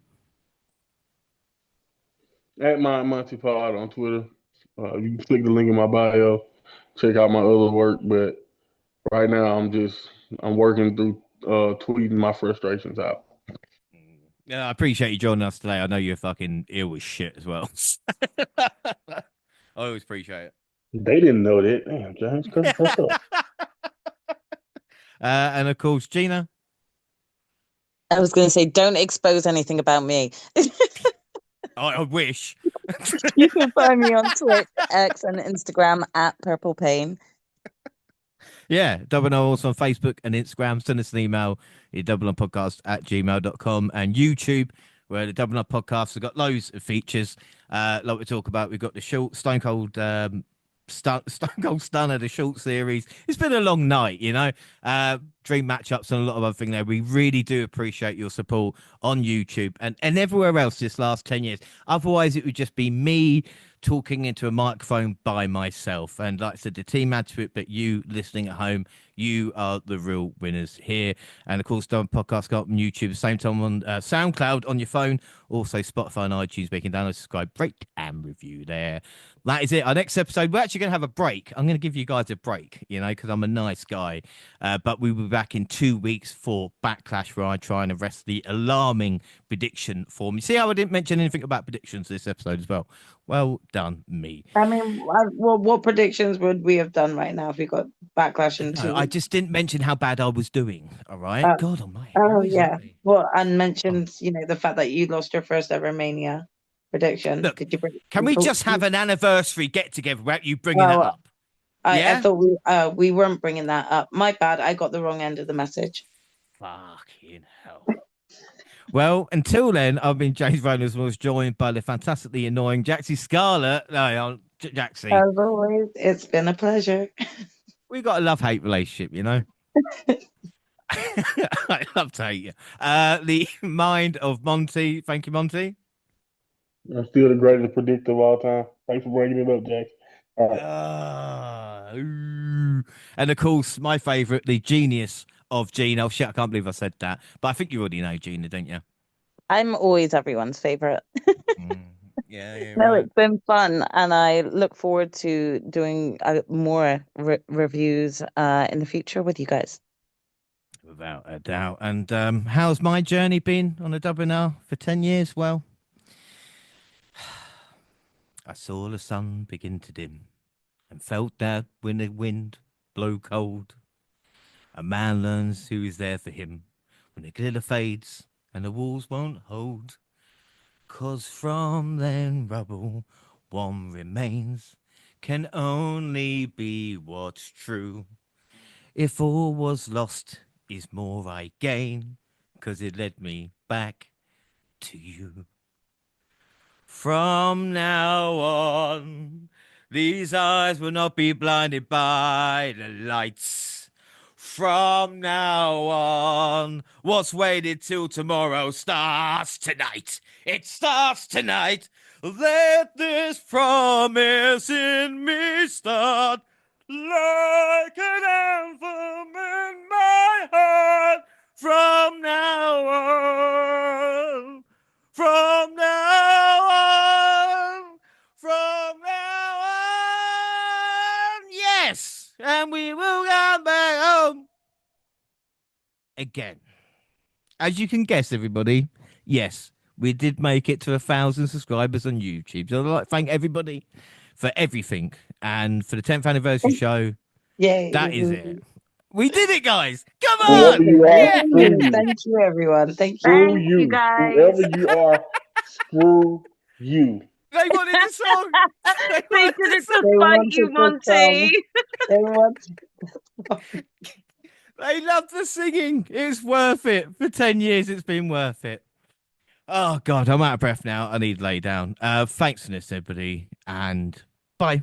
S3: At my Monty Pod on Twitter. You can click the link in my bio, check out my other work. But right now, I'm working through tweeting my frustrations out.
S1: Yeah, I appreciate you joining us today. I know you're fucking ill as shit as well. I always appreciate it.
S3: They didn't know that. Damn, James, what's up?
S1: And of course, Gina.
S4: I was going to say, don't expose anything about me.
S1: I wish.
S4: You can find me on Twitch, X, and Instagram at Purple Pain.
S1: Yeah, Double O also on Facebook and Instagram. Send us an email, doubleonpodcast@gmail.com, and YouTube, where the Double O Podcast have got loads of features. Like we talk about, we've got the short Stone Cold Stone Cold Stunner, the short series. It's been a long night, you know. Dream matchups and a lot of other things there. We really do appreciate your support on YouTube and everywhere else this last 10 years. Otherwise, it would just be me talking into a microphone by myself. And like I said, the team adds to it, but you listening at home, you are the real winners here. And of course, the podcast got on YouTube, the same time on SoundCloud on your phone, also Spotify and iTunes. We can download, subscribe, rate, and review there. That is it. Our next episode, we're actually going to have a break. I'm going to give you guys a break, you know, because I'm a nice guy. But we will be back in 2 weeks for Backlash, where I try and arrest the alarming prediction form. You see how I didn't mention anything about predictions this episode as well? Well done, me.
S2: I mean, well, what predictions would we have done right now if we got Backlash in 2
S1: No,
S2: weeks?
S1: I just didn't mention how bad I was doing. All right. God almighty.
S2: Oh, yeah. Well, and mentioned, you know, the fact that you lost your first ever Mania prediction.
S1: Look,
S2: Did you
S1: can we just have an anniversary get together without you bringing that up?
S2: I thought we weren't bringing that up. My bad. I got the wrong end of the message.
S1: Fucking hell. Well, until then, I've been James Reynolds, was joined by the fantastically annoying Jaxie Scarlett. No, Jaxie.
S2: As always, it's been a pleasure.
S1: We've got a love-hate relationship, you know? I love to hate you. The mind of Monty. Thank you, Monty.
S3: I'm still the greatest predictor of all time. Thanks for bringing it up, Jack. All right.
S1: And of course, my favourite, the genius of Gina. Oh, shit, I can't believe I said that. But I think you already know Gina, don't you?
S4: I'm always everyone's favorite.
S1: Yeah.
S4: No,
S1: Right.
S4: it's been fun, and I look forward to doing more reviews in the future with you guys.
S1: Without a doubt. And how's my journey been on the WNR for 10 years? Well, I saw the sun begin to dim and felt that when the wind blow cold, a man learns who is there for him when the glitter fades and the walls won't hold. 'Cause from then rubble one remains, can only be what's true. If all was lost is more I gain, 'cause it led me back to you. From now on, these eyes will not be blinded by the lights. From now on, what's waited till tomorrow starts tonight. It starts tonight. Let this promise in me start like an anthem in my heart. From now on, from now on, from now on, yes, and we will come back home again. As you can guess, everybody, yes, we did make it to 1,000 subscribers on YouTube. So I'd like to thank everybody for everything. And for the 10th anniversary show,
S2: Yay.
S1: that is it. We did it, guys. Come
S3: Whoever
S1: on.
S3: you are,
S1: Yeah.
S3: screw you.
S2: Thank you, everyone. Thank you.
S3: Screw
S4: Thank
S3: you.
S4: you, guys.
S3: Whoever you are, screw You.
S1: They wanted the song. They
S4: They
S1: wanted
S4: did
S1: the
S4: it
S1: song.
S4: to
S2: They
S4: spite
S2: wanted
S4: you,
S2: the song.
S4: Monty.
S2: They want.
S1: They love the singing. It's worth it. For 10 years, it's been worth it. Oh, God, I'm out of breath now. I need to lay down. Thanks for this, everybody, and bye.